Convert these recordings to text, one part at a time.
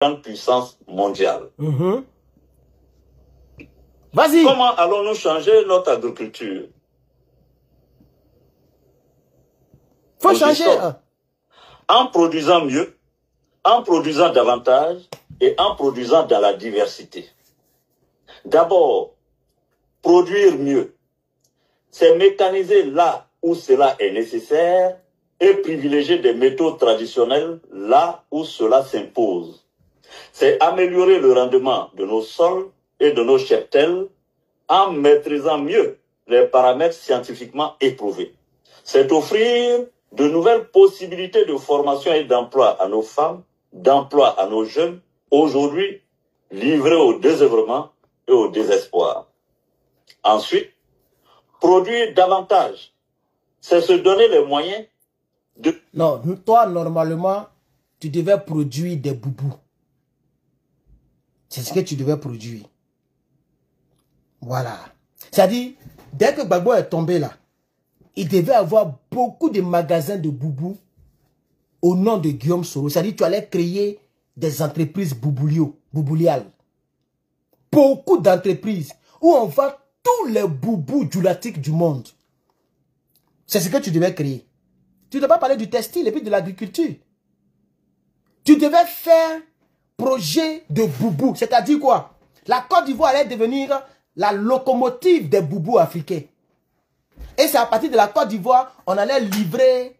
grande puissance mondiale. Vas-y. Comment allons-nous changer notre agriculture? Faut changer. En produisant mieux, en produisant davantage et en produisant dans la diversité. D'abord, produire mieux, c'est mécaniser là où cela est nécessaire et privilégier des méthodes traditionnelles là où cela s'impose. C'est améliorer le rendement de nos sols et de nos cheptels en maîtrisant mieux les paramètres scientifiquement éprouvés. C'est offrir de nouvelles possibilités de formation et d'emploi à nos femmes, d'emploi à nos jeunes, aujourd'hui livrés au désœuvrement et au désespoir. Ensuite, produire davantage, c'est se donner les moyens de... Non, toi, normalement, tu devais produire des boubous. C'est ce que tu devais produire. Voilà. C'est-à-dire, dès que Gbagbo est tombé là, il devait avoir beaucoup de magasins de boubous au nom de Guillaume Soro. C'est-à-dire, tu allais créer des entreprises boubouliales. Beaucoup d'entreprises où on vend tous les boubous djoulatiques du monde. C'est ce que tu devais créer. Tu ne devais pas parler du textile et puis de l'agriculture. Tu devais faire projet de boubou. C'est-à-dire quoi? La Côte d'Ivoire allait devenir la locomotive des boubous africains. Et c'est à partir de la Côte d'Ivoire, on allait livrer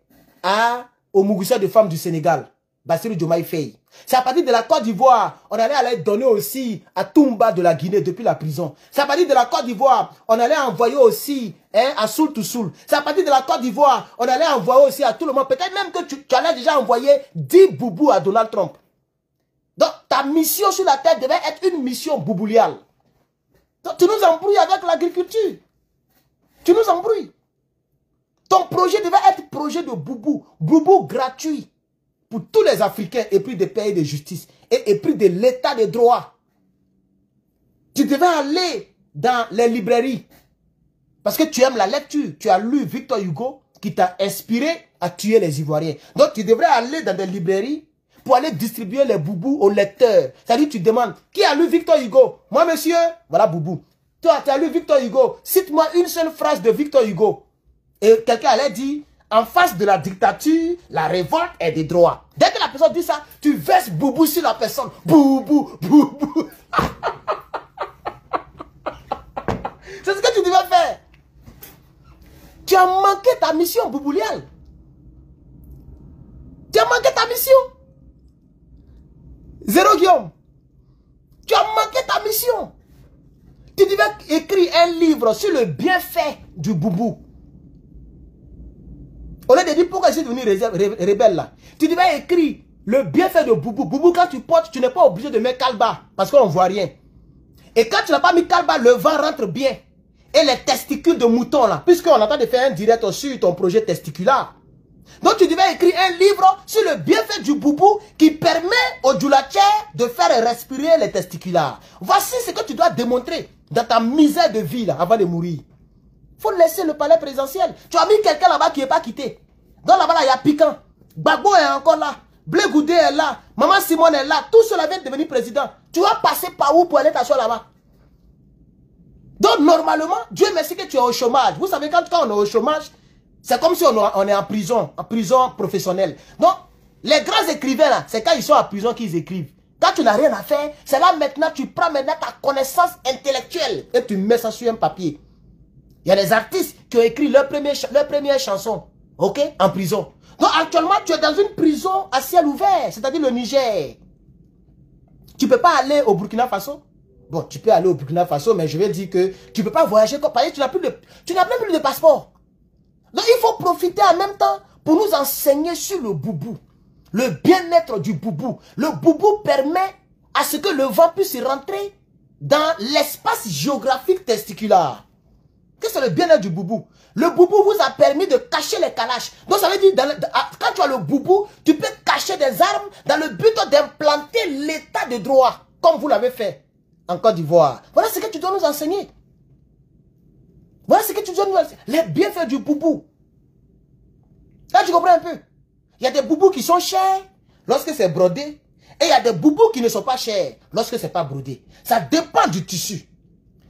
au Mougoussa de femmes du Sénégal, Bassirou Diomaye Faye. C'est à partir de la Côte d'Ivoire, on allait donner aussi à Toumba de la Guinée depuis la prison. C'est à partir de la Côte d'Ivoire, on allait envoyer aussi à Soul to Soul. C'est à partir de la Côte d'Ivoire, on allait envoyer aussi à tout le monde. Peut-être même que tu allais déjà envoyer 10 boubous à Donald Trump. Donc ta mission sur la terre devait être une mission boubouliale. Donc tu nous embrouilles avec l'agriculture. Tu nous embrouilles. Ton projet devait être projet de boubou. Boubou gratuit pour tous les Africains et puis des pays de justice et puis de l'état de droit. Tu devais aller dans les librairies parce que tu aimes la lecture. Tu as lu Victor Hugo qui t'a inspiré à tuer les Ivoiriens. Donc tu devrais aller dans des librairies pour aller distribuer les boubous aux lecteurs. C'est-à-dire tu demandes, qui a lu Victor Hugo? Moi monsieur, voilà boubou. Toi tu as lu Victor Hugo, cite-moi une seule phrase de Victor Hugo. Et quelqu'un allait dire, en face de la dictature, la révolte est des droits. Dès que la personne dit ça, tu verses boubou sur la personne. Boubou, boubou. C'est ce que tu devais faire. Tu as manqué ta mission boubouliale. Tu as manqué ta mission. Zéro Guillaume. Tu as manqué ta mission. Tu devais écrire un livre sur le bienfait du boubou. Au lieu de dire pourquoi je suis devenu rebelle là. Tu devais écrire le bienfait de boubou. Boubou, quand tu portes, tu n'es pas obligé de mettre calba parce qu'on ne voit rien. Et quand tu n'as pas mis calba, le vent rentre bien. Et les testicules de mouton là, puisqu'on attend de faire un direct sur ton projet testiculaire. Donc tu devais écrire un livre sur le bienfait du boubou qui permet aux djoulatiers de faire respirer les testiculaires. Voici ce que tu dois démontrer dans ta misère de vie là, avant de mourir. Il faut laisser le palais présidentiel. Tu as mis quelqu'un là-bas qui n'est pas quitté. Donc là-bas, il y a Piquant. Gbagbo est encore là. Blé Goudé est là. Maman Simone est là. Tout cela vient de devenir président. Tu vas passer par où pour aller t'asseoir là-bas? Donc normalement, Dieu merci que tu es au chômage. Vous savez, quand on est au chômage, c'est comme si on est en prison professionnelle. Donc, les grands écrivains là, c'est quand ils sont en prison qu'ils écrivent. Quand tu n'as rien à faire, c'est là maintenant, tu prends maintenant ta connaissance intellectuelle et tu mets ça sur un papier. Il y a des artistes qui ont écrit leur première chanson, ok, en prison. Donc actuellement, tu es dans une prison à ciel ouvert, c'est-à-dire le Niger. Tu ne peux pas aller au Burkina Faso. Bon, tu peux aller au Burkina Faso, mais je vais dire que tu ne peux pas voyager comme parce que tu n'as même plus de passeport. Donc il faut profiter en même temps pour nous enseigner sur le boubou. Le bien-être du boubou. Le boubou permet à ce que le vent puisse rentrer dans l'espace géographique testiculaire. Qu'est-ce que c'est le bien-être du boubou? Le boubou vous a permis de cacher les calaches. Donc ça veut dire, quand tu as le boubou, tu peux cacher des armes dans le but d'implanter l'état de droit, comme vous l'avez fait en Côte d'Ivoire. Voilà ce que tu dois nous enseigner. Voilà ce que tu dois nous enseigner. Les bienfaits du boubou. Là, tu comprends un peu? Il y a des boubous qui sont chers lorsque c'est brodé. Et il y a des boubous qui ne sont pas chers lorsque ce n'est pas brodé. Ça dépend du tissu.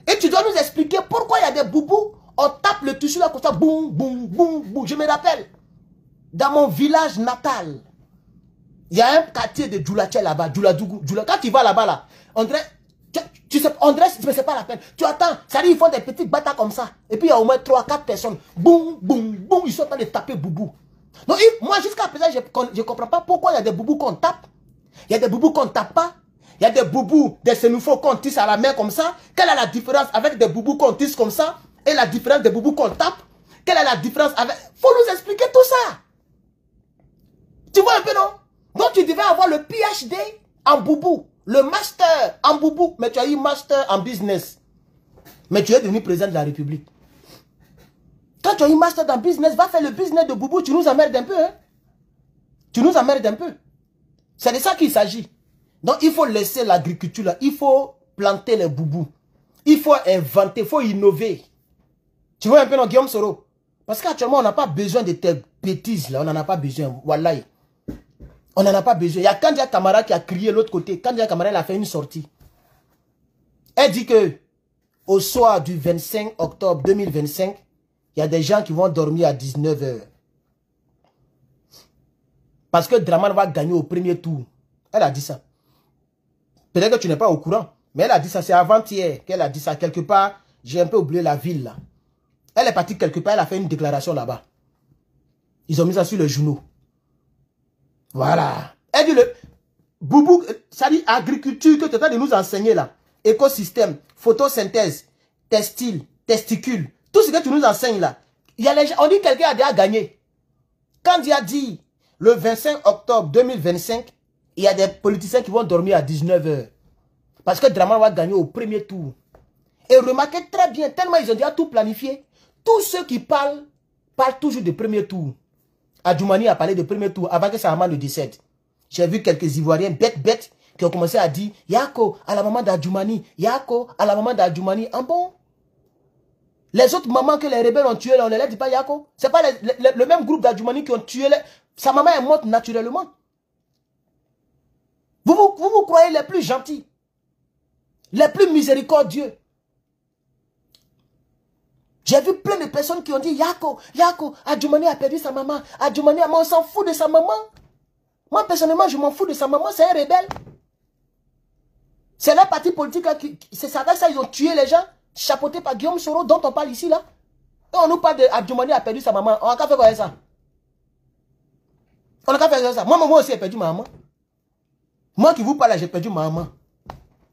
Et tu dois nous expliquer pourquoi il y a des boubous, on tape le tissu là comme ça, boum, boum, boum, boum. Je me rappelle, dans mon village natal, il y a un quartier de Djoulaché là-bas, Djouladougou. Quand tu vas là-bas, là, on dirait, tu sais, on dirait, mais c'est pas la peine. Tu attends, ça dit, ils font des petites batailles comme ça. Et puis il y a au moins 3-4 personnes. Boum, boum, boum, ils sont en train de taper boubou. Donc moi, jusqu'à présent, je ne comprends pas pourquoi il y a des boubous qu'on tape. Il y a des boubous qu'on ne tape pas. Il y a des boubous, des sénoufos qu'on tisse à la main comme ça. Quelle est la différence avec des boubous qu'on tisse comme ça et la différence des boubous qu'on tape? Quelle est la différence avec... Faut nous expliquer tout ça. Tu vois un peu, non? Donc tu devais avoir le PhD en boubou, le master en boubou, mais tu as eu master en business. Mais tu es devenu président de la République. Quand tu as eu master dans business, va faire le business de boubou, tu nous emmerdes un peu. Hein? Tu nous emmerdes un peu. C'est de ça qu'il s'agit. Donc il faut laisser l'agriculture là, il faut planter les boubous. Il faut inventer, il faut innover. Tu vois un peu, non, Guillaume Soro? Parce qu'actuellement, on n'a pas besoin de tes bêtises là, on n'en a pas besoin. Wallahi. On n'en a pas besoin. Il y a Kandia Kamara qui a crié de l'autre côté. Kandia Kamara, elle a fait une sortie. Elle dit que au soir du 25 octobre 2025, il y a des gens qui vont dormir à 19 h. Parce que Draman va gagner au premier tour. Elle a dit ça. Peut-être que tu n'es pas au courant. Mais elle a dit ça. C'est avant-hier qu'elle a dit ça. Quelque part, j'ai un peu oublié la ville là. Elle est partie quelque part. Elle a fait une déclaration là-bas. Ils ont mis ça sur les journaux. Voilà. Elle dit le boubou, ça dit agriculture que tu es en train de nous enseigner là. Écosystème, photosynthèse, textile, testicule. Tout ce que tu nous enseignes là. Il y a les gens, on dit que quelqu'un a déjà gagné. Quand il a dit le 25 octobre 2025, il y a des politiciens qui vont dormir à 19 h. Parce que Draman va gagner au premier tour. Et remarquez très bien, tellement ils ont déjà tout planifié. Tous ceux qui parlent toujours du premier tour. Adjoumani a parlé du premier tour avant que Sahama ne décède. J'ai vu quelques Ivoiriens bêtes qui ont commencé à dire Yako à la maman d'Adjoumani, Yako à la maman d'Adjoumani. En bon? Les autres mamans que les rebelles ont tuées, on ne les dit pas Yako. Ce n'est pas le même groupe d'Adjoumani qui ont tué. Sa maman est morte naturellement. Vous croyez les plus gentils, les plus miséricordieux. J'ai vu plein de personnes qui ont dit Yako, Adjoumani a perdu sa maman. Adjoumani, on s'en fout de sa maman. Moi, personnellement, je m'en fous de sa maman, c'est un rebelle. C'est leur parti politique, c'est avec ça ils ont tué les gens, chapeautés par Guillaume Soro, dont on parle ici, là. Et on nous parle de Adjoumani a perdu sa maman. On a qu'à faire quoi ça? On a qu'à faire ça. Moi aussi, j'ai perdu ma maman. Moi qui vous parle, j'ai perdu ma maman.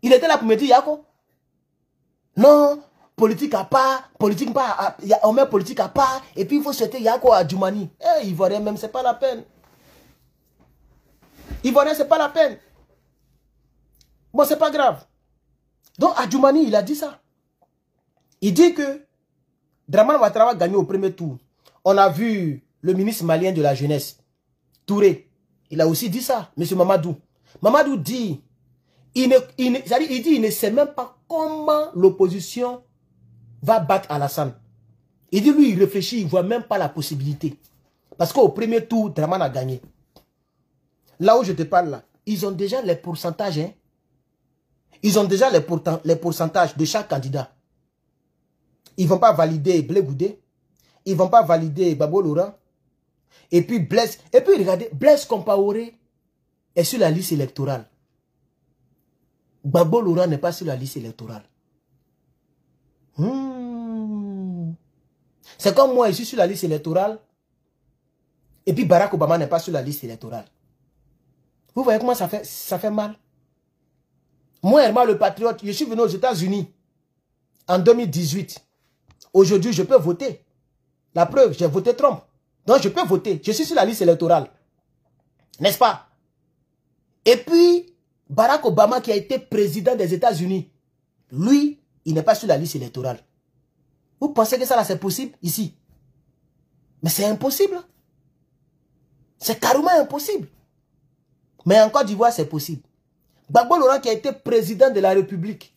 Il était là pour me dire Yako. Non, politique à part, politique pas, on met politique à part, et puis il faut souhaiter Yako à Adjoumani. Eh, Ivoirien même, c'est pas la peine. Ivoirien, c'est pas la peine. Bon, c'est pas grave. Donc, Adjoumani, il a dit ça. Il dit que Draman Ouattara va gagner au premier tour. On a vu le ministre malien de la jeunesse, Touré. Il a aussi dit ça, M. Mamadou. Mamadou dit, il ne sait même pas comment l'opposition va battre Alassane. Il dit, lui, il réfléchit, il ne voit même pas la possibilité. Parce qu'au premier tour, Draman a gagné. Là où je te parle, là, ils ont déjà les pourcentages. Hein? Ils ont déjà les pourcentages de chaque candidat. Ils ne vont pas valider Blé Goudé. Ils ne vont pas valider Babo Laurent. Et puis Blaise. Et puis regardez, Blaise Compaoré est sur la liste électorale. Babo Laurent n'est pas sur la liste électorale. C'est comme moi, je suis sur la liste électorale. Et puis Barack Obama n'est pas sur la liste électorale. Vous voyez comment ça fait mal? Moi, Herman le patriote, je suis venu aux États-Unis en 2018. Aujourd'hui, je peux voter. La preuve, j'ai voté Trump. Donc, je peux voter. Je suis sur la liste électorale. N'est-ce pas? Et puis, Barack Obama qui a été président des États-Unis, lui, il n'est pas sur la liste électorale. Vous pensez que ça, là, c'est possible ici? Mais c'est impossible. C'est carrément impossible. Mais en Côte d'Ivoire, c'est possible. Gbagbo Laurent qui a été président de la République,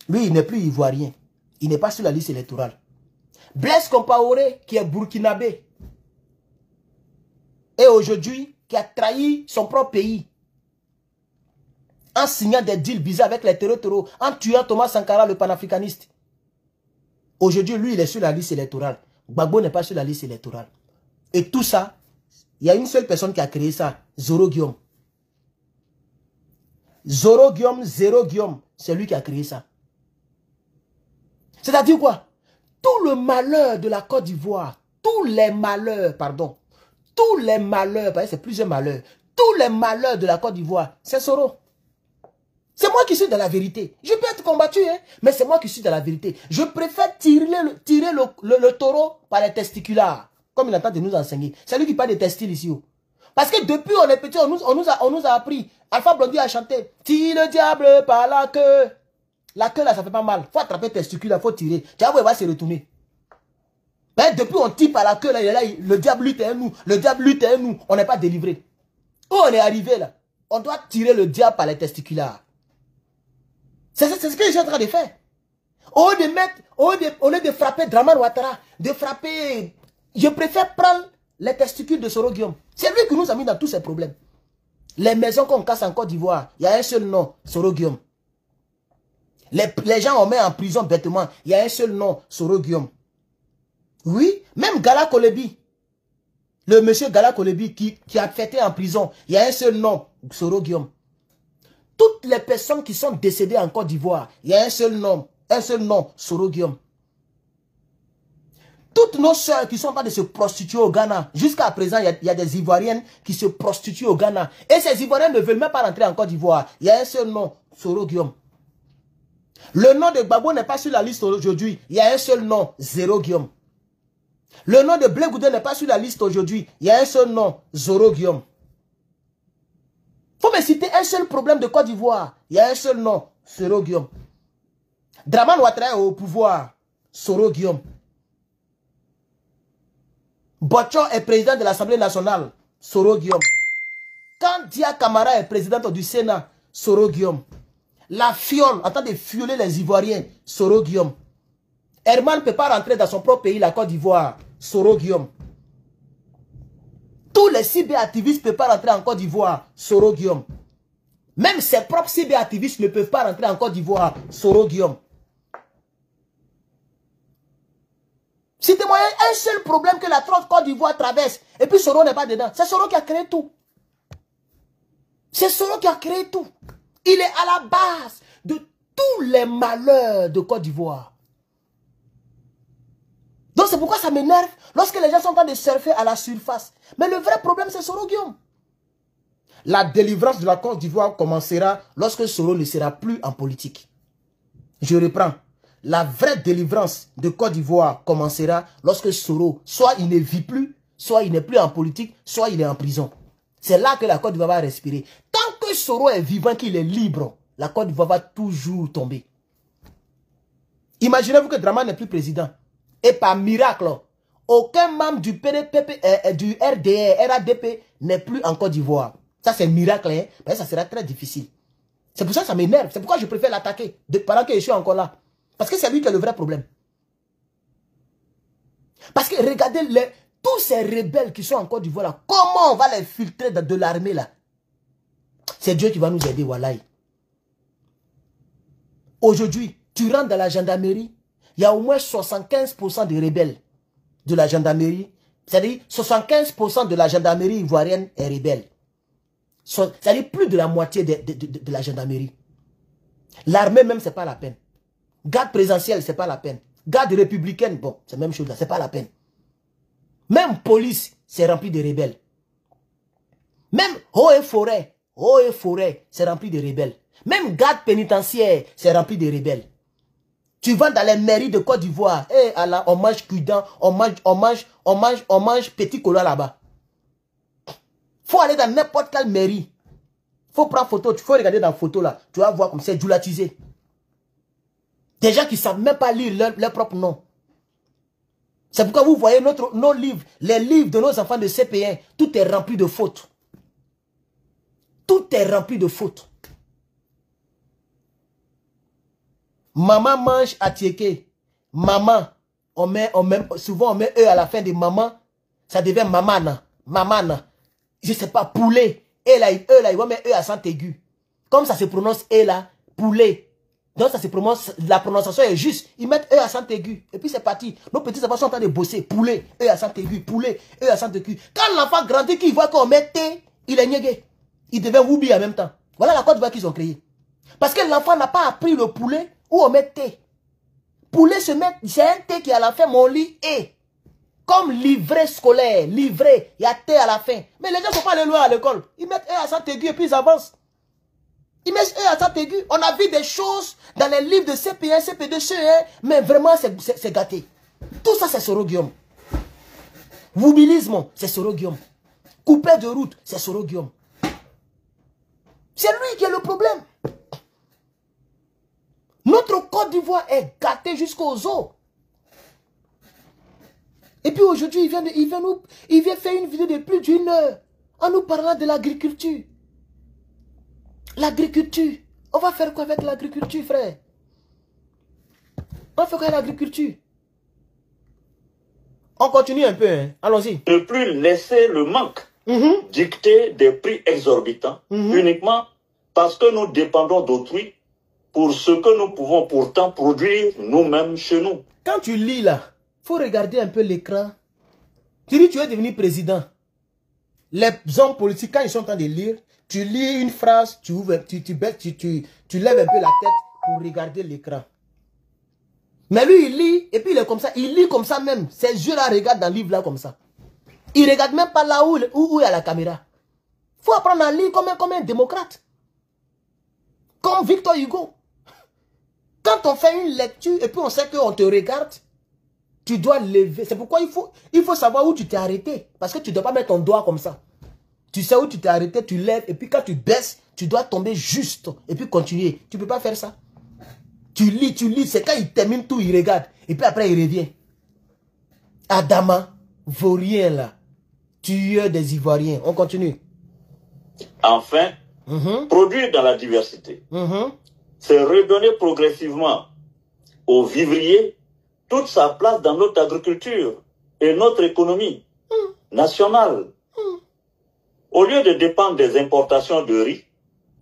lui, il n'est plus ivoirien. Il n'est pas sur la liste électorale. Blaise Compaoré, qui est burkinabé, et aujourd'hui, qui a trahi son propre pays. en signant des deals bizarres avec les terreaux, en tuant Thomas Sankara, le panafricaniste. Aujourd'hui, lui, il est sur la liste électorale. Gbagbo n'est pas sur la liste électorale. Et tout ça, il y a une seule personne qui a créé ça, Zoro Guillaume. Zoro Guillaume, c'est lui qui a créé ça. C'est-à-dire quoi? Tout le malheur de la Côte d'Ivoire, tous les malheurs, parce que c'est plusieurs malheurs, tous les malheurs de la Côte d'Ivoire, c'est Soro. C'est moi qui suis dans la vérité. Je peux être combattu, hein, mais c'est moi qui suis dans la vérité. Je préfère tirer le taureau par les testiculaires, comme il entend de nous enseigner. C'est lui qui parle des testicules ici. Parce que depuis on est petit, on nous a appris. Alpha Blondy a chanté. Tire le diable par la queue. La queue là, ça fait pas mal. Faut attraper testicule, il faut tirer. Tu vois, il va se retourner. Mais depuis on tire par la queue là, il est là, le diable lutte avec nous. Le diable lutte avec nous. On n'est pas délivré. Où on est arrivé là? On doit tirer le diable par les testiculaires. C'est ce que je suis en train de faire. Au lieu de frapper Dramane Ouattara, de frapper... Je préfère prendre les testicules de Soro Guillaume. C'est lui qui nous a mis dans tous ces problèmes. Les maisons qu'on casse en Côte d'Ivoire, il y a un seul nom, Soro Guillaume. Les gens on met en prison bêtement, il y a un seul nom, Soro Guillaume. Oui, même Gala Kolebi. Le monsieur Gala Kolebi qui a fêté en prison, il y a un seul nom, Soro Guillaume. Toutes les personnes qui sont décédées en Côte d'Ivoire, il y a un seul nom, Soro Guillaume. Toutes nos sœurs qui sont en train de se prostituer au Ghana, jusqu'à présent, il y a des Ivoiriennes qui se prostituent au Ghana. Et ces Ivoiriennes ne veulent même pas rentrer en Côte d'Ivoire. Il y a un seul nom, Soro Guillaume. Le nom de Gbagbo n'est pas sur la liste aujourd'hui. Il y a un seul nom, Zéro Guillaume. Le nom de Blé Goudé n'est pas sur la liste aujourd'hui. Il y a un seul nom, Zoro Guillaume. Faut me citer un seul problème de Côte d'Ivoire. Il y a un seul nom, Soro Guillaume. Dramane Ouattara est au pouvoir, Soro Guillaume. Botchon est président de l'Assemblée nationale, Soro Guillaume. Quand Dia Kamara est présidente du Sénat, Soro Guillaume. La fiole, en train de fioler les Ivoiriens, Soro Guillaume. Herman ne peut pas rentrer dans son propre pays, la Côte d'Ivoire, Soro Guillaume. Tous les cyberactivistes ne peuvent pas rentrer en Côte d'Ivoire, Soro Guillaume. Même ses propres cyberactivistes ne peuvent pas rentrer en Côte d'Ivoire, Soro Guillaume. Citez-moi un seul problème que la Côte d'Ivoire traverse, et puis Soro n'est pas dedans. C'est Soro qui a créé tout. C'est Soro qui a créé tout. Il est à la base de tous les malheurs de Côte d'Ivoire. Donc c'est pourquoi ça m'énerve lorsque les gens sont en train de surfer à la surface. Mais le vrai problème, c'est Soro Guillaume. La délivrance de la Côte d'Ivoire commencera lorsque Soro ne sera plus en politique. Je reprends. La vraie délivrance de Côte d'Ivoire commencera lorsque Soro, soit il ne vit plus, soit il n'est plus en politique, soit il est en prison. C'est là que la Côte d'Ivoire va respirer. Tant que Soro est vivant, qu'il est libre, la Côte d'Ivoire va toujours tomber. Imaginez-vous que Dramane n'est plus président. Et par miracle, aucun membre du PDP, du RDR, RADP n'est plus en Côte d'Ivoire. Ça, c'est un miracle, hein? Mais ça sera très difficile. C'est pour ça que ça m'énerve. C'est pourquoi je préfère l'attaquer pendant que je suis encore là. Parce que c'est lui qui a le vrai problème. Parce que regardez, tous ces rebelles qui sont en Côte d'Ivoire, là, comment on va les filtrer de l'armée là? C'est Dieu qui va nous aider, wallahi. Aujourd'hui, tu rentres dans la gendarmerie, il y a au moins 75% de rebelles de la gendarmerie. C'est-à-dire 75% de la gendarmerie ivoirienne est rebelle. C'est-à-dire plus de la moitié de la gendarmerie. L'armée même, c'est pas la peine. Garde présidentielle, c'est pas la peine. Garde républicaine, bon, c'est la même chose là, c'est pas la peine. Même police, c'est rempli de rebelles. Même eaux et forêt, c'est rempli de rebelles. Même garde pénitentiaire, c'est rempli de rebelles. Tu vas dans les mairies de Côte d'Ivoire, et Allah, on mange cuidant, on mange petit cola là-bas. Faut aller dans n'importe quelle mairie. Faut prendre photo, tu faut regarder dans la photo là, tu vas voir comme c'est djoulatisé. Des gens qui ne savent même pas lire leur propre nom. C'est pourquoi vous voyez nos livres, les livres de nos enfants de CP1, tout est rempli de fautes. Tout est rempli de fautes. Maman mange à tiéké. Maman, souvent on met E à la fin de maman, ça devient mamana. Mamana. Je ne sais pas, poulet. Et là, il va mettre E à 100 aigu. comme ça se prononce E là, poulet. Donc ça se prononce, la prononciation est juste. Ils mettent E accent aigu. Et puis c'est parti. Nos petits enfants sont en train de bosser. Poulet, E accent aigu, poulet, E accent aigu. Quand l'enfant grandit, qu'il voit qu'on met T, il est niégué. Il devient Woubi en même temps. Voilà la Côte d'Ivoire qu'ils ont créée. Parce que l'enfant n'a pas appris le poulet où on met T. Poulet se met, c'est un T qui à la fin, mon lit E. Comme livret scolaire, livret, il y a T à la fin. Mais les gens ne sont pas allés loin à l'école. Ils mettent E accent aigu et puis ils avancent. Ils mettent E accent aigu. On a vu des choses dans les livres de CP1, CP2, CE1, mais vraiment c'est gâté. Tout ça c'est Soro-Guillaume. Woubilisme, c'est Soro-Guillaume. Coupé de route, c'est Soro-Guillaume. C'est lui qui est le problème. Notre Côte d'Ivoire est gâtée jusqu'aux os. Et puis aujourd'hui, il vient faire une vidéo de plus d'une heure en nous parlant de l'agriculture. L'agriculture. On va faire quoi avec l'agriculture, frère? On va faire quoi avec l'agriculture? On continue un peu, hein? Allons-y. Ne plus laisser le manque dicter des prix exorbitants uniquement parce que nous dépendons d'autrui pour ce que nous pouvons pourtant produire nous-mêmes chez nous. Quand tu lis là, il faut regarder un peu l'écran. Tu dis tu es devenu président. Les hommes politiques, quand ils sont en train de lire, tu lis une phrase, tu ouvres, tu lèves un peu la tête pour regarder l'écran. Mais lui, il lit, et puis il est comme ça. Il lit comme ça même. Ses yeux là regardent dans le livre là comme ça. Il ne regarde même pas là où il y a la caméra. Il faut apprendre à lire comme un démocrate. Comme Victor Hugo. Quand on fait une lecture et puis on sait qu'on te regarde, tu dois lever. C'est pourquoi il faut savoir où tu t'es arrêté. Parce que tu ne dois pas mettre ton doigt comme ça. Tu sais où tu t'es arrêté, tu lèves. Et puis quand tu baisses, tu dois tomber juste. Et puis continuer. Tu ne peux pas faire ça. Tu lis. C'est quand il termine tout, il regarde. Et puis après, il revient. Adama, vaurien là. Tueur des Ivoiriens. On continue. Enfin, produire dans la diversité. C'est redonner progressivement aux vivriers toute sa place dans notre agriculture et notre économie nationale. Au lieu de dépendre des importations de riz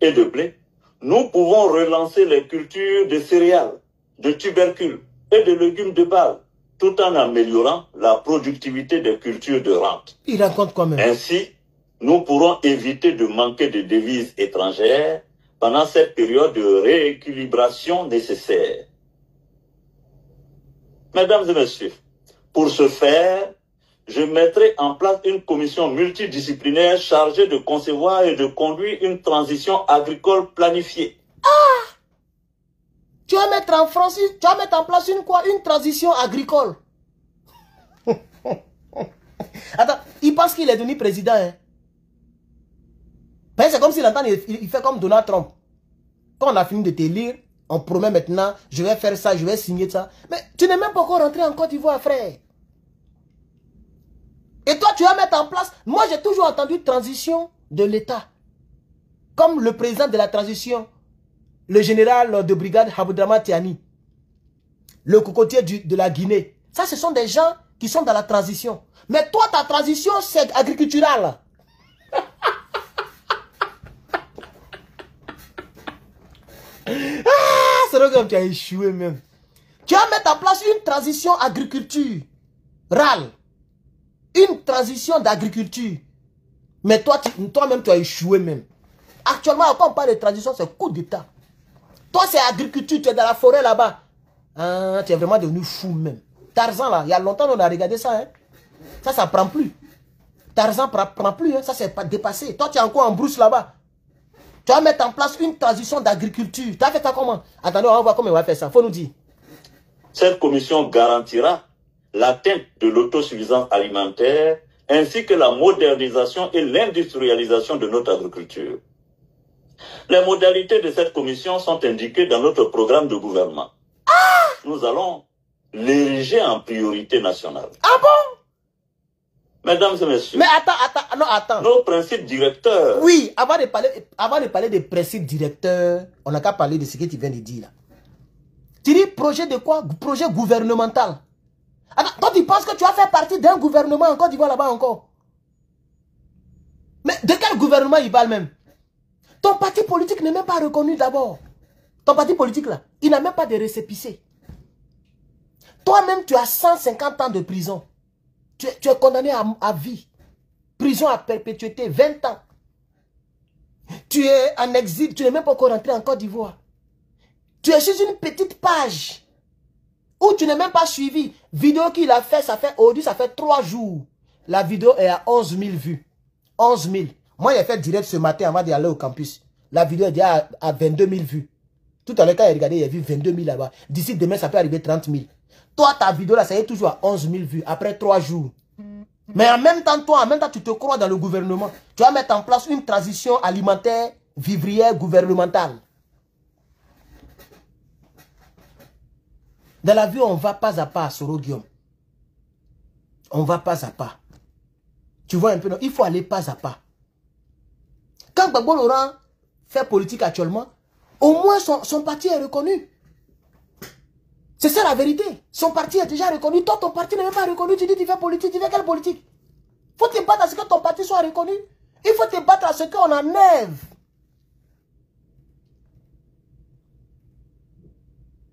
et de blé, nous pouvons relancer les cultures de céréales, de tubercules et de légumes de base, tout en améliorant la productivité des cultures de rente. Il raconte quand même. Ainsi, nous pourrons éviter de manquer de devises étrangères pendant cette période de rééquilibration nécessaire. Mesdames et messieurs, pour ce faire, je mettrai en place une commission multidisciplinaire chargée de concevoir et de conduire une transition agricole planifiée. Ah! Tu vas mettre en place une transition agricole. Attends, il pense qu'il est devenu président, hein? C'est comme s'il entend, il fait comme Donald Trump. Quand on a fini de te lire, on promet maintenant, je vais faire ça, je vais signer ça. Mais tu n'es même pas encore rentré en Côte d'Ivoire, frère. Et toi, tu vas mettre en place... Moi, j'ai toujours entendu transition de l'État. Comme le président de la transition, le général de brigade Haboudrama Tiani, le cocotier de la Guinée. Ça, ce sont des gens qui sont dans la transition. Mais toi, ta transition, c'est agriculturale. Ah, c'est vrai que tu as échoué même. Tu vas mettre en place une transition agriculturale. Une transition d'agriculture. Mais toi-même, tu as échoué même. Actuellement, quand on parle de transition, c'est coup d'État. Toi, c'est agriculture, tu es dans la forêt là-bas. Ah, tu es vraiment devenu fou même. Tarzan, là, il y a longtemps, on a regardé ça. Hein. Ça ne prend plus. Tarzan ne prend plus. Hein. Ça, c'est pas dépassé. Toi, tu es encore en brousse là-bas. Tu vas mettre en place une transition d'agriculture. Tu as fait ça comment? Attendez, on va voir comment on va faire ça. Il faut nous dire. Cette commission garantira l'atteinte de l'autosuffisance alimentaire ainsi que la modernisation et l'industrialisation de notre agriculture. Les modalités de cette commission sont indiquées dans notre programme de gouvernement. Nous allons l'ériger en priorité nationale. Ah bon? Mesdames et messieurs, mais attends. Nos principes directeurs. Oui, avant de parler des principes directeurs, on n'a qu'à parler de ce que tu viens de dire là. Tu dis projet de quoi? Projet gouvernemental. Attends, toi tu penses que tu vas faire partie d'un gouvernement en Côte d'Ivoire là-bas encore? Mais de quel gouvernement il parle même? Ton parti politique n'est même pas reconnu d'abord. Ton parti politique là, il n'a même pas de récépissé. Toi-même, tu as 150 ans de prison. Tu es condamné à vie. Prison à perpétuité, 20 ans. Tu es en exil, tu n'es même pas encore rentré en Côte d'Ivoire. Tu es juste une petite page où tu n'es même pas suivi. Vidéo qu'il a fait, aujourd'hui, ça fait 3 jours. La vidéo est à 11 000 vues. 11 000. Moi, j'ai fait direct ce matin avant d'aller au campus. La vidéo est déjà à 22 000 vues. Tout à l'heure, quand j'ai regardé, il y a vu 22 000 là-bas. D'ici demain, ça peut arriver 30 000. Toi, ta vidéo là, ça y est toujours à 11 000 vues après 3 jours. Mais en même temps, toi, tu te crois dans le gouvernement. Tu vas mettre en place une transition alimentaire, vivrière, gouvernementale. Dans la vie, on va pas à pas, Soro Guillaume. On va pas à pas. Tu vois un peu, non? Il faut aller pas à pas. Quand Gbagbo Laurent fait politique actuellement, au moins son parti est reconnu. C'est ça la vérité. Son parti est déjà reconnu. Toi, ton parti n'est même pas reconnu. Tu dis tu fais politique. Tu fais quelle politique? Il faut te battre à ce que ton parti soit reconnu. Il faut te battre à ce qu'on enlève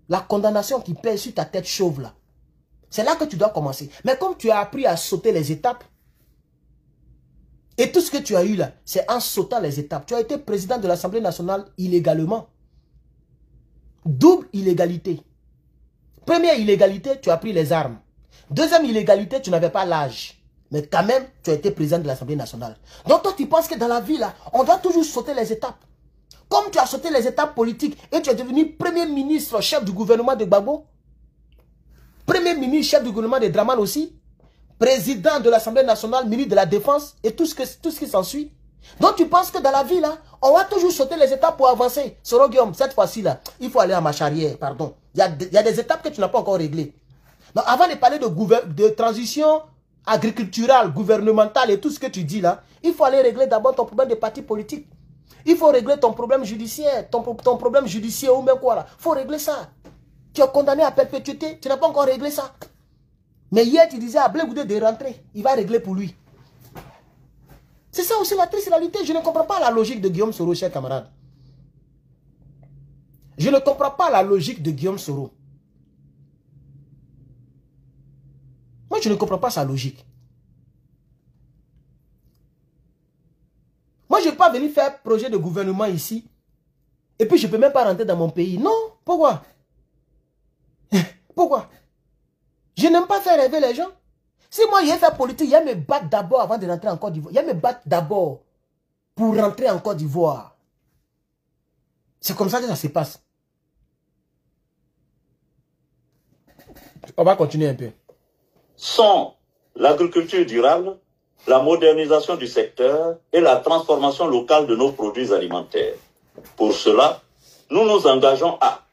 la condamnation qui pèse sur ta tête chauve là. C'est là que tu dois commencer. Mais comme tu as appris à sauter les étapes, et tout ce que tu as eu là, c'est en sautant les étapes. Tu as été président de l'Assemblée nationale illégalement. Double illégalité. Première illégalité, tu as pris les armes. Deuxième illégalité, tu n'avais pas l'âge. Mais quand même, tu as été président de l'Assemblée nationale. Donc toi, tu penses que dans la vie, là, on doit toujours sauter les étapes. Comme tu as sauté les étapes politiques et tu es devenu premier ministre, chef du gouvernement de Gbagbo, premier ministre, chef du gouvernement de Draman aussi, président de l'Assemblée nationale, ministre de la Défense et tout ce qui s'ensuit. Donc tu penses que dans la vie, là, on va toujours sauter les étapes pour avancer. Soro Guillaume, cette fois-ci, là, il faut aller à marche arrière, pardon. Il y a des étapes que tu n'as pas encore réglées. Donc avant de parler de transition agriculturelle, gouvernementale et tout ce que tu dis là, il faut aller régler d'abord ton problème de parti politique. Il faut régler ton problème judiciaire, ton problème judiciaire ou même quoi là. Il faut régler ça. Tu es condamné à perpétuité, tu n'as pas encore réglé ça. Mais hier, tu disais à Blé Goudé de rentrer. Il va régler pour lui. C'est ça aussi la triste réalité. Je ne comprends pas la logique de Guillaume Soro, chers camarades. Je ne comprends pas la logique de Guillaume Soro. Moi, je ne comprends pas sa logique. Moi, je ne peux pas venir faire projet de gouvernement ici. Et puis, je ne peux même pas rentrer dans mon pays. Non. Pourquoi? Pourquoi? Je n'aime pas faire rêver les gens. Si moi, j'ai fait politique, il y a me battre d'abord avant de rentrer en Côte d'Ivoire. Il y a me battre d'abord pour rentrer en Côte d'Ivoire. C'est comme ça que ça se passe. On va continuer un peu. Sont l'agriculture durable, la modernisation du secteur et la transformation locale de nos produits alimentaires. Pour cela, nous nous engageons à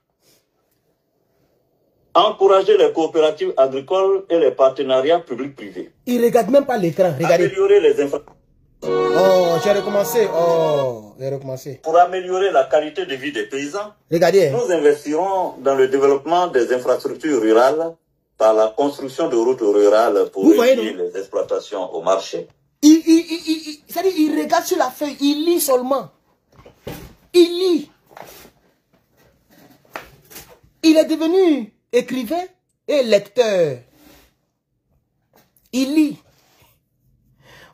encourager les coopératives agricoles et les partenariats publics-privés. Il ne regarde même pas l'écran. Regardez. Améliorer les infrastructures. Oh, j'ai recommencé. Oh, j'ai recommencé. Pour améliorer la qualité de vie des paysans, regardez. Nous investirons dans le développement des infrastructures rurales par la construction de routes rurales pour réduire les exploitations au marché. C'est-à-dire, il regarde sur la feuille, il lit seulement. Il lit. Il est devenu écrivain et lecteur. Il lit.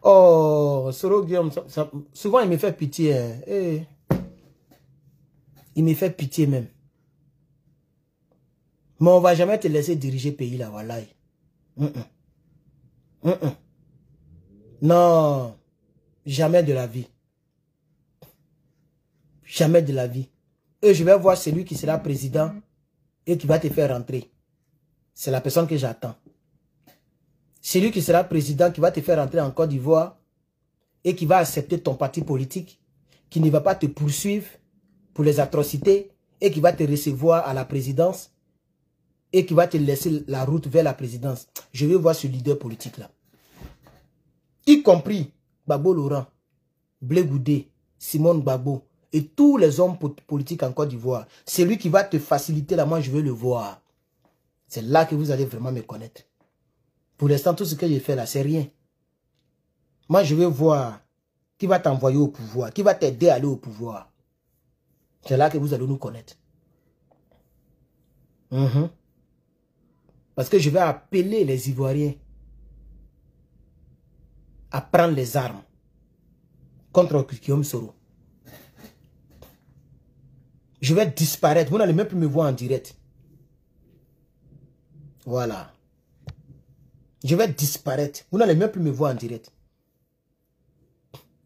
Oh, Soro Guillaume, souvent il me fait pitié. Hein. Hey. Il me fait pitié même. Mais on ne va jamais te laisser diriger le pays là, voilà. Non, jamais de la vie. Jamais de la vie. Et je vais voir celui qui sera président et qui va te faire rentrer. C'est la personne que j'attends. Celui qui sera président, qui va te faire rentrer en Côte d'Ivoire et qui va accepter ton parti politique, qui ne va pas te poursuivre pour les atrocités et qui va te recevoir à la présidence et qui va te laisser la route vers la présidence. Je veux voir ce leader politique là. Y compris Gbagbo Laurent, Blé Goudé, Simone Gbagbo et tous les hommes politiques en Côte d'Ivoire. C'est lui qui va te faciliter là, moi je veux le voir. C'est là que vous allez vraiment me connaître. Pour l'instant, tout ce que j'ai fait là, c'est rien. Moi, je veux voir qui va t'envoyer au pouvoir, qui va t'aider à aller au pouvoir. C'est là que vous allez nous connaître. Parce que je vais appeler les Ivoiriens à prendre les armes contre Guillaume Soro. Je vais disparaître. Vous n'allez même plus me voir en direct. Voilà. Je vais disparaître. Vous n'allez même plus me voir en direct.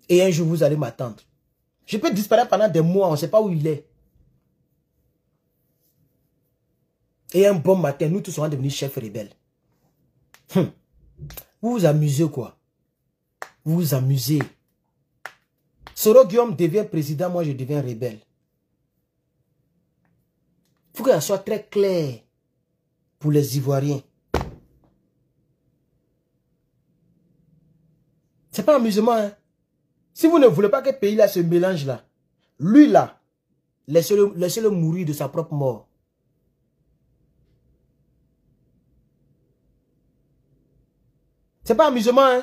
Et un jour, vous allez m'attendre. Je peux disparaître pendant des mois. On ne sait pas où il est. Et un bon matin, nous tous serons devenus chefs rebelles. Vous vous amusez quoi? Vous vous amusez. Soro Guillaume devient président, moi je deviens rebelle. Il faut que ça soit très clair pour les Ivoiriens. C'est pas amusement, hein? Si vous ne voulez pas que le pays là se mélange là, lui là, laissez-le mourir de sa propre mort. C'est pas amusement, hein?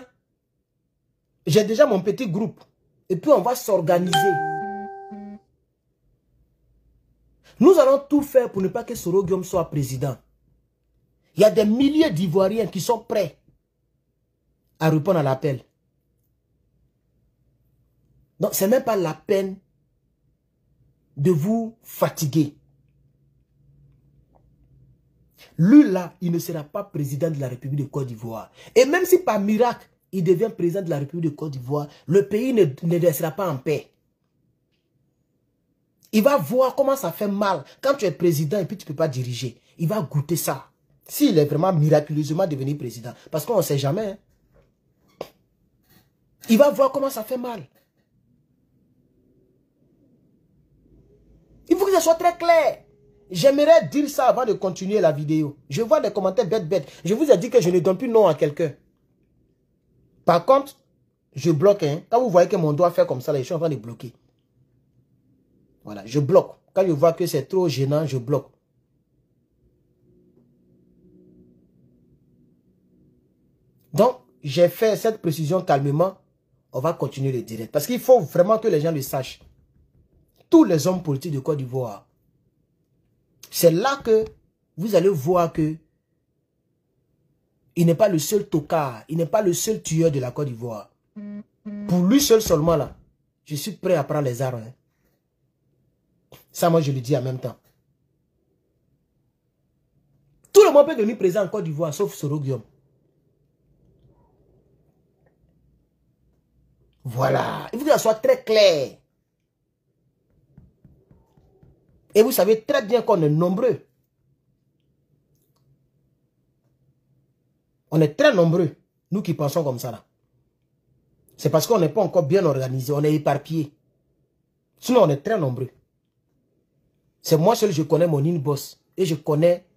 J'ai déjà mon petit groupe. Et puis on va s'organiser. Nous allons tout faire pour ne pas que Soro Guillaume soit président. Il y a des milliers d'Ivoiriens qui sont prêts à répondre à l'appel. Donc, ce n'est même pas la peine de vous fatiguer. Lui, là, il ne sera pas président de la République de Côte d'Ivoire. Et même si par miracle, il devient président de la République de Côte d'Ivoire, le pays ne restera pas en paix. Il va voir comment ça fait mal quand tu es président et puis tu ne peux pas diriger. Il va goûter ça. S'il est vraiment miraculeusement devenu président. Parce qu'on ne sait jamais. Hein. Il va voir comment ça fait mal. Il faut que ça soit très clair. J'aimerais dire ça avant de continuer la vidéo. Je vois des commentaires bêtes. Je vous ai dit que je ne donne plus nom à quelqu'un. Par contre, je bloque. Hein. Quand vous voyez que mon doigt fait comme ça, là, je suis en train de bloquer. Voilà, je bloque. Quand je vois que c'est trop gênant, je bloque. Donc, j'ai fait cette précision calmement. On va continuer le direct. Parce qu'il faut vraiment que les gens le sachent. Tous les hommes politiques de Côte d'Ivoire, c'est là que vous allez voir que il n'est pas le seul tocard, il n'est pas le seul tueur de la Côte d'Ivoire. Pour lui seul seulement là, je suis prêt à prendre les armes. Hein. Ça, moi, je le dis en même temps. Tout le monde peut devenir président en Côte d'Ivoire, sauf Soro Guillaume. Voilà. Il faut que ça soit très clair. Et vous savez très bien qu'on est nombreux. On est très nombreux, nous qui pensons comme ça là. C'est parce qu'on n'est pas encore bien organisé, on est éparpillé. Sinon, on est très nombreux. C'est moi seul, je connais mon inbox. Et je connais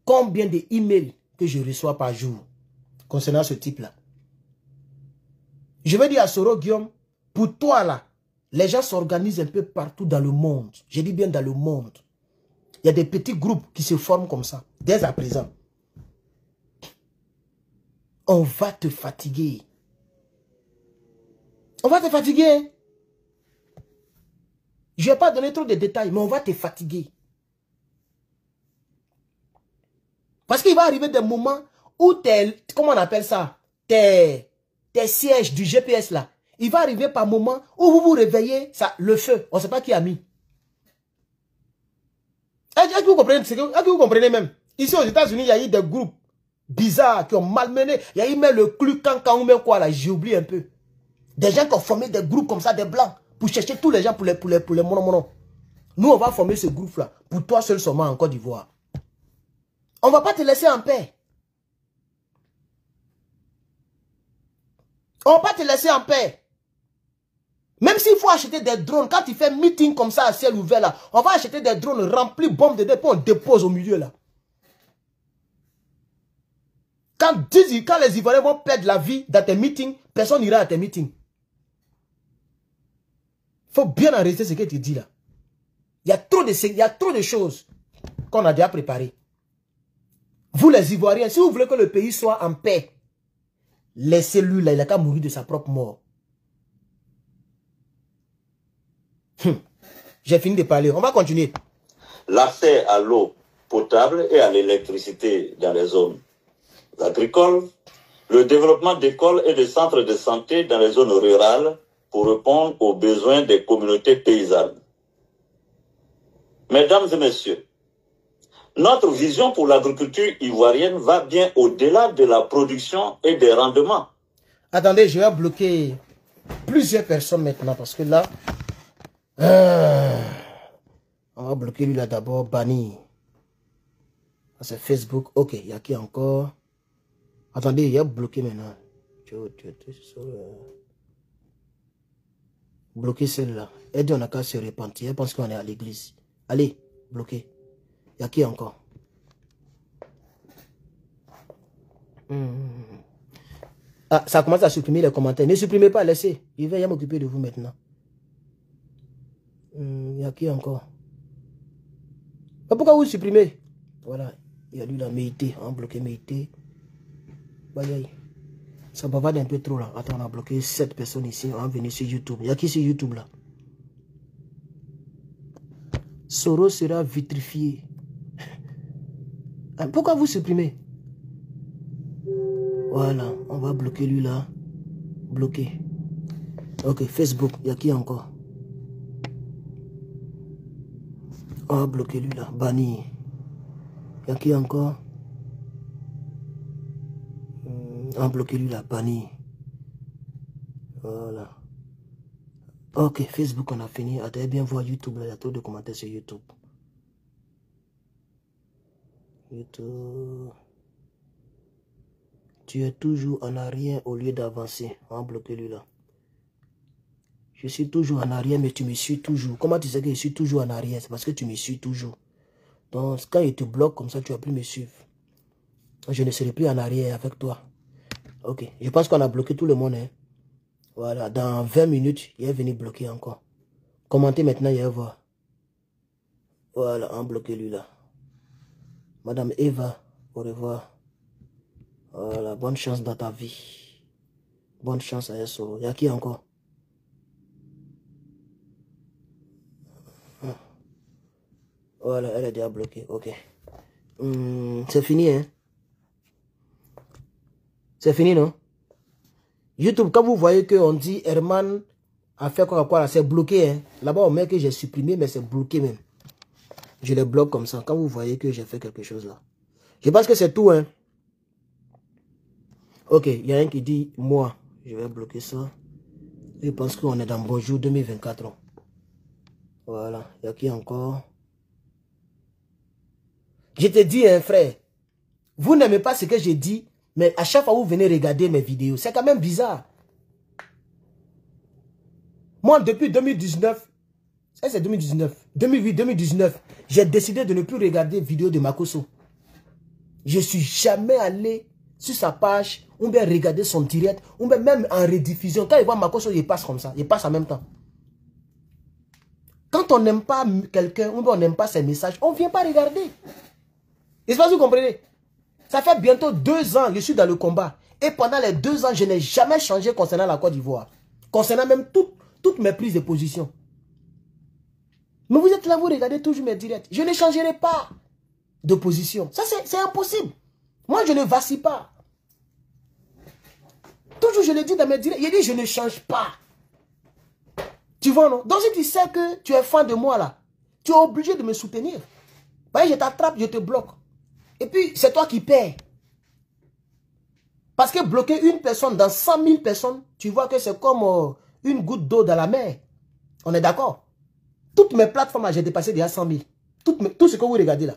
combien d'emails que je reçois par jour concernant ce type-là. Je vais dire à Soro Guillaume, pour toi là, les gens s'organisent un peu partout dans le monde. Je dis bien dans le monde. Il y a des petits groupes qui se forment comme ça, dès à présent. On va te fatiguer. On va te fatiguer. Hein? Je ne vais pas donner trop de détails, mais on va te fatiguer. Parce qu'il va arriver des moments où comment on appelle ça, tes sièges du GPS là, il va arriver par moment où vous vous réveillez, ça, le feu, on ne sait pas qui a mis. Est-ce que vous comprenez même? Ici aux États-Unis, il y a eu des groupes bizarres qui ont malmené. Il y a eu même le Klukan ou même quoi là, j'ai oublié un peu. Des gens qui ont formé des groupes comme ça, des blancs, pour chercher tous les gens pour les mono. Nous, on va former ce groupe-là, pour toi seul seulement en Côte d'Ivoire. On ne va pas te laisser en paix. On ne va pas te laisser en paix. Même s'il faut acheter des drones, quand tu fais meeting comme ça à ciel ouvert là, on va acheter des drones remplis de bombes de dépôt, on dépose au milieu là. Quand les Ivoiriens vont perdre la vie dans tes meetings, personne n'ira à tes meetings. Il faut bien arrêter ce que tu dis là. Il y a trop de choses qu'on a déjà préparées. Vous les Ivoiriens, si vous voulez que le pays soit en paix, laissez-lui là, il n'a qu'à mourir de sa propre mort. J'ai fini de parler. On va continuer. L'accès à l'eau potable et à l'électricité dans les zones agricoles, le développement d'écoles et de centres de santé dans les zones rurales pour répondre aux besoins des communautés paysannes. Mesdames et messieurs, notre vision pour l'agriculture ivoirienne va bien au-delà de la production et des rendements. Attendez, je vais bloquer plusieurs personnes maintenant parce que là, on va bloquer lui là d'abord, banni. C'est Facebook. Ok, il y a qui encore? Attendez, il y a bloqué maintenant. Bloquer celle-là. Elle dit on n'a qu'à se repentir. Elle pense qu'on est à l'église. Allez, bloquer. Il y a qui encore? Ah, ça commence à supprimer les commentaires. Ne supprimez pas, laissez. Je vais m'occuper de vous maintenant. Il y a qui encore? Mais pourquoi vous supprimez? Voilà. Il y a lui la Méité. On a bloqué Méité. Bye. Ça bavarde un peu trop là. Attends, on a bloqué 7 personnes ici. On va venir sur YouTube. Il y a qui sur YouTube là? Soro sera vitrifié. Pourquoi vous supprimez? Voilà, on va bloquer lui là. Bloquer. Ok, Facebook, il y a qui encore? On va bloquer lui là. Banni. Il y a qui encore? On va bloquer lui là. Banni. Voilà. Ok, Facebook, on a fini. Attendez bien voir YouTube là. Il y a trop de commentaires sur YouTube. YouTube. Tu es toujours en arrière au lieu d'avancer. On va bloquer lui là. Je suis toujours en arrière, mais tu me suis toujours. Comment tu sais que je suis toujours en arrière? C'est parce que tu me suis toujours. Donc, quand il te bloque comme ça, tu vas plus me suivre. Je ne serai plus en arrière avec toi. Ok. Je pense qu'on a bloqué tout le monde. Hein. Voilà. Dans 20 minutes, il est venu bloquer encore. Commentez maintenant, il va voir. Voilà, on a bloqué lui là. Madame Eva, au revoir. Voilà, bonne chance dans ta vie. Bonne chance à Yassoro. Il y a qui encore? Voilà, elle est déjà bloquée. Ok. C'est fini, hein? C'est fini, non? YouTube, quand vous voyez qu'on dit Herman a fait quoi là, c'est bloqué, hein? Là-bas, on met que j'ai supprimé, mais c'est bloqué même. Je les bloque comme ça. Quand vous voyez que j'ai fait quelque chose là. Je pense que c'est tout, hein? Ok, il y a un qui dit moi. Je vais bloquer ça. Je pense qu'on est dans Bonjour 2024. Voilà. Il y a qui encore? Je te dis, hein, frère. Vous n'aimez pas ce que j'ai dit, mais à chaque fois vous venez regarder mes vidéos, c'est quand même bizarre. Moi, depuis 2019, ça c'est 2019, 2008, 2019, j'ai décidé de ne plus regarder vidéos de Makosso. Je suis jamais allé sur sa page, on va regarder son direct, on va même en rediffusion. Quand il voit Makosso, il passe comme ça, il passe en même temps. Quand on n'aime pas quelqu'un, on n'aime pas ses messages, on ne vient pas regarder. Est-ce que vous comprenez? Ça fait bientôt 2 ans que je suis dans le combat. Et pendant les 2 ans, je n'ai jamais changé concernant la Côte d'Ivoire. Concernant même toutes mes prises de position. Mais vous êtes là, vous regardez toujours mes directs. Je ne changerai pas de position. Ça, c'est impossible. Moi, je ne vacille pas. Toujours, je le dis dans mes directs. Il dit, je ne change pas. Tu vois, non? Donc, si tu sais que tu es fan de moi, là, tu es obligé de me soutenir. Voyez, je t'attrape, je te bloque. Et puis, c'est toi qui paies. Parce que bloquer une personne dans 100 000 personnes, tu vois que c'est comme une goutte d'eau dans la mer. On est d'accord? Toutes mes plateformes, j'ai dépassé déjà 100 000. Tout ce que vous regardez là.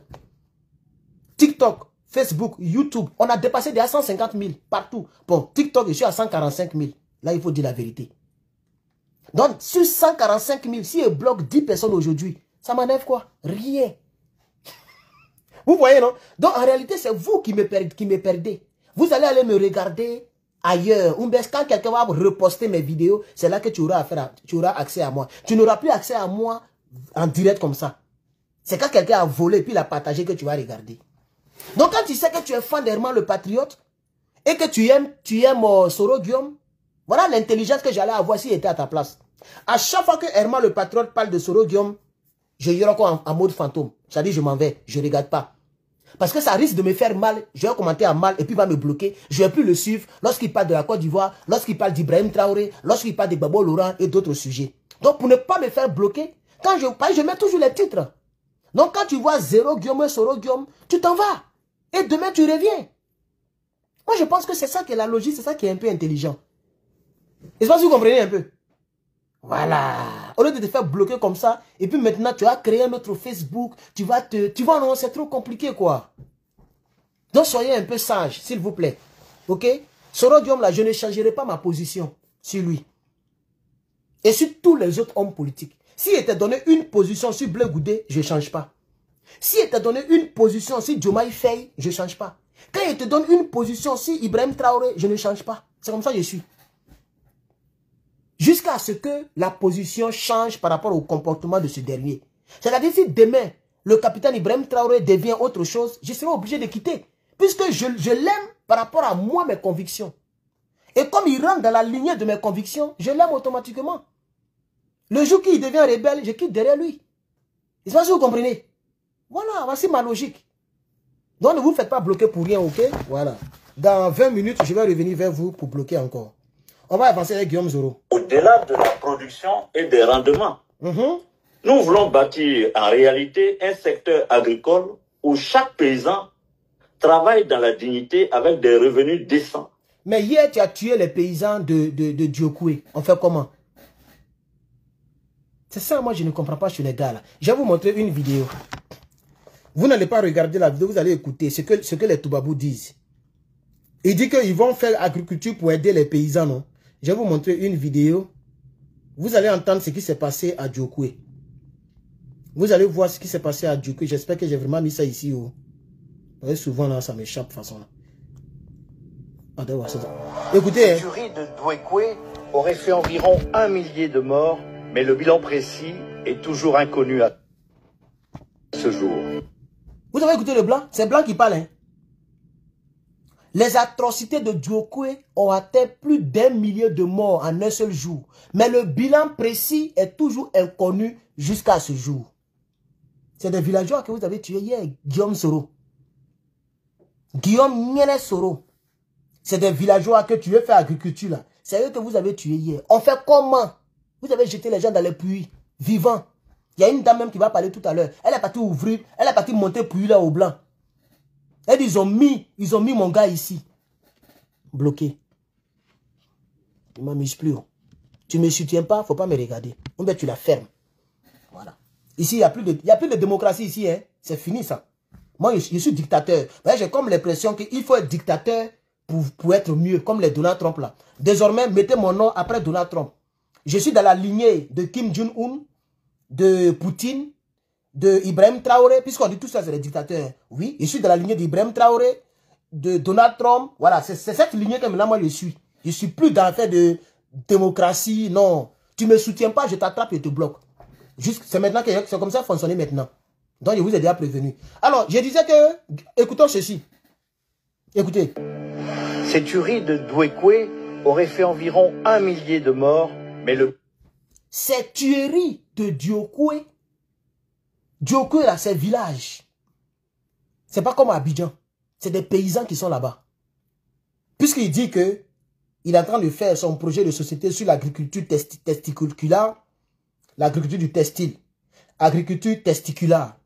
TikTok, Facebook, YouTube, on a dépassé déjà 150 000 partout. Bon, TikTok, je suis à 145 000. Là, il faut dire la vérité. Donc, sur 145 000, si je bloque 10 personnes aujourd'hui, ça m'enlève quoi? Rien. Vous voyez, non? Donc, en réalité, c'est vous qui me perdez. Vous allez aller me regarder ailleurs. Quand quelqu'un va reposter mes vidéos, c'est là que tu auras accès à moi. Tu n'auras plus accès à moi en direct comme ça. C'est quand quelqu'un a volé et puis l'a partagé que tu vas regarder. Donc, quand tu sais que tu es fan d'Herman le Patriote et que tu aimes Soro Guillaume, voilà l'intelligence que j'allais avoir s'il était à ta place. À chaque fois que Herman le Patriote parle de Soro Guillaume, je y encore en mode fantôme. C'est-à-dire, je m'en vais, je ne regarde pas. Parce que ça risque de me faire mal. Je vais commenter en mal et puis il va me bloquer. Je ne vais plus le suivre lorsqu'il parle de la Côte d'Ivoire, lorsqu'il parle d'Ibrahim Traoré, lorsqu'il parle de Babo Laurent et d'autres sujets. Donc, pour ne pas me faire bloquer, quand je parle, je mets toujours les titres. Donc, quand tu vois 0 Guillaume, Soro Guillaume, tu t'en vas. Et demain, tu reviens. Moi, je pense que c'est ça qui est la logique, c'est ça qui est un peu intelligent. Est-ce que vous comprenez un peu? Voilà. Au lieu de te faire bloquer comme ça, et puis maintenant, tu as créé un autre Facebook, tu vois, non, c'est trop compliqué, quoi. Donc, soyez un peu sage, s'il vous plaît. Ok? Soro Guillaume, là, je ne changerai pas ma position sur lui. Et sur tous les autres hommes politiques. S'il était donné une position sur Blé Goudé, je ne change pas. S'il était donné une position sur Diomaye Faye, je ne change pas. Quand il te donne une position sur Ibrahim Traoré, je ne change pas. C'est comme ça que je suis. Jusqu'à ce que la position change par rapport au comportement de ce dernier. C'est-à-dire si demain, le capitaine Ibrahim Traoré devient autre chose, je serai obligé de quitter. Puisque je l'aime par rapport à moi, mes convictions. Et comme il rentre dans la lignée de mes convictions, je l'aime automatiquement. Le jour qu'il devient rebelle, je quitte derrière lui. Je ne sais pas si vous comprenez. Voilà, voici ma logique. Donc ne vous faites pas bloquer pour rien, ok? Voilà. Dans 20 minutes, je vais revenir vers vous pour bloquer encore. On va avancer avec Guillaume Soro. Au-delà de la production et des rendements, nous voulons bâtir en réalité un secteur agricole où chaque paysan travaille dans la dignité avec des revenus décents. Mais hier, tu as tué les paysans de Diokoué. On fait comment? C'est ça, moi, je ne comprends pas sur les gars là. Je vais vous montrer une vidéo. Vous n'allez pas regarder la vidéo, vous allez écouter ce que les Toubabous disent. Ils disent qu'ils vont faire agriculture pour aider les paysans, non? Je vais vous montrer une vidéo. Vous allez entendre ce qui s'est passé à Diokoué. Vous allez voir ce qui s'est passé à Diokoué. J'espère que j'ai vraiment mis ça ici. Oh. Vous voyez, souvent, là, ça m'échappe de façon là. Écoutez. La tuerie de Diokoué aurait fait environ 1 millier de morts, mais le bilan précis est toujours inconnu à ce jour. Vous avez écouté le blanc? C'est blanc qui parle, hein? Les atrocités de Diokoué ont atteint plus d'1 millier de morts en un seul jour. Mais le bilan précis est toujours inconnu jusqu'à ce jour. C'est des villageois que vous avez tués hier, Guillaume Soro. Guillaume Niene Soro. C'est des villageois que tu veux faire agriculture là. C'est eux que vous avez tués hier. On fait comment? Vous avez jeté les gens dans les puits, vivants. Il y a une dame même qui va parler tout à l'heure. Elle est partie ouvrir, elle est partie monter puits là au blanc. Et ils ont mis mon gars ici. Bloqué. Il ne m'amuse plus. Tu ne me soutiens pas, il ne faut pas me regarder. Ou bien tu la fermes. Voilà. Ici, il n'y a plus de démocratie ici. Hein. C'est fini ça. Moi, je suis dictateur. J'ai comme l'impression qu'il faut être dictateur pour être mieux, comme les Donald Trump là. Désormais, mettez mon nom après Donald Trump. Je suis dans la lignée de Kim Jong-un, de Poutine, de Ibrahim Traoré, puisqu'on dit tout ça, c'est les dictateurs. Oui, je suis dans la lignée d'Ibrahim Traoré, de Donald Trump. Voilà, c'est cette lignée que maintenant moi je suis. Je suis plus dans l'affaire de démocratie, non. Tu ne me soutiens pas, je t'attrape et te bloque. C'est maintenant que c'est comme ça fonctionner maintenant. Donc je vous ai déjà prévenu. Alors, je disais que, écoutons ceci. Écoutez. Cette tuerie de Diokoué aurait fait environ 1 millier de morts, mais le... Cette tuerie de Diokoué, Diokoué là, c'est village. C'est pas comme à Abidjan. C'est des paysans qui sont là-bas. Puisqu'il dit que il est en train de faire son projet de société sur l'agriculture testiculaire, l'agriculture du textile, agriculture testiculaire,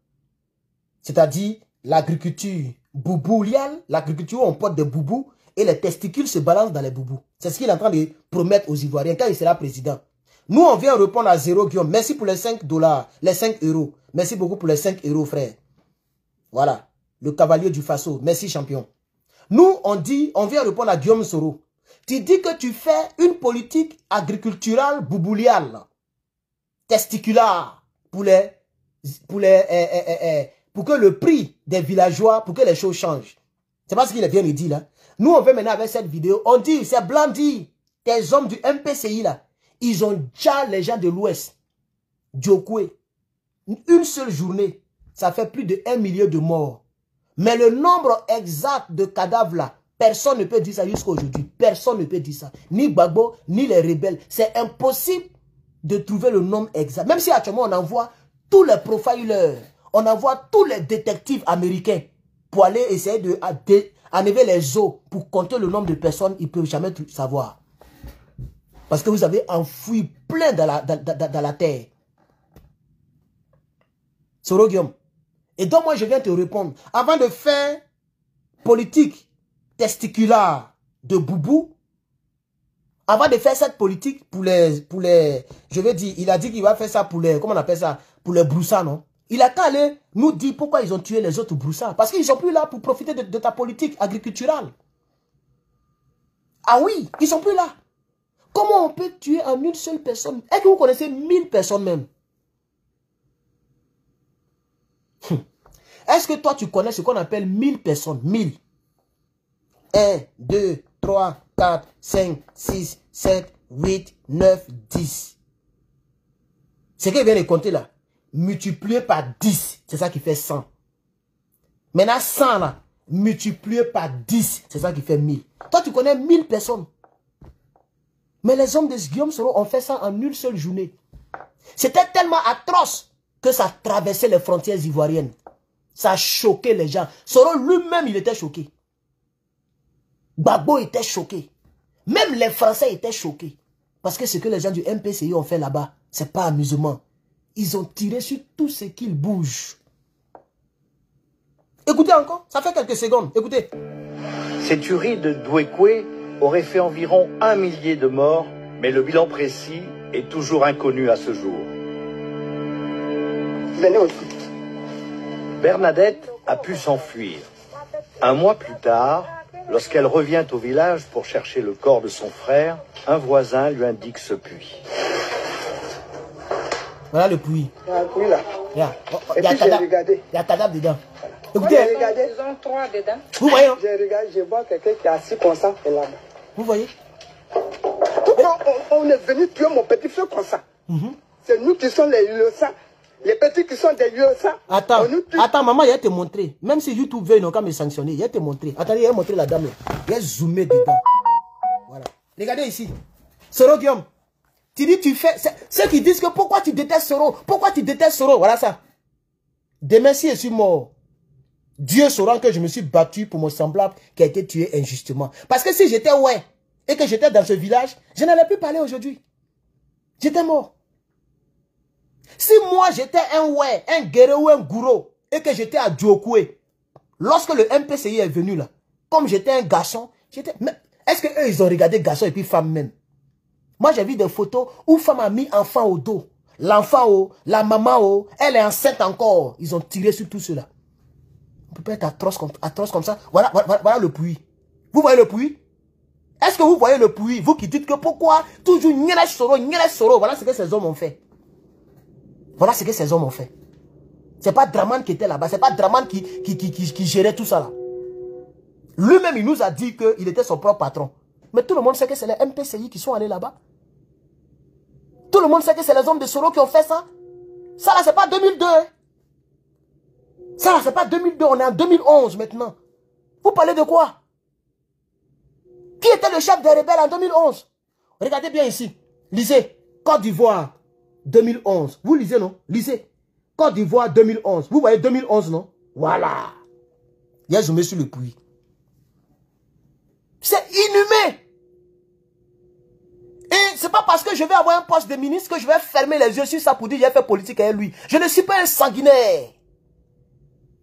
c'est-à-dire l'agriculture boubouliale, l'agriculture où on porte des boubous et les testicules se balancent dans les boubous. C'est ce qu'il est en train de promettre aux Ivoiriens quand il sera président. Nous, on vient répondre à 0 Guillaume. Merci pour les 5 $, les 5 €. Merci beaucoup pour les 5 €, frère. Voilà. Le cavalier du Faso. Merci, champion. Nous, on vient répondre à Guillaume Soro. Tu dis que tu fais une politique agriculturale boubouliale, testiculaire, pour que le prix des villageois, pour que les choses changent. C'est pas ce qu'il vient de dire là. Nous, on veut maintenant avec cette vidéo, on dit, c'est blanc dit, tes hommes du MPCI là, ils ont déjà les gens de l'Ouest. Diokoué. Une seule journée, ça fait plus de 1 million de morts. Mais le nombre exact de cadavres là, personne ne peut dire ça jusqu'à aujourd'hui. Personne ne peut dire ça. Ni Gbagbo, ni les rebelles. C'est impossible de trouver le nombre exact. Même si actuellement on envoie tous les profilers, on envoie tous les détectives américains pour aller essayer d'enlever les os pour compter le nombre de personnes, ils ne peuvent jamais tout savoir. Parce que vous avez enfoui plein dans la terre. Soro Guillaume. Et donc moi je viens te répondre. Avant de faire politique testiculaire de Boubou, avant de faire cette politique pour les je veux dire, il a dit qu'il va faire ça pour les, comment on appelle ça, pour les broussards, non? Il a qu'à aller nous dire pourquoi ils ont tué les autres broussards. Parce qu'ils ne sont plus là pour profiter de ta politique agriculturale. Ah oui, ils ne sont plus là. Comment on peut tuer en une seule personne? Est-ce que vous connaissez 1000 personnes même? Est-ce que toi tu connais ce qu'on appelle 1000 personnes? 1000. 1, 2, 3, 4, 5, 6, 7, 8, 9, 10. C'est qu'il vient de compter là. Multiplié par 10, c'est ça qui fait 100. Maintenant 100 là, multiplié par 10, c'est ça qui fait 1000. Toi tu connais 1000 personnes. Mais les hommes de Guillaume Soro ont fait ça en une seule journée. C'était tellement atroce que ça traversait les frontières ivoiriennes. Ça a choqué les gens. Soro lui-même, il était choqué. Gbagbo était choqué. Même les Français étaient choqués. Parce que ce que les gens du MPCI ont fait là-bas, c'est pas amusement. Ils ont tiré sur tout ce qu'ils bougent. Écoutez encore, ça fait quelques secondes. Écoutez. Ces tueries de Douékoué auraient fait environ 1 millier de morts, mais le bilan précis est toujours inconnu à ce jour. Bernadette a pu s'enfuir. Un mois plus tard, lorsqu'elle revient au village pour chercher le corps de son frère, un voisin lui indique ce puits. Voilà le puits. Il y a un puits là. Il y a cadavre dedans. Écoutez. Ils ont 3 dedans. Vous voyez, hein? J'ai regardé, je vois quelqu'un qui est assis comme ça et là-bas. Vous voyez? Pourquoi on est venu tuer mon petit frère comme ça? C'est nous qui sommes les innocents. Les petits qui sont des innocents. Attends, maman, il va te montrer. Même si YouTube veut, ils n'ont qu'à me sanctionner. Il va te montrer. Attendez, il va montrer la dame là. Il va zoomer dedans. Voilà. Regardez ici. Soro Guillaume. Tu dis, tu fais. Ceux qui disent que pourquoi tu détestes Soro? Pourquoi tu détestes Soro? Voilà ça. Demain, si je suis mort, Dieu saura que je me suis battu pour mon semblable qui a été tué injustement. Parce que si j'étais ouais et que j'étais dans ce village, je n'allais plus parler aujourd'hui. J'étais mort. Si moi j'étais un ouais, un guerrier ou un gourou et que j'étais à Djokoué, lorsque le MPCI est venu là, comme j'étais un garçon, est-ce qu'eux ils ont regardé garçon et puis femme même? Moi j'ai vu des photos où femme a mis enfant au dos. L'enfant, la maman, elle est enceinte encore. Ils ont tiré sur tout cela. On peut pas être atroce comme ça. Voilà le puits. Vous voyez le puits? Est-ce que vous voyez le puits? Vous qui dites que pourquoi toujours Nyelesh Soro. Voilà ce que ces hommes ont fait. Voilà ce que ces hommes ont fait. C'est pas Draman qui était là-bas. C'est pas Draman qui gérait tout ça là. Lui-même, il nous a dit qu'il était son propre patron. Mais tout le monde sait que c'est les MPCI qui sont allés là-bas. Tout le monde sait que c'est les hommes de Soro qui ont fait ça. Ça là, c'est pas 2002. Hein. Ça là, c'est pas 2002. On est en 2011 maintenant. Vous parlez de quoi? Qui était le chef des rebelles en 2011? Regardez bien ici. Lisez. Côte d'Ivoire 2011. Vous lisez, non? Lisez. Côte d'Ivoire 2011. Vous voyez 2011, non? Voilà. Il a zoomé sur le puits. C'est inhumain. Et c'est pas parce que je vais avoir un poste de ministre que je vais fermer les yeux sur ça pour dire que j'ai fait politique avec lui. Je ne suis pas un sanguinaire.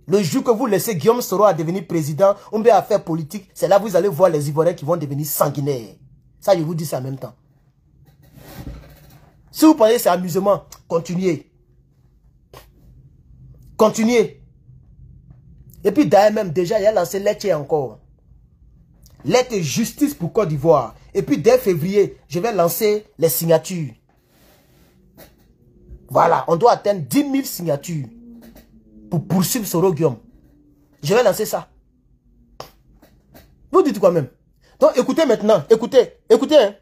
Le jour que vous laissez Guillaume Soro à devenir président, on va faire politique, c'est là que vous allez voir les Ivoiriens qui vont devenir sanguinaires. Ça, je vous dis ça en même temps. Si vous pensez que c'est amusement, continuez. Continuez. Et puis d'ailleurs même, déjà, il a lancé lettre encore. Lettre justice pour Côte d'Ivoire. Et puis dès février, je vais lancer les signatures. Voilà, on doit atteindre 10 000 signatures pour poursuivre Soro Guillaume. Je vais lancer ça. Vous dites quoi même? Donc écoutez maintenant, écoutez. Hein.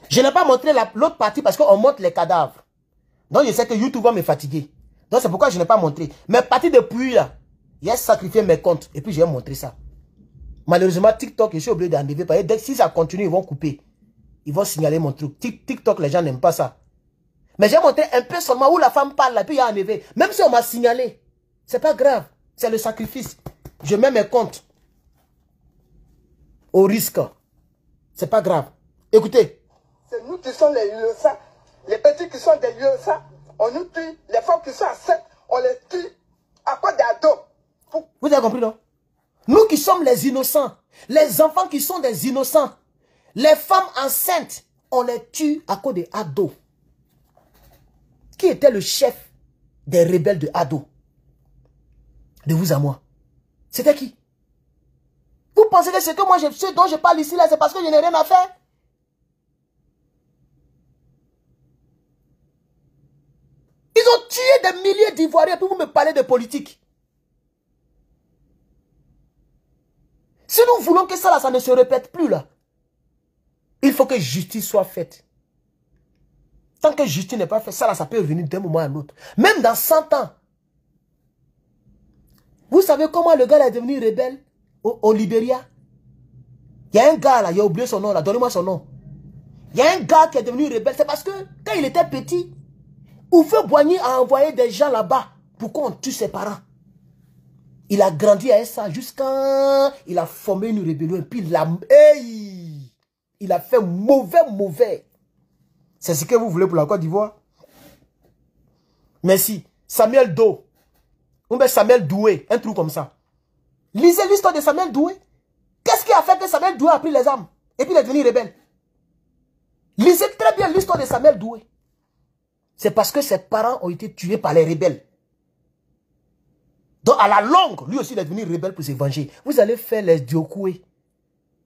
Je n'ai pas montré l'autre partie parce qu'on montre les cadavres. Donc je sais que YouTube va me fatiguer. Donc c'est pourquoi je n'ai pas montré. Mais partie depuis là, il a sacrifié mes comptes. Et puis je vais montrer ça. Malheureusement, TikTok, je suis obligé d'enlever. Parce que si ça continue, ils vont couper. Ils vont signaler mon truc. TikTok, les gens n'aiment pas ça. Mais j'ai montré un peu seulement où la femme parle, là, puis il y a enlevé. Même si on m'a signalé, c'est pas grave. C'est le sacrifice. Je mets mes comptes au risque. C'est pas grave. Écoutez. C'est nous qui sommes les innocents. Les petits qui sont des innocents, on nous tue. Les femmes qui sont enceintes, on les tue. À quoi des ados? Vous avez compris, non? Nous qui sommes les innocents. Les enfants qui sont des innocents. Les femmes enceintes, on les tue à cause des ados. Qui était le chef des rebelles de Ado? De vous à moi. C'était qui? Vous pensez que ce que moi, ce dont je parle ici, là, c'est parce que je n'ai rien à faire? Ils ont tué des milliers d'Ivoiriens pour vous me parler de politique. Si nous voulons que ça, là, ça ne se répète plus, là, il faut que justice soit faite. Tant que justice n'est pas faite, ça, là, ça peut revenir d'un moment à l'autre. Même dans 100 ans. Vous savez comment le gars là, est devenu rebelle au Libéria? Il y a un gars là, il a oublié son nom là, donnez-moi son nom. Il y a un gars qui est devenu rebelle, c'est parce que quand il était petit, Houphouët-Boigny a envoyé des gens là-bas pour qu'on tue ses parents. Il a grandi avec ça jusqu'à... Il a formé une rébellion et puis il a fait mauvais. C'est ce que vous voulez pour la Côte d'Ivoire? Merci. Samuel Doe. Ou bien Samuel Doué, un truc comme ça. Lisez l'histoire de Samuel Doué. Qu'est-ce qui a fait que Samuel Doué a pris les armes et puis il est devenu rebelle? Lisez très bien l'histoire de Samuel Doué. C'est parce que ses parents ont été tués par les rebelles. Donc à la longue, lui aussi il est devenu rebelle pour se venger. Vous allez faire les Diokoué.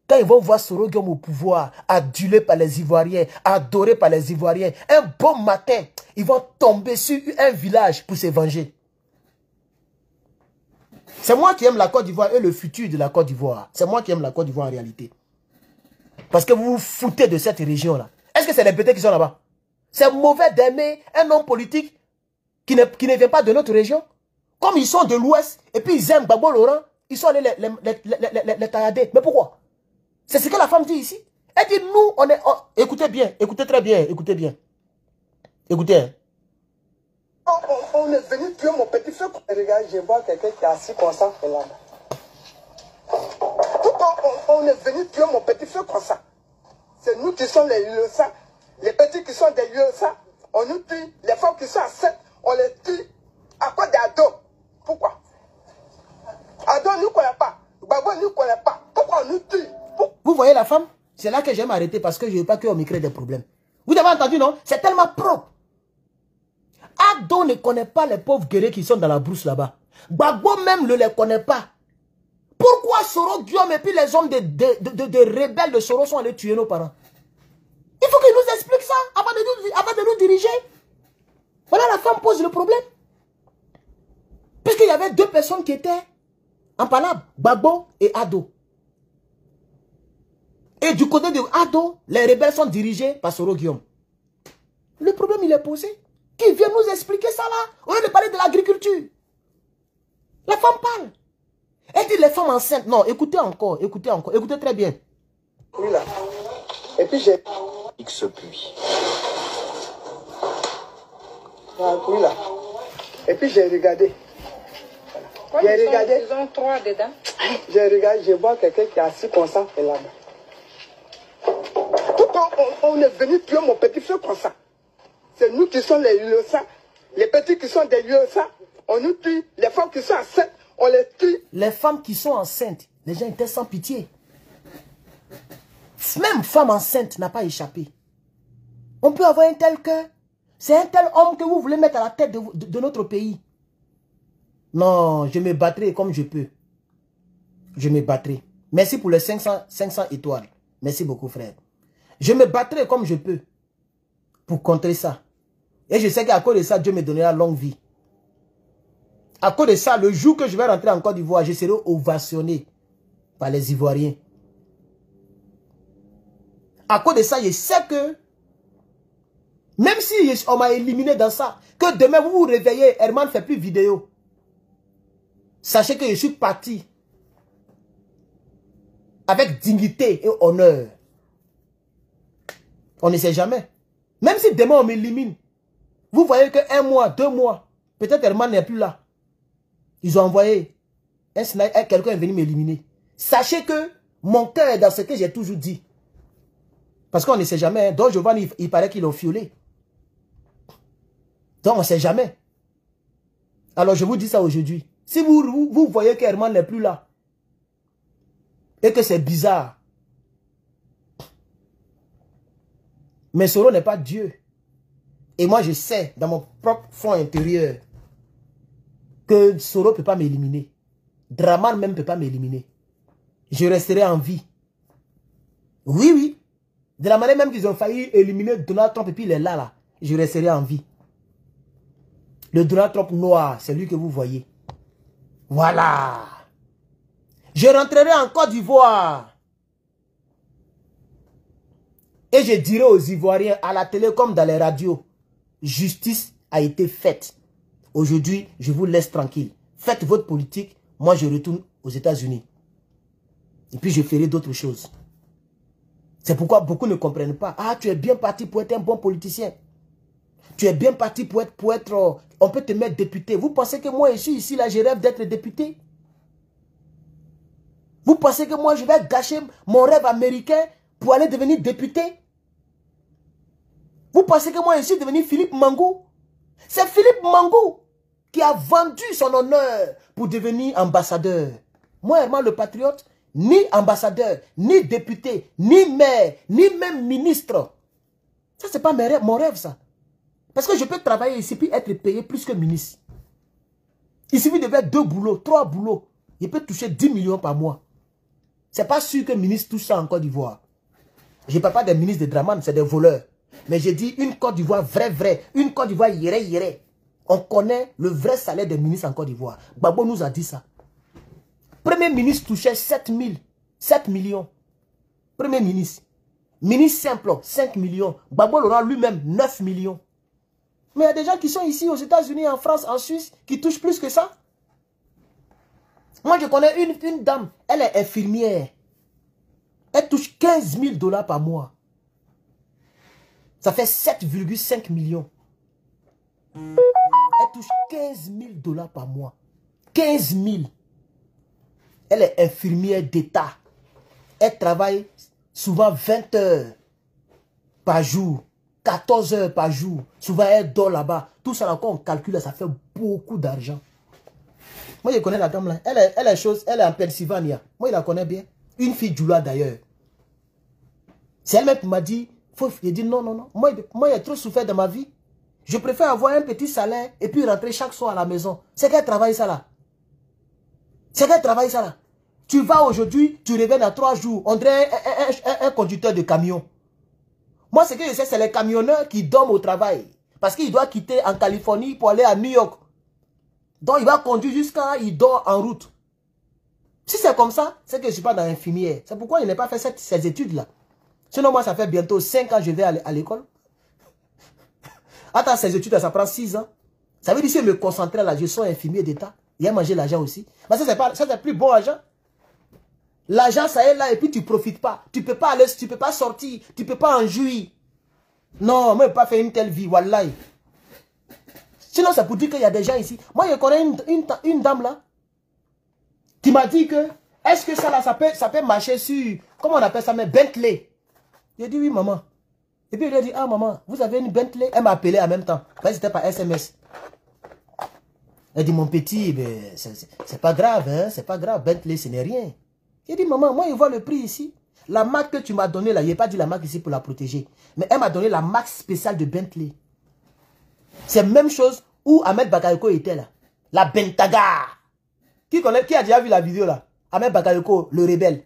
Quand ils vont voir Soro Guillaume au pouvoir, adulé par les Ivoiriens, adoré par les Ivoiriens, un bon matin, ils vont tomber sur un village pour se venger. C'est moi qui aime la Côte d'Ivoire et le futur de la Côte d'Ivoire. C'est moi qui aime la Côte d'Ivoire en réalité. Parce que vous vous foutez de cette région-là. Est-ce que c'est les bêtés qui sont là-bas? C'est mauvais d'aimer un homme politique qui ne vient pas de notre région. Comme ils sont de l'Ouest et puis ils aiment Gbagbo Laurent, ils sont allés les taillader. Mais pourquoi? C'est ce que la femme dit ici. Elle dit nous, on est... Oh, écoutez bien, écoutez très bien, écoutez bien. Écoutez. Hein. On est venu tuer mon petit frère. Regarde, je vois quelqu'un qui est assis comme ça. Pourquoi on est venu tuer mon petit frère comme ça? C'est nous qui sommes les innocents. Les petits qui sont des innocents, on nous tue. Les femmes qui sont enceintes, on les tue. À quoi des ados? Pourquoi? Ados ne nous connaît pas. Gbagbo ne nous connaît pas. Pourquoi on nous tue? Vous voyez la femme? C'est là que j'aime arrêter parce que je ne veux pas qu'on me crée des problèmes. Vous avez entendu, non? C'est tellement propre. Ado ne connaît pas les pauvres guerriers qui sont dans la brousse là-bas. Gbagbo même ne les connaît pas. Pourquoi Soro Guillaume et puis les hommes de rebelles de Soro sont allés tuer nos parents? Il faut qu'il nous explique ça avant de nous diriger. Voilà, la femme pose le problème. Puisqu'il y avait deux personnes qui étaient en palabre, Gbagbo et Ado. Et du côté de Ado, les rebelles sont dirigés par Soro Guillaume. Le problème, il est posé. Qui vient nous expliquer ça là? Au lieu de parler de l'agriculture. La femme parle. Elle dit les femmes enceintes. Non, écoutez encore, écoutez très bien. Oui là. Et puis j'ai... X puits. Oui là. Et puis j'ai regardé. J'ai regardé. Ils ont 3 dedans. J'ai regardé, je vois quelqu'un qui est assis comme ça et là-bas. Pourquoi on est venu tuer mon petit frère comme ça? C'est nous qui sommes les innocents. Les petits qui sont des innocents, on nous tue. Les femmes qui sont enceintes, on les tue. Les femmes qui sont enceintes, les gens étaient sans pitié. Même femme enceinte n'a pas échappé. On peut avoir un tel cœur. C'est un tel homme que vous voulez mettre à la tête de notre pays. Non, je me battrai comme je peux. Je me battrai. Merci pour les 500 étoiles. Merci beaucoup, frère. Je me battrai comme je peux pour contrer ça. Et je sais qu'à cause de ça, Dieu me donnera longue vie. À cause de ça, le jour que je vais rentrer en Côte d'Ivoire, je serai ovationné par les Ivoiriens. À cause de ça, je sais que, même si on m'a éliminé dans ça, que demain vous vous réveillez, Herman ne fait plus vidéo. Sachez que je suis parti avec dignité et honneur. On ne sait jamais. Même si demain on m'élimine, Vous voyez que 1 mois, 2 mois, peut-être Herman n'est plus là. Ils ont envoyé un sniper, quelqu'un est venu m'éliminer. Sachez que mon cœur est dans ce que j'ai toujours dit. Parce qu'on ne sait jamais. Donc Giovanni, il paraît qu'ils l'ont fiolé. Donc on ne sait jamais. Alors je vous dis ça aujourd'hui. Si vous voyez que Herman n'est plus là, et que c'est bizarre, mais Soro n'est pas Dieu. Et moi je sais, dans mon propre fond intérieur, que Soro ne peut pas m'éliminer. Draman même ne peut pas m'éliminer. Je resterai en vie. Oui, oui. De la manière même qu'ils ont failli éliminer Donald Trump et puis il est là, là. Je resterai en vie. Le Donald Trump noir, c'est lui que vous voyez. Voilà. Je rentrerai en Côte d'Ivoire. Et je dirai aux Ivoiriens, à la télé comme dans les radios, justice a été faite. Aujourd'hui, je vous laisse tranquille. Faites votre politique. Moi, je retourne aux États-Unis. Et puis, je ferai d'autres choses. C'est pourquoi beaucoup ne comprennent pas. Ah, tu es bien parti pour être un bon politicien. Tu es bien parti pour être on peut te mettre député. Vous pensez que moi, je suis ici, là, je rêve d'être député? Vous pensez que moi, je vais gâcher mon rêve américain pour aller devenir député? Vous pensez que moi, je suis devenu Philippe Mangou? C'est Philippe Mangou qui a vendu son honneur pour devenir ambassadeur. Moi, Herman le Patriote, ni ambassadeur, ni député, ni maire, ni même ministre. Ça, c'est pas mon rêve, ça. Parce que je peux travailler ici puis être payé plus que ministre. Il suffit de faire 2 boulots, 3 boulots. Il peut toucher 10 millions par mois. C'est pas sûr que le ministre touche ça en Côte d'Ivoire. Je ne parle pas des ministres de Draman, c'est des voleurs. Mais j'ai dit une Côte d'Ivoire vraie. Une Côte d'Ivoire yéré. On connaît le vrai salaire des ministres en Côte d'Ivoire. Gbagbo nous a dit ça. Premier ministre touchait 7 millions. Premier ministre. Ministre simple, 5 millions. Gbagbo l'aura lui-même 9 millions. Mais il y a des gens qui sont ici aux États-Unis, en France, en Suisse, qui touchent plus que ça. Moi, je connais une dame, elle est infirmière. Elle touche 15 000 $ par mois. Ça fait 7,5 millions. Elle touche 15 000 $ par mois. 15 000. Elle est infirmière d'État. Elle travaille souvent 20 heures par jour. 14 heures par jour. Souvent, elle dort là-bas. Tout ça, encore, on calcule, ça fait beaucoup d'argent. Moi, je connais la dame là. Elle est en Pennsylvanie. Moi, je la connais bien. Une fille Djoula d'ailleurs. C'est elle-même qui m'a dit, j'ai dit non. Moi, j'ai trop souffert dans ma vie. Je préfère avoir un petit salaire et puis rentrer chaque soir à la maison. C'est qu'elle travaille ça là. Tu vas aujourd'hui, tu reviens dans 3 jours. On dirait un conducteur de camion. Moi, ce que je sais, c'est les camionneurs qui dorment au travail. Parce qu'il doit quitter en Californie pour aller à New York. Donc, il va conduire jusqu'à là, il dort en route. Si c'est comme ça, c'est que je ne suis pas dans l'infirmière. C'est pourquoi je n'ai pas fait ces études-là. Sinon, moi, ça fait bientôt 5 ans que je vais à l'école. Attends, ces études, ça prend 6 ans. Ça veut dire que si je me concentrais là, je suis infirmier d'État. Il a mangé l'argent aussi. Mais ça, c'est plus bon argent. L'argent, ça est là et puis tu ne profites pas. Tu ne peux pas aller, tu ne peux pas sortir, tu ne peux pas en jouir. Non, moi, je ne peux pas faire une telle vie, wallahi. Sinon, c'est pour dire qu'il y a des gens ici. Moi, je connais une dame là qui m'a dit que est-ce que ça là, ça peut marcher sur, comment on appelle ça, mais Bentley. J'ai dit oui, maman. Et puis, elle a dit, ah, maman, vous avez une Bentley? Elle m'a appelé en même temps. C'était par SMS. Elle dit, mon petit, ben, c'est pas grave, hein, c'est pas grave. Bentley, ce n'est rien. J'ai dit, maman, moi, je vois le prix ici. La marque que tu m'as donnée là, je n'ai pas dit la marque ici pour la protéger. Mais elle m'a donné la marque spéciale de Bentley. C'est la même chose où Ahmed Bakayoko était là. La Bentaga. Qui a déjà vu la vidéo là? Ahmed Bakayoko, le rebelle.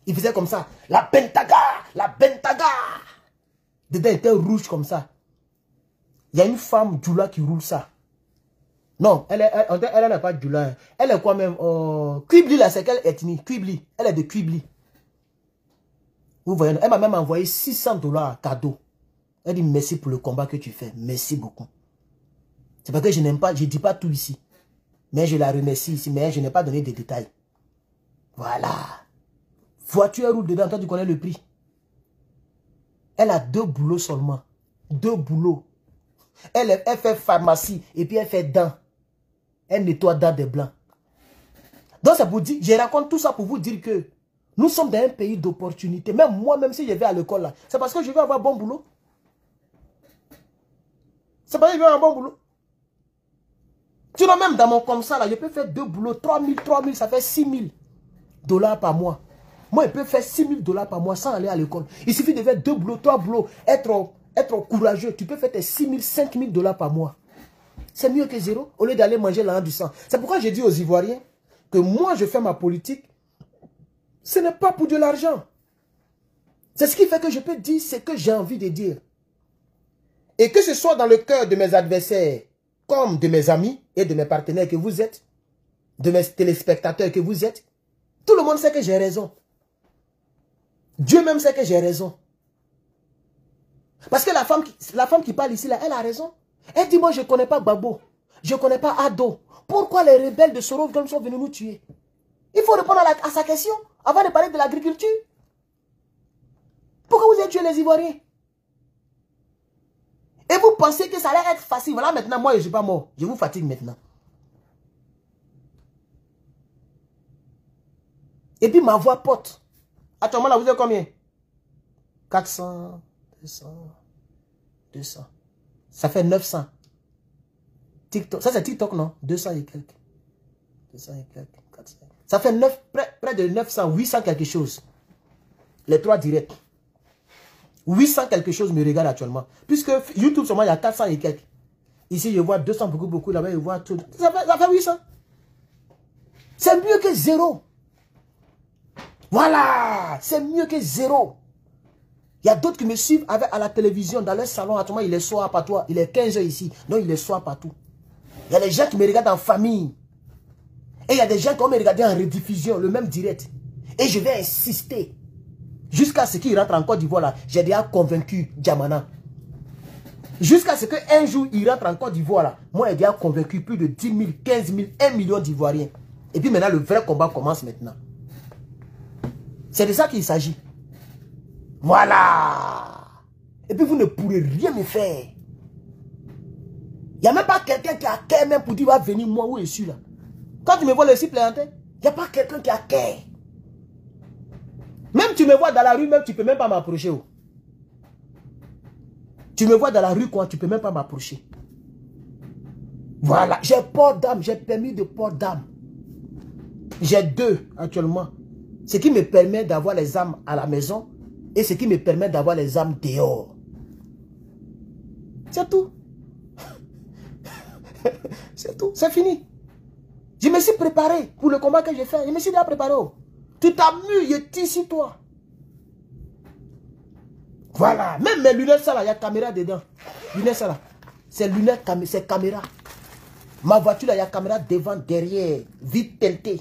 Il faisait comme ça. La Bentaga. La Bentaga. Dedans, il était rouge comme ça. Il y a une femme Djoula qui roule ça. Non, elle n'a pas Djoula. Hein. Elle est quoi même? Kwibli là, c'est quelle ethnie? Kwibli. Elle est de Kwibli. Vous voyez, elle m'a même envoyé 600 $ cadeau. Elle dit merci pour le combat que tu fais. Merci beaucoup. C'est parce que je n'aime pas, je ne dis pas tout ici. Mais je la remercie ici, mais je n'ai pas donné de détails. Voilà. Voiture roule dedans, toi tu connais le prix. Elle a 2 boulots seulement. 2 boulots. Elle fait pharmacie et puis elle fait dents. Elle nettoie dents des blancs. Donc ça vous dit, je raconte tout ça pour vous dire que nous sommes dans un pays d'opportunité. Même moi, même si je vais à l'école là, c'est parce que je veux avoir bon boulot. C'est parce que je veux avoir bon boulot. Sinon même dans mon comme ça là, je peux faire 2 boulots, 3000, ça fait 6000 $ par mois. Moi, je peux faire 6000 $ par mois sans aller à l'école. Il suffit de faire 2 boulots, 3 boulots, être courageux. Tu peux faire tes 6000, 5000 $ par mois. C'est mieux que zéro, au lieu d'aller manger l'argent du sang. C'est pourquoi j'ai dit aux Ivoiriens que moi, je fais ma politique. Ce n'est pas pour de l'argent. C'est ce qui fait que je peux dire ce que j'ai envie de dire. Et que ce soit dans le cœur de mes adversaires, comme de mes amis et de mes partenaires que vous êtes, de mes téléspectateurs que vous êtes, tout le monde sait que j'ai raison. Dieu même sait que j'ai raison. Parce que la femme qui parle ici, là, elle a raison. Elle dit, moi, je ne connais pas Gbagbo. Je ne connais pas Ado. Pourquoi les rebelles de Soros sont venus nous tuer? Il faut répondre à sa question avant de parler de l'agriculture. Pourquoi vous avez tué les Ivoiriens? Et vous pensez que ça allait être facile. Voilà, maintenant, moi, je ne suis pas mort. Je vous fatigue maintenant. Et puis, ma voix porte. Actuellement, là, vous êtes combien? 400, 200. Ça fait 900. TikTok. Ça, c'est TikTok, non? 200 et quelques. 200 et quelques. 400. Ça fait près de 900, 800 quelque chose. Les 3 directs. 800 quelque chose me regarde actuellement. Puisque YouTube, seulement, il y a 400 et quelques. Ici, je vois 200 beaucoup. Là-bas, je vois tout. Ça fait 800. C'est mieux que zéro. Voilà. C'est mieux que zéro. Il y a d'autres qui me suivent à la télévision, dans leur salon. Actuellement, il est soir partout. Il est 15 h ici. Donc, il est soir partout. Il y a des gens qui me regardent en famille. Et il y a des gens qui vont me regarder en rediffusion, le même direct. Et je vais insister. Jusqu'à ce qu'il rentre en Côte d'Ivoire là. J'ai déjà convaincu Djamana. Jusqu'à ce qu'un jour, il rentre en Côte d'Ivoire là. Moi, j'ai déjà convaincu plus de 10 000, 15 000, 1 million d'Ivoiriens. Et puis maintenant, le vrai combat commence maintenant. C'est de ça qu'il s'agit. Voilà. Et puis vous ne pourrez rien me faire. Il n'y a même pas quelqu'un qui a cœur même pour dire va venir moi où je suis là. Quand tu me vois le site planté, il n'y a pas quelqu'un qui a cœur. Même tu me vois dans la rue, même tu ne peux même pas m'approcher. Oh. Tu me vois dans la rue quoi, tu ne peux même pas m'approcher. Voilà, j'ai port d'âme, j'ai permis de port d'âme. J'ai 2 actuellement. Ce qui me permet d'avoir les âmes à la maison et ce qui me permet d'avoir les âmes dehors. C'est tout. C'est tout, c'est fini. Je me suis préparé pour le combat que j'ai fait. Je me suis déjà préparé. Tu t'amuses, je tire sur toi. Voilà. Même mes lunettes, ça là, il y a caméra dedans. Lunettes, ça là. C'est lunettes, c'est caméra. Ma voiture, là, il y a caméra devant, derrière. Vite teintée.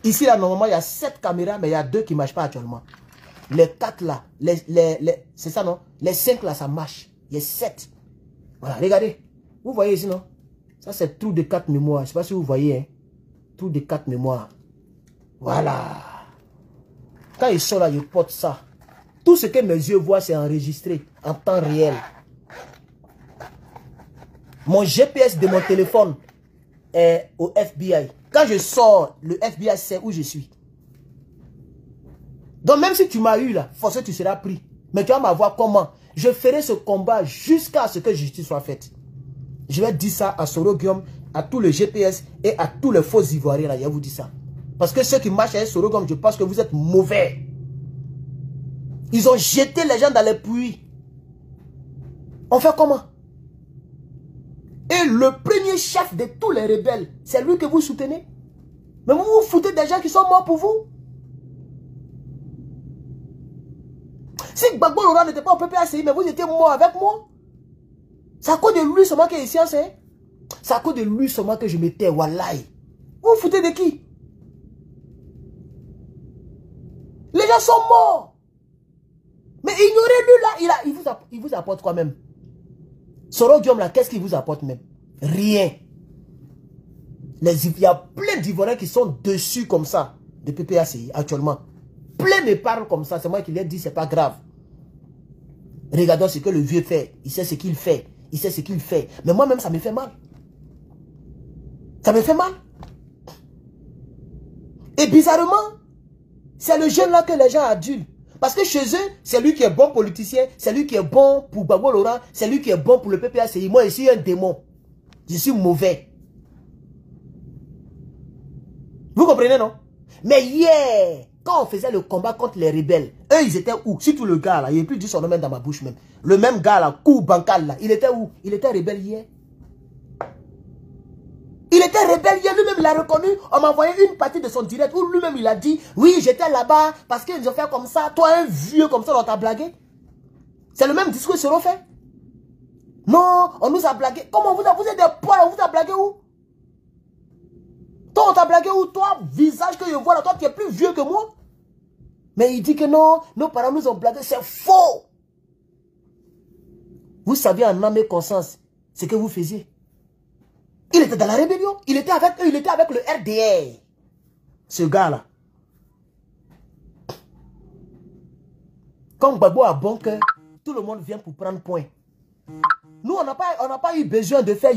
Ici, là, normalement, il y a 7 caméras, mais il y a 2 qui ne marchent pas actuellement. Les 4 là, c'est ça, non? Les 5 là, ça marche. Il y a 7. Voilà, regardez. Vous voyez ici, non? Ça, c'est trou de 4 mémoires. Je ne sais pas si vous voyez, hein? Trou de 4 mémoires. Voilà. Quand ils sont là, ils portent ça. Tout ce que mes yeux voient, c'est enregistré en temps réel. Mon GPS de mon téléphone est au FBI. Quand je sors, le FBI sait où je suis. Donc même si tu m'as eu là, forcément tu seras pris. Mais tu vas m'avoir comment? Je ferai ce combat jusqu'à ce que justice soit faite. Je vais dire ça à Soro Guillaume, à tous les GPS et à tous les faux Ivoiriens là. Je vous dis ça. Parce que ceux qui marchent avec Soro Guillaume, je pense que vous êtes mauvais. Ils ont jeté les gens dans les puits. On fait comment? Et le premier chef de tous les rebelles, c'est lui que vous soutenez. Mais vous vous foutez des gens qui sont morts pour vous. Si Gbagbo Laurent n'était pas au PPACI, mais vous étiez mort avec moi. C'est à cause de lui seulement qu'il est ici, hein? C'est à cause de lui seulement que je m'étais, wallahi. Vous vous foutez de qui? Les gens sont morts. Mais ignorez-le là, il vous apporte quoi même? Soro Guillaume là, qu'est-ce qu'il vous apporte même? Rien. Il y a plein d'Ivoiriens qui sont dessus comme ça, de PPACI actuellement. Plein me parlent comme ça, c'est moi qui l'ai dit, c'est pas grave. Regardons ce que le vieux fait. Il sait ce qu'il fait. Il sait ce qu'il fait. Mais moi-même, ça me fait mal. Ça me fait mal. Et bizarrement, c'est le jeune là que les gens adulent. Parce que chez eux, c'est lui qui est bon politicien, c'est lui qui est bon pour Gbagbo Laurent, c'est lui qui est bon pour le PPACI. Moi, je suis un démon. Je suis mauvais. Vous comprenez, non? Mais hier, quand on faisait le combat contre les rebelles, eux, ils étaient où? Surtout le gars là, il n'y a plus dit son nom même dans ma bouche même. Le même gars là, Kou Bancal là, il était où? Il était rebelle hier. Il était rebelle hier, lui-même il a reconnu. On m'a envoyé une partie de son direct où lui-même il a dit, oui, j'étais là-bas parce qu'ils ont fait comme ça. Toi, un vieux comme ça, on t'a blagué. C'est le même discours qu'ils se refait. Non, on nous a blagué. Comment vous êtes des poils, on vous a blagué où? Toi, on t'a blagué où? Toi, visage que je vois là, toi, tu es plus vieux que moi. Mais il dit que non, nos parents nous ont blagué. C'est faux. Vous saviez en âme et conscience ce que vous faisiez. Il était dans la rébellion. Il était avec eux, il était avec le RDR. Ce gars-là. Quand Gbagbo a bon cœur, tout le monde vient pour prendre point. Nous, on n'a pas eu besoin de faire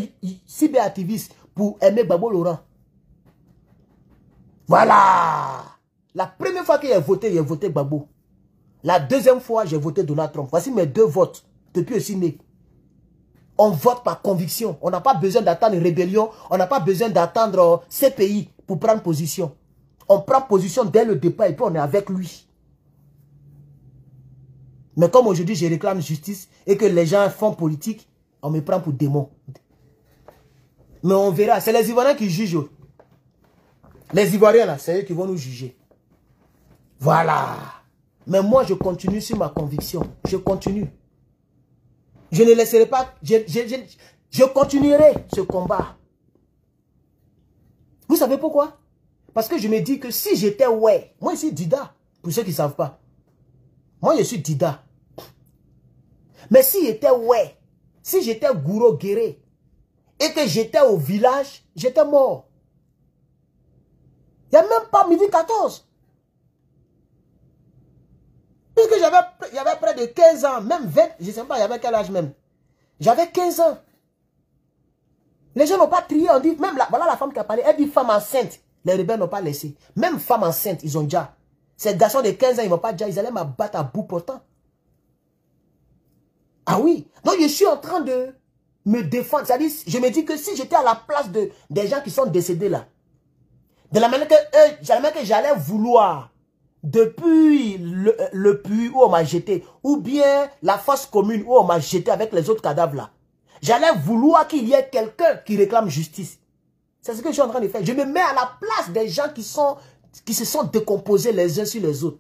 cyberactivisme pour aimer Gbagbo Laurent. Voilà. La première fois qu'il a voté Gbagbo. La deuxième fois, j'ai voté Donald Trump. Voici mes 2 votes depuis aussi né. On vote par conviction. On n'a pas besoin d'attendre une rébellion. On n'a pas besoin d'attendre CPI pour prendre position. On prend position dès le départ et puis on est avec lui. Mais comme aujourd'hui, je réclame justice et que les gens font politique, on me prend pour démon. Mais on verra. C'est les Ivoiriens qui jugent. Les Ivoiriens, là, c'est eux qui vont nous juger. Voilà. Mais moi, je continue sur ma conviction. Je continue. Je ne laisserai pas, je continuerai ce combat. Vous savez pourquoi? Parce que je me dis que si j'étais ouais, moi je suis Dida, pour ceux qui ne savent pas. Moi je suis Dida. Mais si j'étais ouais, si j'étais Gouro Guéré, et que j'étais au village, j'étais mort. Il n'y a même pas midi 14. Puisque j'avais près de 15 ans, même 20, je ne sais pas, il y avait quel âge même. J'avais 15 ans. Les gens n'ont pas trié, on dit, même là, voilà la femme qui a parlé, elle dit femme enceinte. Les rebelles n'ont pas laissé. Même femme enceinte, ils ont déjà. Ces garçons de 15 ans, ils ne vont pas déjà, ils allaient m'abattre à bout portant. Ah oui. Donc je suis en train de me défendre. C'est-à-dire, je me dis que si j'étais à la place des gens qui sont décédés là, de la manière que j'allais vouloir, depuis le puits où on m'a jeté, ou bien la fosse commune où on m'a jeté avec les autres cadavres là, j'allais vouloir qu'il y ait quelqu'un qui réclame justice. C'est ce que je suis en train de faire. Je me mets à la place des gens qui se sont décomposés les uns sur les autres.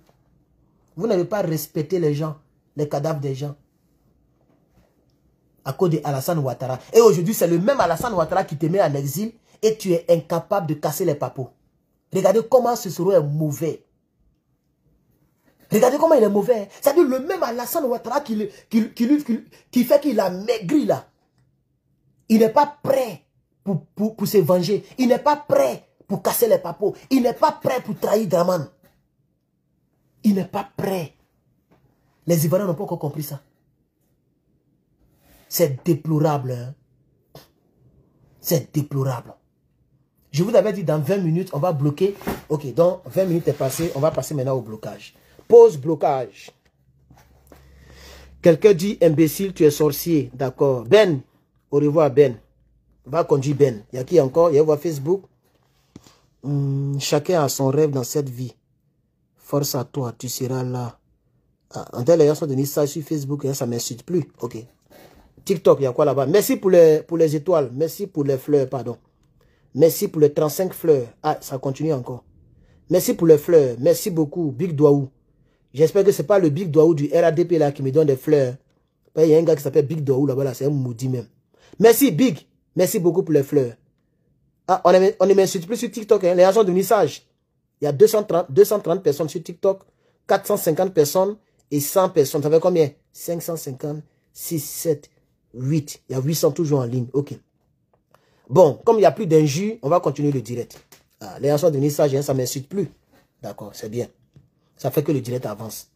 Vous n'avez pas respecté les gens, les cadavres des gens. À cause de Alassane Ouattara. Et aujourd'hui, c'est le même Alassane Ouattara qui te met en exil et tu es incapable de casser les papos. Regardez comment ce Soro est mauvais. Regardez comment il est mauvais. C'est-à-dire le même Alassane Ouattara qui fait qu'il a maigri là. Il n'est pas prêt pour se venger. Il n'est pas prêt pour casser les papos. Il n'est pas prêt pour trahir Draman. Il n'est pas prêt. Les Ivoiriens n'ont pas encore compris ça. C'est déplorable. Hein? C'est déplorable. Je vous avais dit dans 20 minutes, on va bloquer. Ok, donc 20 minutes est passé. On va passer maintenant au blocage. Pause blocage. Quelqu'un dit imbécile, tu es sorcier. D'accord. Ben, au revoir Ben. Va conduire Ben. Il y a qui encore? Il y a Facebook. Chacun a son rêve dans cette vie. Force à toi, tu seras là. En tel les gens de ça sur Facebook, ça ne m'insulte plus. Ok. TikTok, il y a quoi là-bas? Merci pour les étoiles. Merci pour les fleurs, pardon. Merci pour les 35 fleurs. Ah, ça continue encore. Merci pour les fleurs. Merci beaucoup, Big Douaou. J'espère que ce n'est pas le Big Douaou du RADP là qui me donne des fleurs. Il y a un gars qui s'appelle Big Douaou là-bas, là, c'est un maudit même. Merci Big. Merci beaucoup pour les fleurs. Ah, on ne m'insulte plus sur TikTok. Hein. Les agents de message. Il y a 230 personnes sur TikTok, 450 personnes et 100 personnes. Ça fait combien? 550, 6, 7, 8. Il y a 800 toujours en ligne. Ok. Bon, comme il n'y a plus d'injures, on va continuer le direct. Ah, les agents de message, hein, ça ne m'insulte plus. D'accord, c'est bien. Ça fait que le direct avance.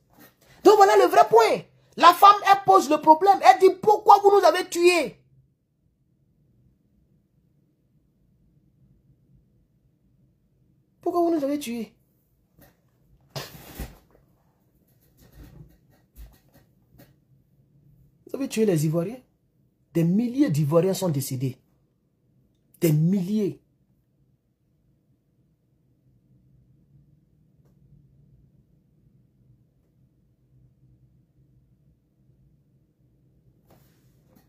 Donc voilà le vrai point. La femme, elle pose le problème. Elle dit, pourquoi vous nous avez tués? Pourquoi vous nous avez tués? Vous avez tué les Ivoiriens? Des milliers d'Ivoiriens sont décédés. Des milliers.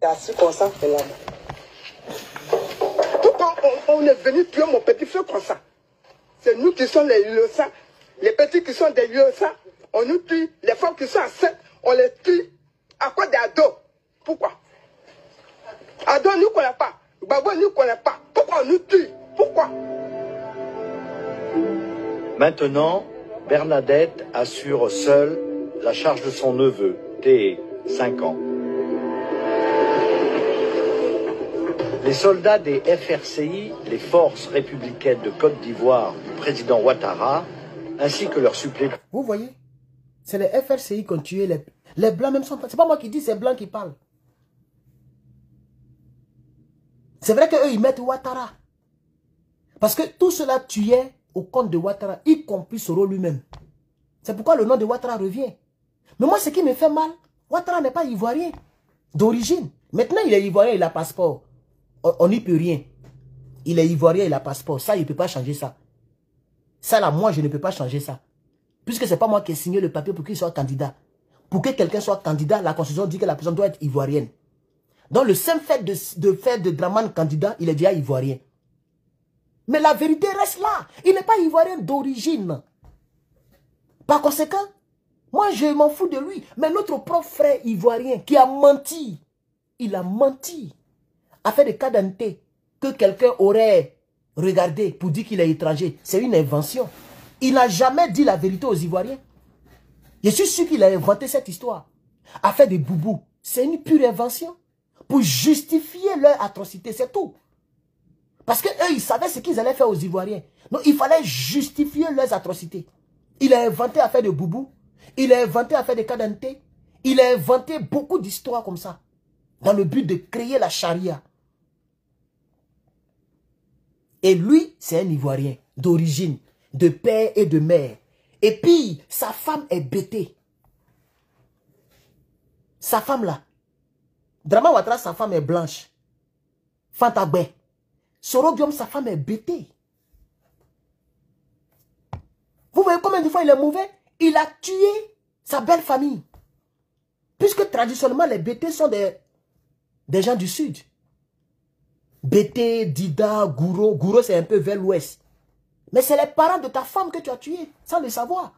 C'est assis comme ça, et là. Pourquoi on est venu tuer mon petit frère comme ça? C'est nous qui sommes les innocents. Les petits qui sont des innocents, on nous tue. Les femmes qui sont enceintes, on les tue. À quoi des ados? Pourquoi? Ados, nous ne connaissons pas. Babo, nous ne connaissons pas. Pourquoi on nous tue? Pourquoi? Maintenant, Bernadette assure seule la charge de son neveu, Théé, 5 ans. Les soldats des FRCI, les forces républicaines de Côte d'Ivoire du président Ouattara, ainsi que leurs suppléants. Vous voyez? C'est les FRCI qui ont tué les blancs, même sont pas. C'est pas moi qui dis, c'est les blancs qui parlent. C'est vrai qu'eux, ils mettent Ouattara. Parce que tout cela tuait au compte de Ouattara, y compris Soro lui-même. C'est pourquoi le nom de Ouattara revient. Mais moi, ce qui me fait mal, Ouattara n'est pas ivoirien d'origine. Maintenant, il est ivoirien, il a passeport. On n'y peut rien. Il est ivoirien, il a passeport. Ça, il ne peut pas changer ça. Ça, là, moi, je ne peux pas changer ça. Puisque ce n'est pas moi qui ai signé le papier pour qu'il soit candidat. Pour que quelqu'un soit candidat, la Constitution dit que la personne doit être ivoirienne. Donc, le simple fait de faire de Dramane candidat, il est déjà ivoirien. Mais la vérité reste là. Il n'est pas ivoirien d'origine. Par conséquent, moi, je m'en fous de lui. Mais notre propre frère ivoirien qui a menti, il a menti, a fait des cas d'identité que quelqu'un aurait regardé pour dire qu'il est étranger. C'est une invention. Il n'a jamais dit la vérité aux Ivoiriens. Je suis sûr qu'il a inventé cette histoire. A fait des boubous. C'est une pure invention. Pour justifier leur atrocité, c'est tout. Parce qu'eux, ils savaient ce qu'ils allaient faire aux Ivoiriens. Donc, il fallait justifier leurs atrocités. Il a inventé à faire de boubou. Il a inventé à faire des cas d'identité. Il a inventé beaucoup d'histoires comme ça. Dans le but de créer la charia. Et lui, c'est un Ivoirien d'origine, de père et de mère. Et puis, sa femme est bêtée. Sa femme là. Dramane Ouattara, sa femme est blanche. Fantabé. Soro Guillaume, sa femme est bêtée. Vous voyez combien de fois il est mauvais? Il a tué sa belle famille. Puisque traditionnellement, les bêtés sont des gens du sud. Bété, Dida, Gouro. Gouro, c'est un peu vers l'ouest. Mais c'est les parents de ta femme que tu as tué, sans le savoir.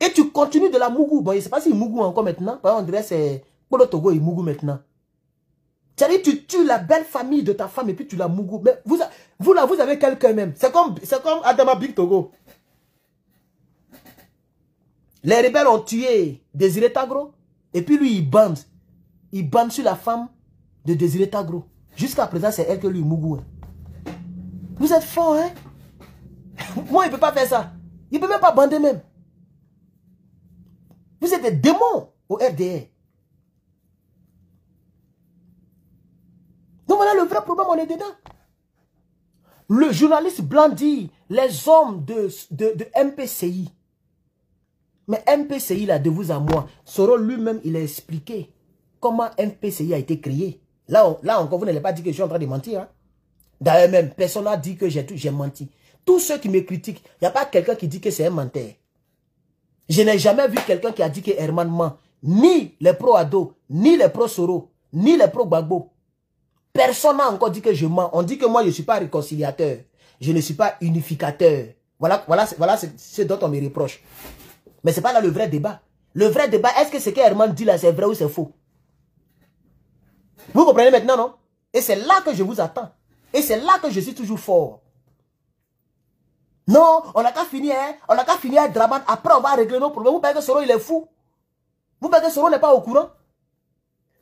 Et tu continues de la mougou. Bon, je ne sais pas si mougou encore maintenant. Par exemple, on dirait que c'est Polo Togo et mougou maintenant. C'est-à-dire tu tues la belle famille de ta femme et puis tu la mougou. Mais vous là, vous avez quelqu'un même. C'est comme Adama Big Togo. Les rebelles ont tué Désiré Tagro. Et puis lui, il bande. Il bande sur la femme de Désiré Tagro. Jusqu'à présent, c'est elle que lui mougou. Vous êtes fort, hein? Moi, il ne peut pas faire ça. Il ne peut même pas bander même. Vous êtes des démons au RDR. Donc voilà le vrai problème, on est dedans. Le journaliste blanc dit les hommes de MPCI. Mais MPCI, là, de vous à moi, Soro lui-même, il a expliqué comment MPCI a été créé. Là encore, vous n'allez pas dire que je suis en train de mentir. Hein? D'ailleurs même, personne n'a dit que j'ai menti. Tous ceux qui me critiquent, il n'y a pas quelqu'un qui dit que c'est un menteur. Je n'ai jamais vu quelqu'un qui a dit que Herman ment. Ni les pro-Ado, ni les pro-Soro, ni les pro-Gbagbo. Personne n'a encore dit que je mens. On dit que moi, je ne suis pas réconciliateur. Je ne suis pas unificateur. Voilà ce dont on me reproche. Mais ce n'est pas là le vrai débat. Le vrai débat, est-ce que ce que Herman dit là, c'est vrai ou c'est faux? Vous comprenez maintenant, non? Et c'est là que je vous attends. Et c'est là que je suis toujours fort. Non, on n'a qu'à finir, hein? On n'a qu'à finir avec Dramane. Après, on va régler nos problèmes. Vous pensez que Soro, il est fou? Vous pensez que Soro n'est pas au courant?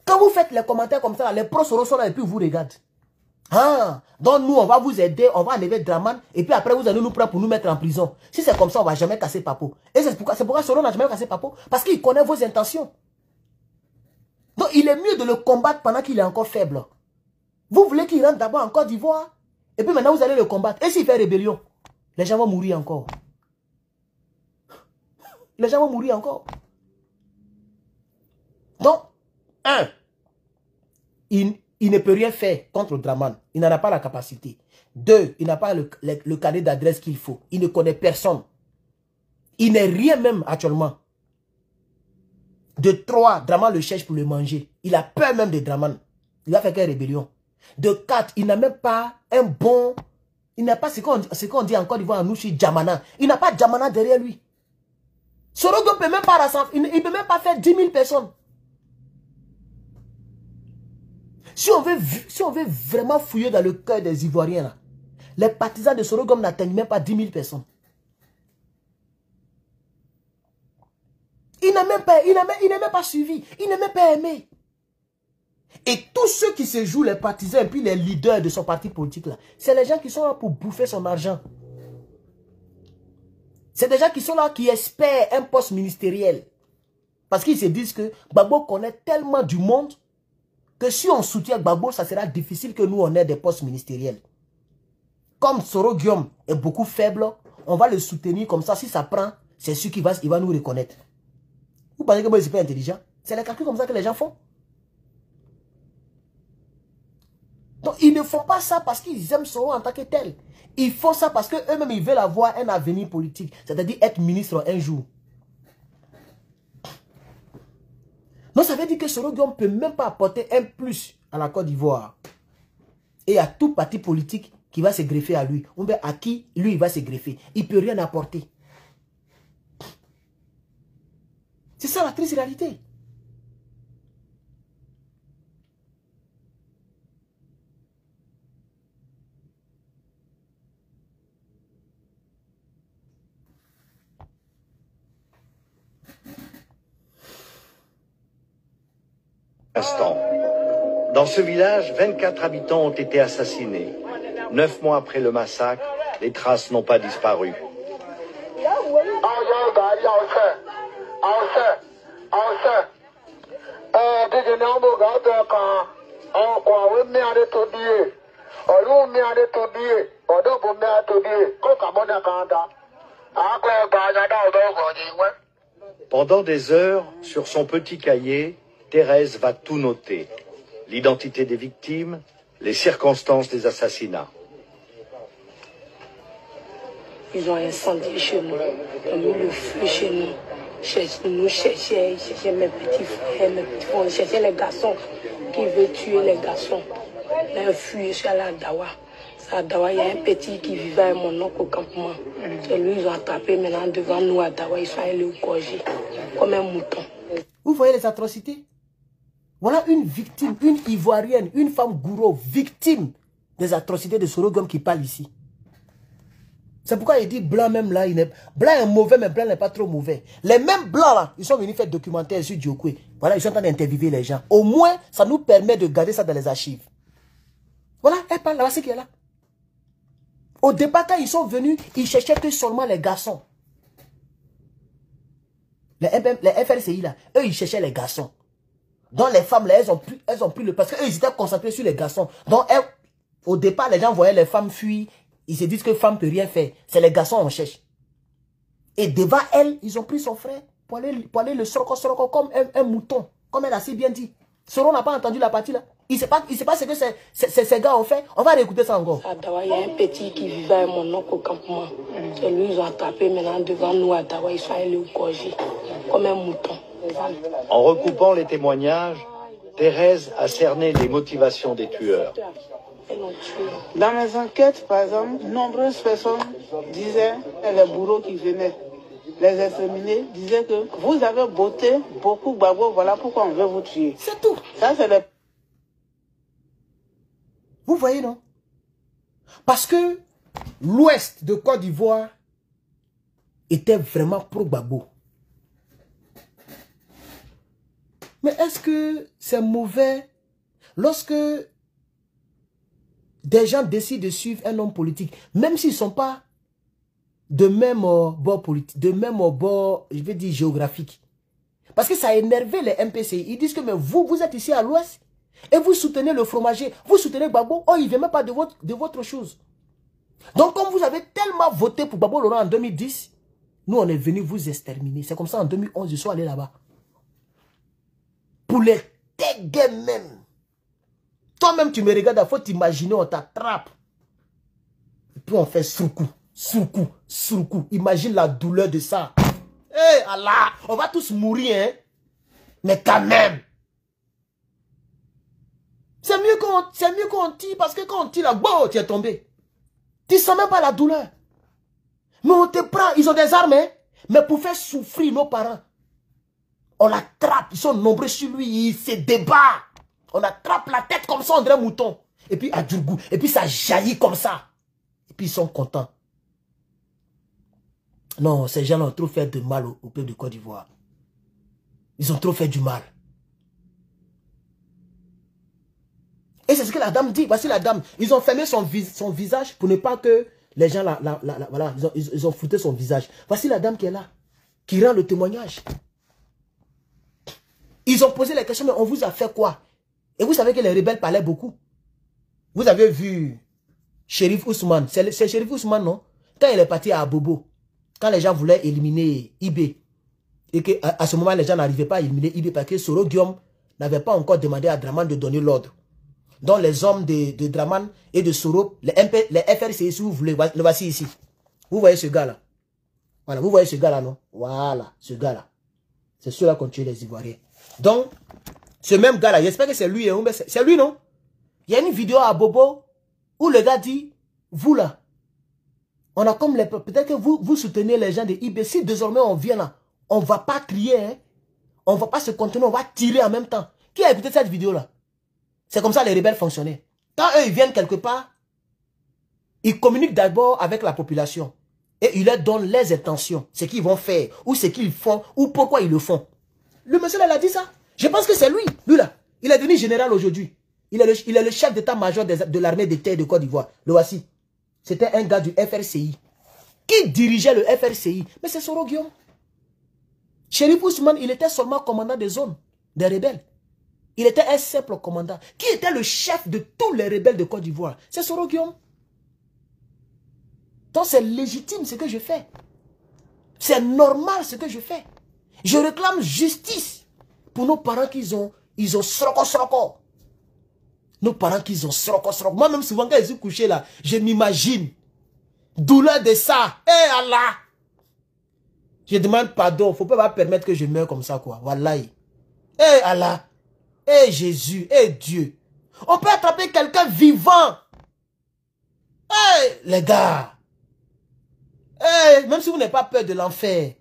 Quand vous faites les commentaires comme ça, les pros-Soro sont là et puis vous regardent. Ah, donc nous, on va vous aider, on va enlever Dramane, et puis après, vous allez nous prendre pour nous mettre en prison. Si c'est comme ça, on ne va jamais casser Papo. Et c'est pourquoi Soro n'a jamais cassé Papo. Parce qu'il connaît vos intentions. il est mieux de le combattre pendant qu'il est encore faible. Vous voulez qu'il rentre d'abord en Côte d'Ivoire, et puis maintenant vous allez le combattre. Et s'il fait rébellion, les gens vont mourir encore. Les gens vont mourir encore. Donc, un, il ne peut rien faire contre Dramane. Il n'en a pas la capacité. Deux, il n'a pas le carnet d'adresse qu'il faut. Il ne connaît personne. Il n'est rien même actuellement. De trois, Dramane le cherche pour le manger. Il a peur même de Dramane. Il va faire quelle rébellion. De quatre, il n'a même pas un bon... Il n'a pas ce qu'on dit encore, il voit en nous sur Djamana. Il n'a pas Djamana derrière lui. Sorogo ne peut même pas rassembler. Il ne peut même pas faire 10 000 personnes. Si on veut vraiment fouiller dans le cœur des Ivoiriens, là, les partisans de Sorogom n'atteignent même pas 10 000 personnes. Il n'a même pas suivi. Il n'a même pas aimé. Et tous ceux qui se jouent, les partisans et puis les leaders de son parti politique, là, c'est les gens qui sont là pour bouffer son argent. C'est des gens qui sont là, qui espèrent un poste ministériel. Parce qu'ils se disent que Gbagbo connaît tellement du monde que si on soutient Gbagbo, ça sera difficile que nous, on ait des postes ministériels. Comme Soro Guillaume est beaucoup faible, on va le soutenir comme ça. Si ça prend, c'est sûr qu'il va nous reconnaître. Vous pensez que moi, je ne suis pas intelligent? C'est les calculs comme ça que les gens font. Donc, ils ne font pas ça parce qu'ils aiment Soro en tant que tel. Ils font ça parce qu'eux-mêmes, ils veulent avoir un avenir politique. C'est-à-dire être ministre un jour. Donc, ça veut dire que Soro Guillaume ne peut même pas apporter un plus à la Côte d'Ivoire. Et à tout parti politique qui va se greffer à lui. Ou bien à qui, lui, il va se greffer. Il ne peut rien apporter. C'est ça la triste réalité. Dans ce village, 24 habitants ont été assassinés. 9 mois après le massacre, les traces n'ont pas disparu. Pendant des heures, sur son petit cahier, Thérèse va tout noter. L'identité des victimes, les circonstances des assassinats. Ils ont incendié chez nous, ils ont mis le feu chez nous. Nous cherchaient mes petits frères, mes petits frères, on cherchait les garçons qui veulent tuer les garçons. Là, ils fuyaient sur la Dawa. À Dawa, il y a un petit qui vivait avec mon oncle au campement. Et lui, ils ont attrapé maintenant devant nous à Dawa, ils sont allés au gorger, comme un mouton. Vous voyez les atrocités? Voilà une victime, une Ivoirienne, une femme gourou, victime des atrocités de Soro Guillaume qui parle ici. C'est pourquoi il dit blanc même là, blanc est mauvais, mais blanc n'est pas trop mauvais. Les mêmes blancs là, ils sont venus faire documentaire sur Diokwe. Voilà, ils sont en train d'interviewer les gens. Au moins, ça nous permet de garder ça dans les archives. Voilà, elle parle là, c'est qui est là. Au départ, quand ils sont venus, ils cherchaient que seulement les garçons. Les FRCI là, eux, ils cherchaient les garçons. Donc les femmes là, elles ont pris le... Parce qu'eux, ils étaient concentrés sur les garçons. Donc au départ, les gens voyaient les femmes fuir. Ils se disent que femme ne peut rien faire. C'est les garçons qu'on cherche. Et devant elle, ils ont pris son frère pour aller le soroko comme un mouton. Comme elle a si bien dit. Soro n'a pas entendu la partie là. Il ne sait pas ce que ces gars ont fait. On va réécouter ça encore. À Dawa, il y a un petit qui vivait avec mon oncle au campement. Et lui, ils ont attrapé maintenant devant nous à Dawa. Ils sont allés au gorger, comme un mouton. En recoupant les témoignages, Thérèse a cerné les motivations des tueurs. Dans mes enquêtes, par exemple, nombreuses personnes disaient, les bourreaux qui venaient les exterminer, disaient que vous avez botté beaucoup Gbagbo, voilà pourquoi on veut vous tuer. C'est tout. Ça, c'est les... Vous voyez, non? Parce que l'ouest de Côte d'Ivoire était vraiment pro-Gbagbo. Mais est-ce que c'est mauvais lorsque des gens décident de suivre un homme politique, même s'ils ne sont pas de même bord politique, de même bord, je vais dire géographique. Parce que ça a énervé les MPCI. Ils disent que mais vous êtes ici à l'ouest et vous soutenez le fromager, vous soutenez Gbagbo. Oh, il ne vient même pas de votre chose. Donc, comme vous avez tellement voté pour Gbagbo Laurent en 2010, nous, on est venu vous exterminer. C'est comme ça, en 2011, je suis allé là-bas. Pour les téguer même. Toi-même, tu me regardes, il faut t'imaginer, on t'attrape. Et puis, on fait surcoup, surcoup, surcoup. Imagine la douleur de ça. Hé, Allah, on va tous mourir, hein. Mais quand même. C'est mieux qu'on tire, parce que quand on tire là, bon, tu es tombé. Tu ne sens même pas la douleur. Mais on te prend, ils ont des armes, hein. Mais pour faire souffrir nos parents, on l'attrape, ils sont nombreux sur lui, il se débat. On attrape la tête comme ça, on dirait un mouton. Et puis, à Djourgou, et puis ça jaillit comme ça. Et puis, ils sont contents. Non, ces gens ont trop fait de mal au peuple de Côte d'Ivoire. Ils ont trop fait du mal. Et c'est ce que la dame dit. Voici la dame. Ils ont fermé son visage pour ne pas que les gens, voilà, ils ont foutu son visage. Voici la dame qui est là, qui rend le témoignage. Ils ont posé la question, mais on vous a fait quoi? Et vous savez que les rebelles parlaient beaucoup. Vous avez vu Chérif Ousmane. C'est Chérif Ousmane, non? Quand il est parti à Abobo, quand les gens voulaient éliminer IB, et qu'à ce moment, les gens n'arrivaient pas à éliminer IB parce que Soro Guillaume n'avait pas encore demandé à Draman de donner l'ordre. Donc les hommes de Draman et de Soro, les FRCI, si vous voulez, le voici ici. Vous voyez ce gars-là. Voilà, vous voyez ce gars-là, non? Voilà, ce gars-là. C'est ceux-là qui ont tué les Ivoiriens. Donc, ce même gars-là, j'espère que c'est lui, hein, c'est lui, non? Il y a une vidéo à Bobo où le gars dit, vous là, on a comme les... Peut-être que vous soutenez les gens de IB. Si désormais on vient là, on ne va pas crier, hein? On ne va pas se contenir, on va tirer en même temps. Qui a écouté cette vidéo-là? C'est comme ça les rebelles fonctionnaient. Quand eux, ils viennent quelque part, ils communiquent d'abord avec la population. Et ils leur donnent les intentions, ce qu'ils vont faire, ou ce qu'ils font, ou pourquoi ils le font. Le monsieur là, il a dit ça. Je pense que c'est lui. Lui là, il est devenu général aujourd'hui. Il est le chef d'état-major de l'armée de terre de Côte d'Ivoire. Le voici. C'était un gars du FRCI. Qui dirigeait le FRCI? Mais c'est Soro Guillaume. Chérif Ousmane, il était seulement commandant de zone des rebelles. Il était un simple commandant. Qui était le chef de tous les rebelles de Côte d'Ivoire? C'est Soro Guillaume. Donc c'est légitime ce que je fais. C'est normal ce que je fais. Je réclame justice pour nos parents qu'ils ont sroko. Nos parents qu'ils ont sroko. Moi-même, souvent, quand ils sont couchés là, je m'imagine. Douleur de ça. Eh Allah! Je demande pardon. Il ne faut pas permettre que je meure comme ça, quoi. Wallahi. Eh Allah! Eh Jésus! Eh Dieu! On peut attraper quelqu'un vivant. Eh les gars! Eh, même si vous n'avez pas peur de l'enfer.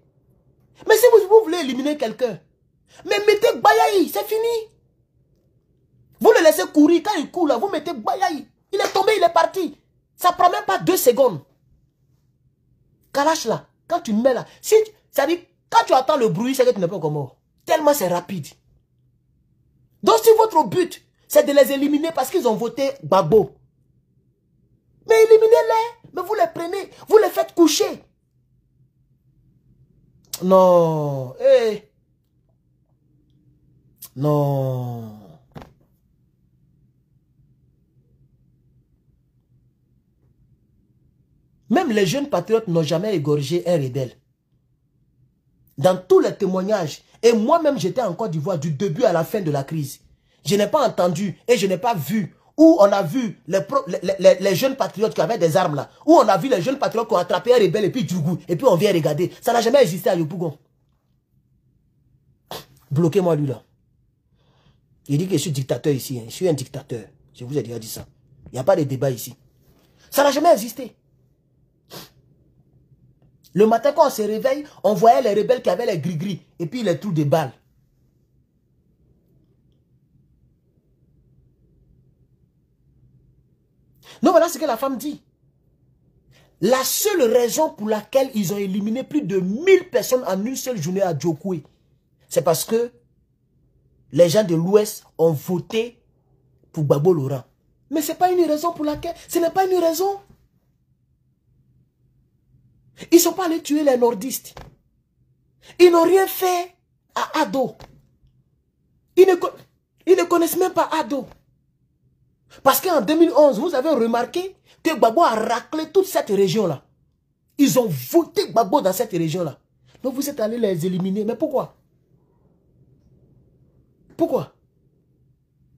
Mais si vous voulez éliminer quelqu'un, mais mettez Bayaï, c'est fini. Vous le laissez courir, quand il court là, vous mettez Bayaï. Il est tombé, il est parti. Ça ne prend même pas 2 secondes. Kalash là, quand tu mets là, ça dit, quand tu attends le bruit, c'est que tu n'es pas encore mort. Tellement c'est rapide. Donc si votre but, c'est de les éliminer parce qu'ils ont voté Gbagbo, mais éliminez-les. Mais vous les prenez, vous les faites coucher. Non. Eh. Non. Même les jeunes patriotes n'ont jamais égorgé un rebelle. Dans tous les témoignages, et moi-même j'étais en Côte d'Ivoire du début à la fin de la crise. Je n'ai pas entendu et je n'ai pas vu où on a vu les jeunes patriotes qui avaient des armes là. Où on a vu les jeunes patriotes qui ont attrapé un rebelle et puis Djougou. Et puis on vient regarder. Ça n'a jamais existé à Yopougon. Bloquez-moi lui là. Il dit que je suis dictateur ici. Hein. Je suis un dictateur. Je vous ai déjà dit ça. Il n'y a pas de débat ici. Ça n'a jamais existé. Le matin quand on se réveille, on voyait les rebelles qui avaient les gris-gris. Et puis les trous de balles. Donc voilà ce que la femme dit. La seule raison pour laquelle ils ont éliminé plus de 1000 personnes en une seule journée à Djokoué, c'est parce que les gens de l'Ouest ont voté pour Gbagbo Laurent. Mais ce n'est pas une raison pour laquelle... Ce n'est pas une raison. Ils ne sont pas allés tuer les nordistes. Ils n'ont rien fait à Ado. Ils ne connaissent même pas Ado. Parce qu'en 2011, vous avez remarqué que Gbagbo a raclé toute cette région-là. Ils ont voté Gbagbo dans cette région-là. Donc vous êtes allés les éliminer. Mais pourquoi? Pourquoi?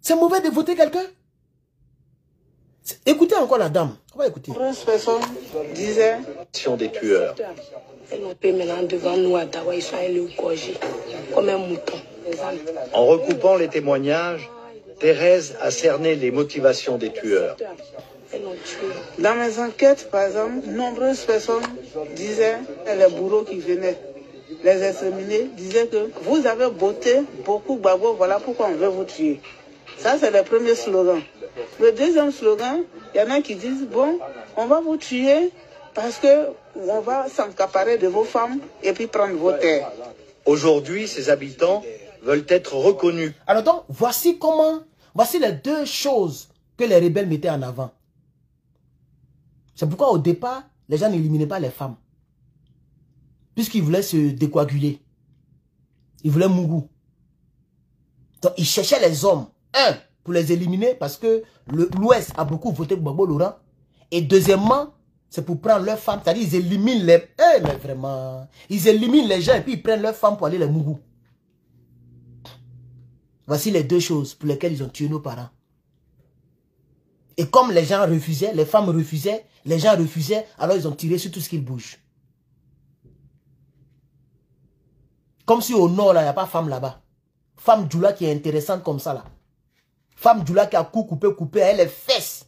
C'est mauvais de voter quelqu'un? Écoutez encore la dame. On va écouter. Nombreuses personnes disaient... Des tueurs. Elles ont payé maintenant devant nous à Dawa, ils sont allés gorger comme un mouton. En recoupant les témoignages, Thérèse a cerné les motivations des tueurs. Elles ont tué. Dans mes enquêtes, par exemple, nombreuses personnes disaient, les bourreaux qui venaient les exterminer, disaient que vous avez botté beaucoup Gbagbo, voilà pourquoi on veut vous tuer. Ça, c'est le premier slogan. Le deuxième slogan, il y en a qui disent, bon, on va vous tuer parce que on va s'encaparer de vos femmes et puis prendre vos terres. Aujourd'hui, ces habitants veulent être reconnus. Alors donc, voici les deux choses que les rebelles mettaient en avant. C'est pourquoi au départ, les gens n'éliminaient pas les femmes. Puisqu'ils voulaient se décoaguler. Ils voulaient Mougou. Donc ils cherchaient les hommes. Un, pour les éliminer parce que l'Ouest a beaucoup voté pour Gbagbo Laurent. Et deuxièmement, c'est pour prendre leurs femmes. C'est-à-dire ils éliminent les... mais vraiment... Ils éliminent les gens et puis ils prennent leurs femmes pour aller les Mougou. Voici les deux choses pour lesquelles ils ont tué nos parents. Et comme les gens refusaient, les femmes refusaient, les gens refusaient, alors ils ont tiré sur tout ce qui bouge. Comme si au nord, il n'y a pas de femme là-bas. Femme Djoula qui est intéressante comme ça là. Femme Djoula qui a coupé, elle est fesses.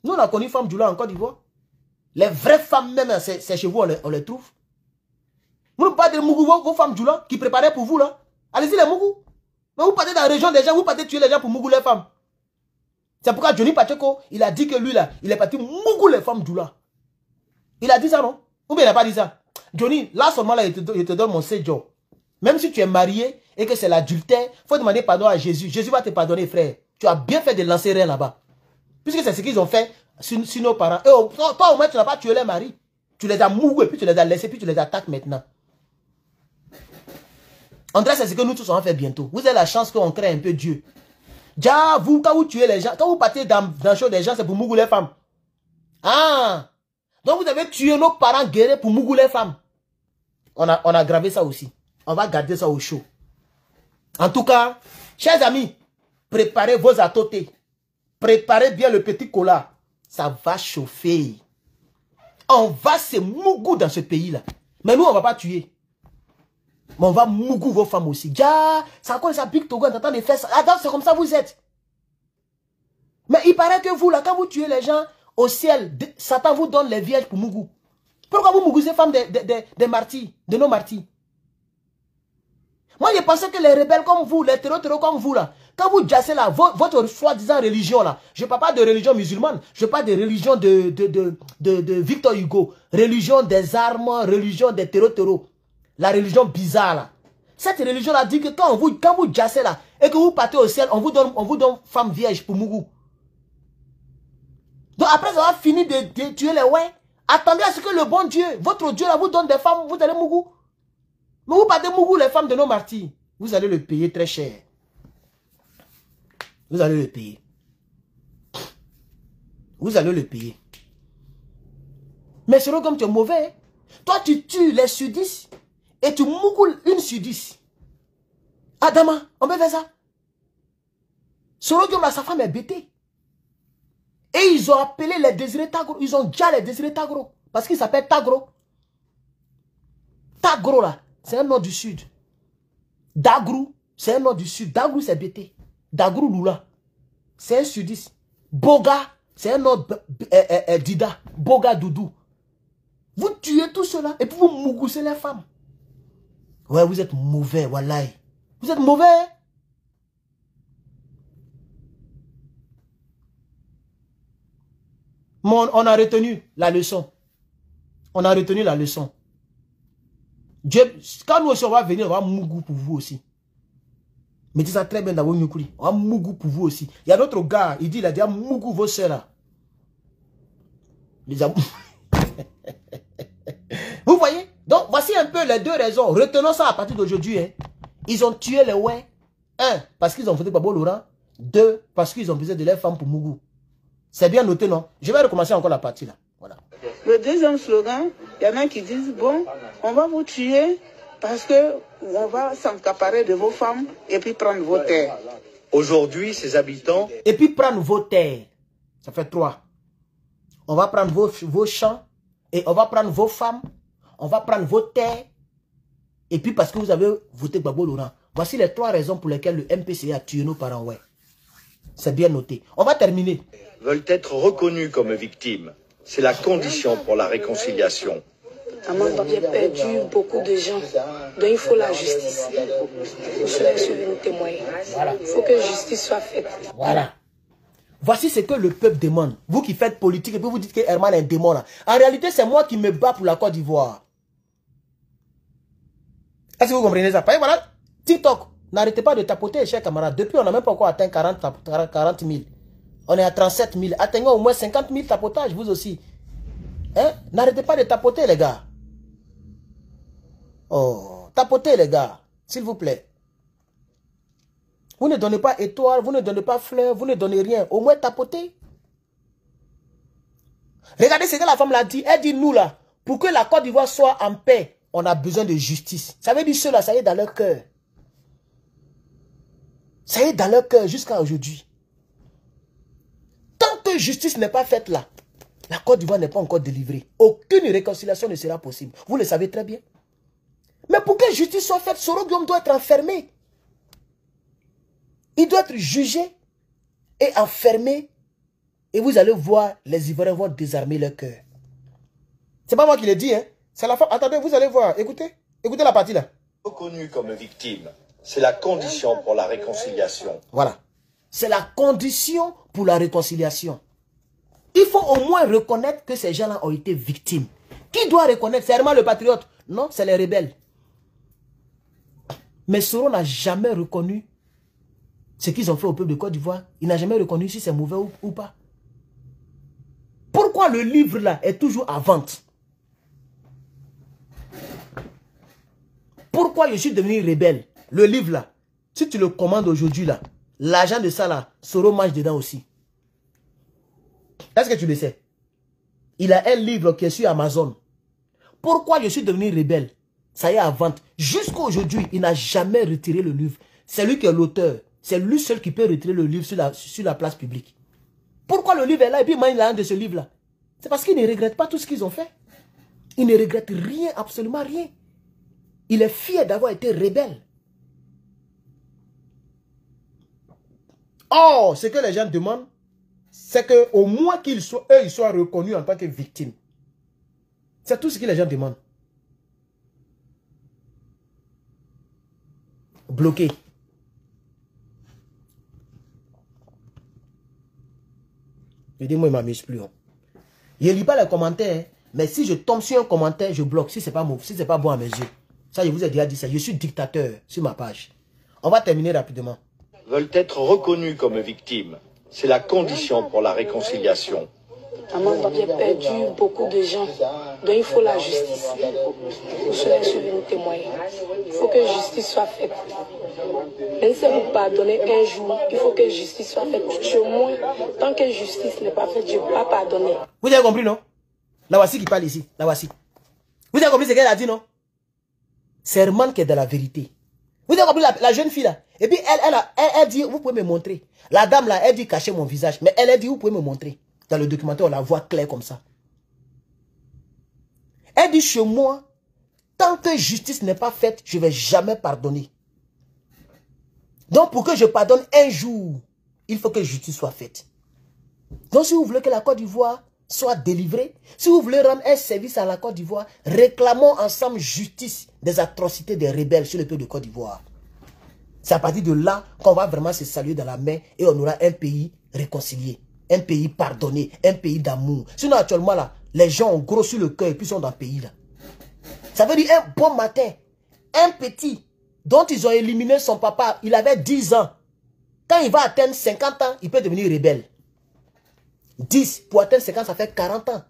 Nous, on a connu femme Djoula en Côte d'Ivoire. Les vraies femmes même, c'est chez vous, on les trouve. Vous ne parlez de Mougou, vos femmes Djoula qui préparaient pour vous là. Allez-y les Mougou. Mais vous partez dans la région des gens, vous partez tuer les gens pour Mougou les femmes. C'est pourquoi Johnny Pacheco, il a dit que lui là, il est parti Mougou les femmes Djoula. Il a dit ça non? Ou bien il n'a pas dit ça? Johnny, là seulement là, il te donne mon séjour. Même si tu es marié et que c'est l'adultère, il faut demander pardon à Jésus. Jésus va te pardonner, frère. Tu as bien fait de lancer rien là-bas. Puisque c'est ce qu'ils ont fait sur nos parents. Et toi, au moins, tu n'as pas tué les maris. Tu les as mougou et puis tu les as laissés, puis tu les attaques maintenant. André, c'est ce que nous tous on va faire bientôt. Vous avez la chance qu'on crée un peu Dieu. Déjà, vous, quand vous tuez les gens, quand vous partez dans le show des gens, c'est pour mougou les femmes. Ah! Donc vous avez tué nos parents guéris pour mougou les femmes. On a gravé ça aussi. On va garder ça au chaud. En tout cas, chers amis, préparez vos atotés. Préparez bien le petit cola. Ça va chauffer. On va se mougou dans ce pays-là. Mais nous, on ne va pas tuer. Mais on va mougou vos femmes aussi. Ja, c'est encore ça Big Togo, on entend des fesses. Ah, c'est comme ça vous êtes. Mais il paraît que vous, là, quand vous tuez les gens au ciel, Satan vous donne les vierges pour mougou. Pourquoi vous mougou ces femmes des martyrs, de nos martyrs? Moi, je pensais que les rebelles comme vous, les terreaux comme vous, là, quand vous jassez là, votre soi-disant religion, là, je ne parle pas de religion musulmane, je parle de religion de Victor Hugo, religion des armes, religion des terreaux, la religion bizarre, là. Cette religion-là dit que quand vous jassez là, et que vous partez au ciel, on vous donne femme vierge pour Mougou. Donc après avoir fini de tuer les ouais, attendez à ce que le bon Dieu, votre Dieu là, vous donne des femmes, vous allez Mougou. Mais vous partez Mougou, les femmes de nos martyrs. Vous allez le payer très cher. Vous allez le payer. Vous allez le payer. Mais selon comme tu es mauvais, hein? Toi tu tues les sudistes et tu mougoules une sudiste. Adama, on peut faire ça. Selon comme là, sa femme est bêtée. Et ils ont appelé les désirés Tagro. Ils ont déjà les désirés Tagro. Parce qu'ils s'appellent Tagro. Tagro là. C'est un nom du sud. Dagrou, c'est un nom du sud. Dagrou, c'est Bété. Dagrou Lula, c'est un sudiste. Boga, c'est un nom Dida. Boga Doudou. Vous tuez tout cela et puis vous mougoussez les femmes. Ouais, vous êtes mauvais, wallahi. Vous êtes mauvais. On a retenu la leçon. On a retenu la leçon. Dieu, quand nous aussi on va venir, on va mougou pour vous aussi. Mettez ça très bien dans vos nyukuri. On va mougou pour vous aussi. Il y a d'autres gars, il a dit mougou vos soeurs là. Vous voyez? Donc voici un peu les deux raisons. Retenons ça à partir d'aujourd'hui. Hein. Ils ont tué les ouais. 1, parce qu'ils ont voté Gbagbo Laurent. 2, parce qu'ils ont besoin de leurs femmes pour Mougou. C'est bien noté, non? Je vais recommencer encore la partie là. Voilà. Le deuxième slogan, il y en a qui disent, bon, on va vous tuer parce que on va s'encaparer de vos femmes et puis prendre vos terres. Aujourd'hui, ces habitants... Et puis prendre vos terres. Ça fait 3. On va prendre vos champs et on va prendre vos femmes. On va prendre vos terres. Et puis parce que vous avez voté Gbagbo Laurent. Voici les 3 raisons pour lesquelles le MPCA a tué nos parents. Ouais. C'est bien noté. On va terminer. veulent être reconnus comme victimes. C'est la condition pour la réconciliation. J'ai perdu beaucoup de gens, donc il faut la justice. Je suis venu témoigner. Il faut que justice soit faite. Voilà. Voici ce que le peuple demande. Vous qui faites politique et puis vous dites que Herman est un démon là. En réalité, c'est moi qui me bats pour la Côte d'Ivoire. Est-ce que vous comprenez ça? Voilà, TikTok, n'arrêtez pas de tapoter, chers camarades. Depuis, on n'a même pas encore atteint 40 000. On est à 37 000. Atteignons au moins 50 000 tapotages, vous aussi. Hein? N'arrêtez pas de tapoter, les gars. Oh, tapotez, les gars, s'il vous plaît. Vous ne donnez pas étoiles, vous ne donnez pas fleurs, vous ne donnez rien. Au moins tapotez. Regardez ce que la femme l'a dit. Elle dit, nous là, pour que la Côte d'Ivoire soit en paix, on a besoin de justice. Ça veut dire cela, ça y est dans leur cœur. Ça y est dans leur cœur jusqu'à aujourd'hui. Tant que justice n'est pas faite là, la Côte d'Ivoire n'est pas encore délivrée. Aucune réconciliation ne sera possible. Vous le savez très bien. Mais pour que justice soit faite, Soro Guillaume doit être enfermé. Il doit être jugé et enfermé. Et vous allez voir, les Ivoiriens vont désarmer leur cœur. C'est pas moi qui l'ai dit, hein. C'est la femme. Attendez, vous allez voir. Écoutez. Écoutez la partie là. Reconnus comme victimes, c'est la condition pour la réconciliation. Voilà. C'est la condition pour la réconciliation. Il faut au moins reconnaître que ces gens-là ont été victimes. Qui doit reconnaître? C'est Herman le patriote? Non, c'est les rebelles. Mais Soro n'a jamais reconnu ce qu'ils ont fait au peuple de Côte d'Ivoire. Il n'a jamais reconnu si c'est mauvais ou pas. Pourquoi le livre là est toujours à vente? Pourquoi je suis devenu rebelle? Le livre là, si tu le commandes aujourd'hui là, l'argent de ça là, Soro mange dedans aussi. Est-ce que tu le sais? Il a un livre qui est sur Amazon. Pourquoi je suis devenu rebelle? Ça y est à vente. Jusqu'à aujourd'hui, il n'a jamais retiré le livre. C'est lui qui est l'auteur. C'est lui seul qui peut retirer le livre sur la place publique. Pourquoi le livre est là et puis il mange l'argent de ce livre là? C'est parce qu'il ne regrette pas tout ce qu'ils ont fait. Il ne regrette rien, absolument rien. Il est fier d'avoir été rebelle. Oh, ce que les gens demandent, c'est qu'au moins qu'ils soient, eux, ils soient reconnus en tant que victimes. C'est tout ce que les gens demandent. Bloqué. Je dis, moi, il ne m'amuse plus. Hein. Je ne lis pas les commentaires, hein, mais si je tombe sur un commentaire, je bloque. Si ce n'est pas mauvais, si c'est pas bon à mes yeux. Ça, je vous ai déjà dit ça. Je suis dictateur sur ma page. On va terminer rapidement. Veulent être reconnus comme victimes. C'est la condition pour la réconciliation. J'ai perdu beaucoup de gens, donc il faut la justice. Je suis venu témoigner. Il faut que justice soit faite. Même si vous pardonnez un jour, il faut que justice soit faite. Chez moi, tant que justice n'est pas faite, je ne peux pas pardonner. Vous avez compris, non? La voici qui parle ici. La voici. Vous avez compris ce qu'elle a dit, non? C'est Herman qui est dans la vérité. Vous avez compris la jeune fille là? Et puis elle dit, vous pouvez me montrer. La dame là, elle dit cacher mon visage. Mais elle dit, vous pouvez me montrer. Dans le documentaire, on la voit claire comme ça. Elle dit, chez moi, tant que justice n'est pas faite, je ne vais jamais pardonner. Donc, pour que je pardonne un jour, il faut que justice soit faite. Donc, si vous voulez que la Côte d'Ivoire soit délivrée, si vous voulez rendre un service à la Côte d'Ivoire, réclamons ensemble justice des atrocités des rebelles sur le peuple de Côte d'Ivoire. C'est à partir de là qu'on va vraiment se saluer dans la main et on aura un pays réconcilié. Un pays pardonné, un pays d'amour. Sinon, actuellement, là, les gens ont gros sur le cœur et puis sont dans le pays, là. Ça veut dire un bon matin, un petit dont ils ont éliminé son papa, il avait 10 ans. Quand il va atteindre 50 ans, il peut devenir rebelle. 10, pour atteindre 50, ça fait 40 ans.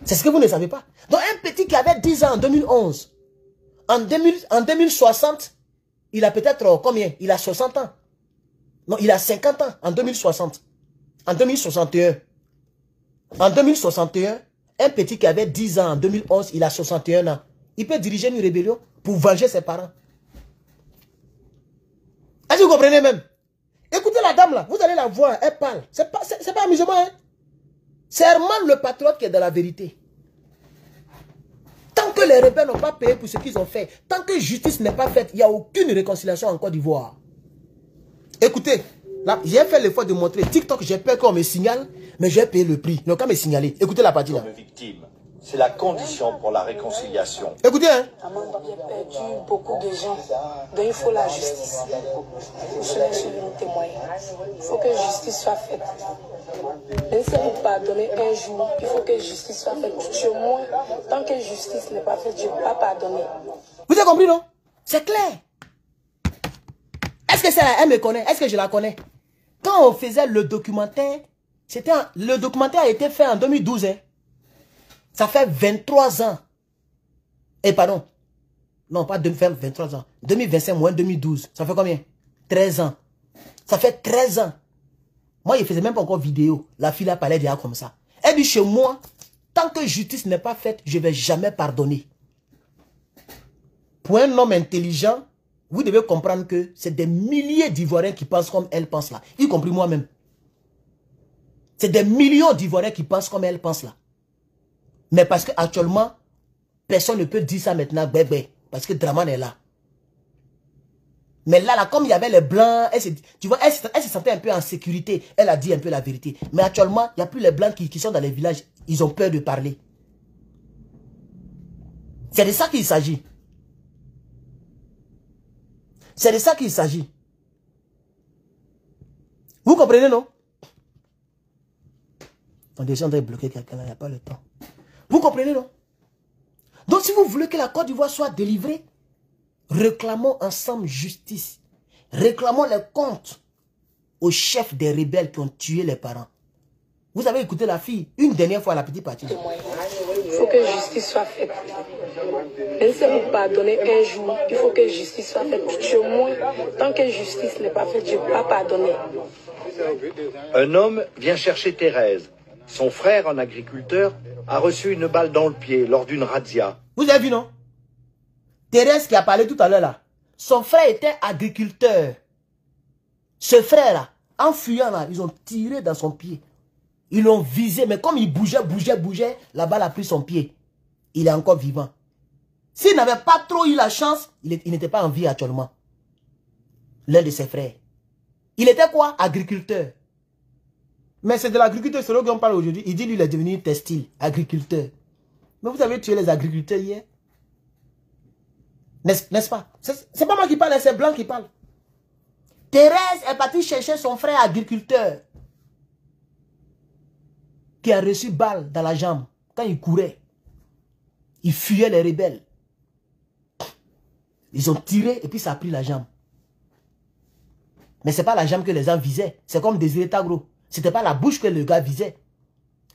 C'est ce que vous ne savez pas. Donc, un petit qui avait 10 ans en 2011, en 2060, il a peut-être combien? Il a 60 ans. Non, il a 50 ans en 2060. En 2061. En 2061, un petit qui avait 10 ans en 2011, il a 61 ans. Il peut diriger une rébellion pour venger ses parents. Est-ce que vous comprenez même? Écoutez la dame là, vous allez la voir, elle parle. C'est pas amusement, hein? C'est Herman le patriote qui est dans la vérité. Tant que les rebelles n'ont pas payé pour ce qu'ils ont fait, tant que justice n'est pas faite, il n'y a aucune réconciliation en Côte d'Ivoire. Écoutez, j'ai fait l'effort de montrer TikTok, j'ai peur qu'on me signale, mais j'ai payé le prix. Ils n'ont qu'à me signaler. Écoutez la partie là. Victime. C'est la condition pour la réconciliation. Écoutez, hein. J'ai perdu beaucoup de gens. Donc il faut la justice. Je suis venu témoigner. Il faut que justice soit faite. Même si vous pardonnez un jour, il faut que justice soit faite. Chez moi, tant que justice n'est pas faite, je ne peux pas pardonner. Vous avez compris, non? C'est clair. Est-ce que c'est elle me connaît? Est-ce que je la connais? Quand on faisait le documentaire, le documentaire a été fait en 2012. Hein. Ça fait 23 ans. Et pardon. Non, pas 23 ans. 2025 moins 2012. Ça fait combien? 13 ans. Ça fait 13 ans. Moi, je ne faisais même pas encore vidéo. La fille a parlé déjà comme ça. Elle dit chez moi, tant que justice n'est pas faite, je ne vais jamais pardonner. Pour un homme intelligent, vous devez comprendre que c'est des milliers d'Ivoiriens qui pensent comme elle pense là. Y compris moi-même. C'est des millions d'Ivoiriens qui pensent comme elle pense là. Mais parce qu'actuellement, personne ne peut dire ça maintenant, bébé. Parce que Draman est là. Mais là, comme il y avait les blancs, tu vois, elle se sentait un peu en sécurité. Elle a dit un peu la vérité. Mais actuellement, il n'y a plus les blancs qui sont dans les villages. Ils ont peur de parler. C'est de ça qu'il s'agit. C'est de ça qu'il s'agit. Vous comprenez, non? On est déjà en train de bloquer quelqu'un là, il n'y a pas le temps. Vous comprenez, non? Donc, si vous voulez que la Côte d'Ivoire soit délivrée, réclamons ensemble justice. Réclamons les comptes aux chefs des rebelles qui ont tué les parents. Vous avez écouté la fille une dernière fois à la petite partie. Il faut que justice soit faite. Même si vous pardonnez un jour, il faut que justice soit faite. Chez moi, tant que justice n'est pas faite, je ne peux pas pardonner. Un homme vient chercher Thérèse. Son frère, un agriculteur, a reçu une balle dans le pied lors d'une razzia. Vous avez vu, non? Thérèse qui a parlé tout à l'heure là. Son frère était agriculteur. Ce frère-là, en fuyant là, ils ont tiré dans son pied. Ils l'ont visé, mais comme il bougeait, la balle a pris son pied. Il est encore vivant. S'il n'avait pas trop eu la chance, il n'était pas en vie actuellement. L'un de ses frères. Il était quoi? Agriculteur. Mais c'est de l'agriculteur, c'est là qu'on parle aujourd'hui. Il dit lui, il est devenu textile, agriculteur. Mais vous avez tué les agriculteurs hier. N'est-ce pas? C'est pas moi qui parle, c'est Blanc qui parle. Thérèse est partie chercher son frère agriculteur qui a reçu balle dans la jambe quand il courait. Il fuyait les rebelles. Ils ont tiré et puis ça a pris la jambe. Mais ce n'est pas la jambe que les gens visaient. C'est comme Désiré Tagro. Ce n'était pas la bouche que le gars visait.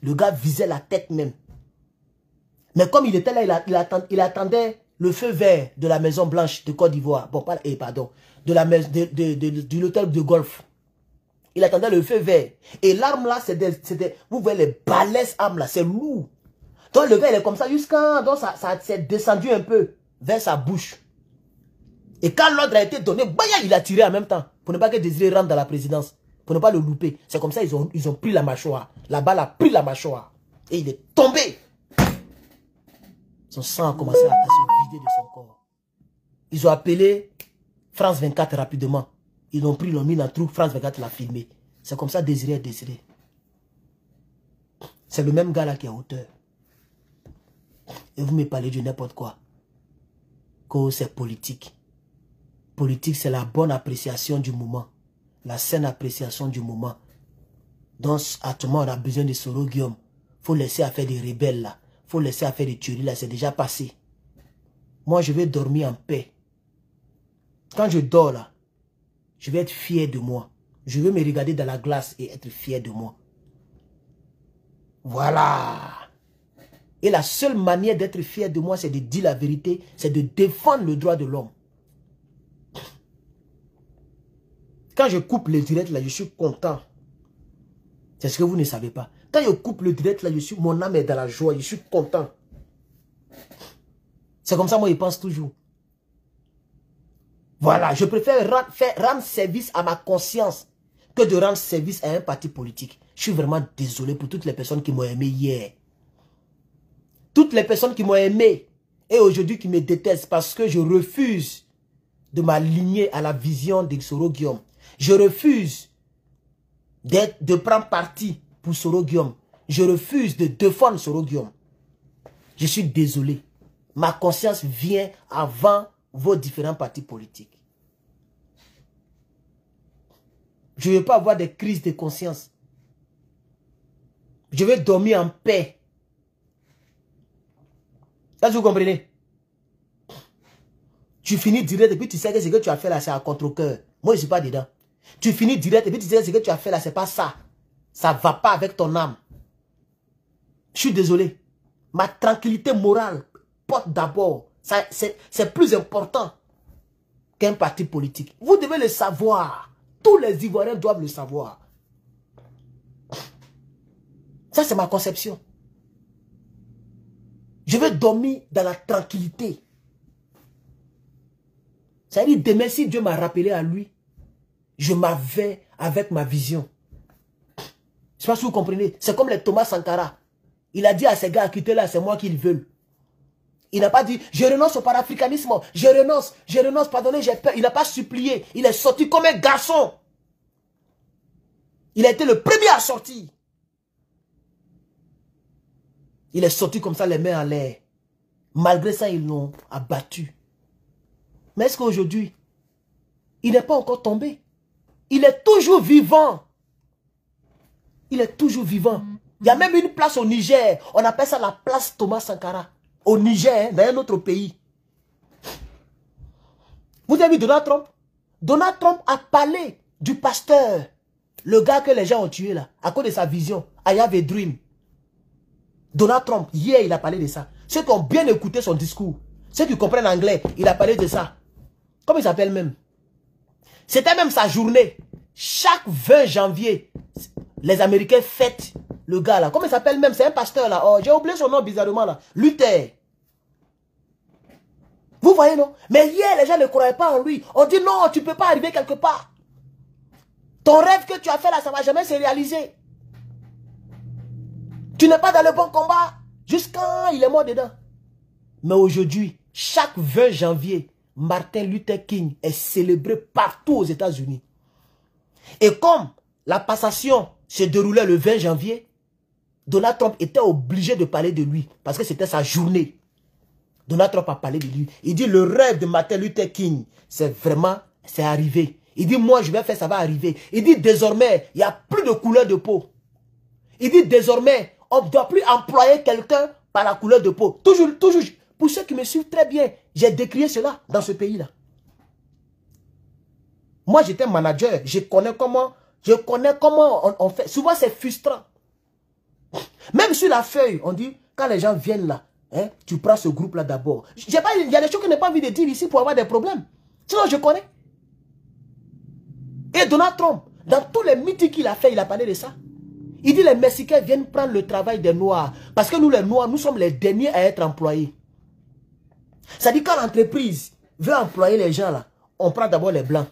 Le gars visait la tête même. Mais comme il était là, il attendait le feu vert de la Maison Blanche de Côte d'Ivoire. Bon, pardon. De l'hôtel de golf. Il attendait le feu vert. Et l'arme là, vous voyez les balèzes armes là, c'est lourd. Donc le gars, il est comme ça jusqu'à... Donc ça s'est descendu un peu vers sa bouche. Et quand l'ordre a été donné, il a tiré en même temps. Pour ne pas que Désiré rentre dans la présidence. Pour ne pas le louper. C'est comme ça ils ont pris la mâchoire. La balle a pris la mâchoire. Et il est tombé. Son sang a commencé à se vider de son corps. Ils ont appelé France 24 rapidement. Ils l'ont pris, l'ont mis dans le trou. France 24 l'a filmé. C'est comme ça Désiré est décédé. C'est le même gars là qui est auteur. Et vous me parlez de n'importe quoi. Que c'est politique. Politique, c'est la bonne appréciation du moment. La saine appréciation du moment. Donc, actuellement, on a besoin de Soro Guillaume. Il faut laisser à faire des rebelles là. Il faut laisser à faire des tueries là. C'est déjà passé. Moi, je vais dormir en paix. Quand je dors là, je vais être fier de moi. Je vais me regarder dans la glace et être fier de moi. Voilà. Et la seule manière d'être fier de moi, c'est de dire la vérité. C'est de défendre le droit de l'homme. Quand je coupe le direct là, je suis content. C'est ce que vous ne savez pas. Quand je coupe le direct là, mon âme est dans la joie, je suis content. C'est comme ça, moi, je pense toujours. Voilà, je préfère rendre service à ma conscience que de rendre service à un parti politique. Je suis vraiment désolé pour toutes les personnes qui m'ont aimé hier. Toutes les personnes qui m'ont aimé et aujourd'hui qui me détestent parce que je refuse de m'aligner à la vision de Soro Guillaume. Je refuse de prendre parti pour Soro Guillaume. Je refuse de défendre Soro Guillaume. Je suis désolé. Ma conscience vient avant vos différents partis politiques. Je ne veux pas avoir des crises de conscience. Je veux dormir en paix. Là, vous comprenez? Tu finis direct et puis tu sais que ce que tu as fait là, c'est à contre-cœur. Moi, je ne suis pas dedans. Tu finis direct et puis tu sais que ce que tu as fait là, c'est pas ça. Ça ne va pas avec ton âme. Je suis désolé. Ma tranquillité morale porte d'abord. C'est plus important qu'un parti politique. Vous devez le savoir. Tous les Ivoiriens doivent le savoir. Ça, c'est ma conception. Je veux dormir dans la tranquillité. Ça veut dire, demain, si Dieu m'a rappelé à lui, je m'avais avec ma vision. Je ne sais pas si vous comprenez. C'est comme les Thomas Sankara. Il a dit à ces gars, quittez là, c'est moi qu'ils veulent. Il n'a pas dit, je renonce au panafricanisme, je renonce, pardonnez, j'ai peur. Il n'a pas supplié. Il est sorti comme un garçon. Il a été le premier à sortir. Il est sorti comme ça, les mains en l'air. Malgré ça, ils l'ont abattu. Mais est-ce qu'aujourd'hui, il n'est pas encore tombé? Il est toujours vivant. Il est toujours vivant. Il y a même une place au Niger. On appelle ça la place Thomas Sankara. Au Niger, dans un autre pays. Vous avez vu Donald Trump? Donald Trump a parlé du pasteur. Le gars que les gens ont tué là. À cause de sa vision. I have a dream. Donald Trump, hier, il a parlé de ça. Ceux qui ont bien écouté son discours. Ceux qui comprennent anglais, il a parlé de ça. Comment il s'appelle même? C'était même sa journée. Chaque 20 janvier, les Américains fêtent le gars là. Comment il s'appelle même? C'est un pasteur là. Oh, j'ai oublié son nom bizarrement là. Luther. Vous voyez non? Mais hier, les gens ne croyaient pas en lui. On dit non, tu ne peux pas arriver quelque part. Ton rêve que tu as fait là, ça ne va jamais se réaliser. Tu n'es pas dans le bon combat. Jusqu'à il est mort dedans. Mais aujourd'hui, chaque 20 janvier, Martin Luther King est célébré partout aux États-Unis. Et comme la passation se déroulait le 20 janvier, Donald Trump était obligé de parler de lui parce que c'était sa journée. Donald Trump a parlé de lui. Il dit le rêve de Martin Luther King, c'est arrivé. Il dit moi je vais faire, ça va arriver. Il dit désormais, il n'y a plus de couleur de peau. Il dit désormais, on ne doit plus employer quelqu'un par la couleur de peau. Toujours. Pour ceux qui me suivent très bien, j'ai décrié cela dans ce pays-là. Moi, j'étais manager. Je connais comment on fait. Souvent, c'est frustrant. Même sur la feuille, on dit, quand les gens viennent là, hein, tu prends ce groupe-là d'abord. Il y a des choses que je n'ai pas envie de dire ici pour avoir des problèmes. Sinon, je connais. Et Donald Trump, dans tous les meetings qu'il a fait, il a parlé de ça. Il dit les Mexicains viennent prendre le travail des Noirs. Parce que nous, les Noirs, nous sommes les derniers à être employés. Ça dit quand l'entreprise veut employer les gens là, on prend d'abord les Blancs,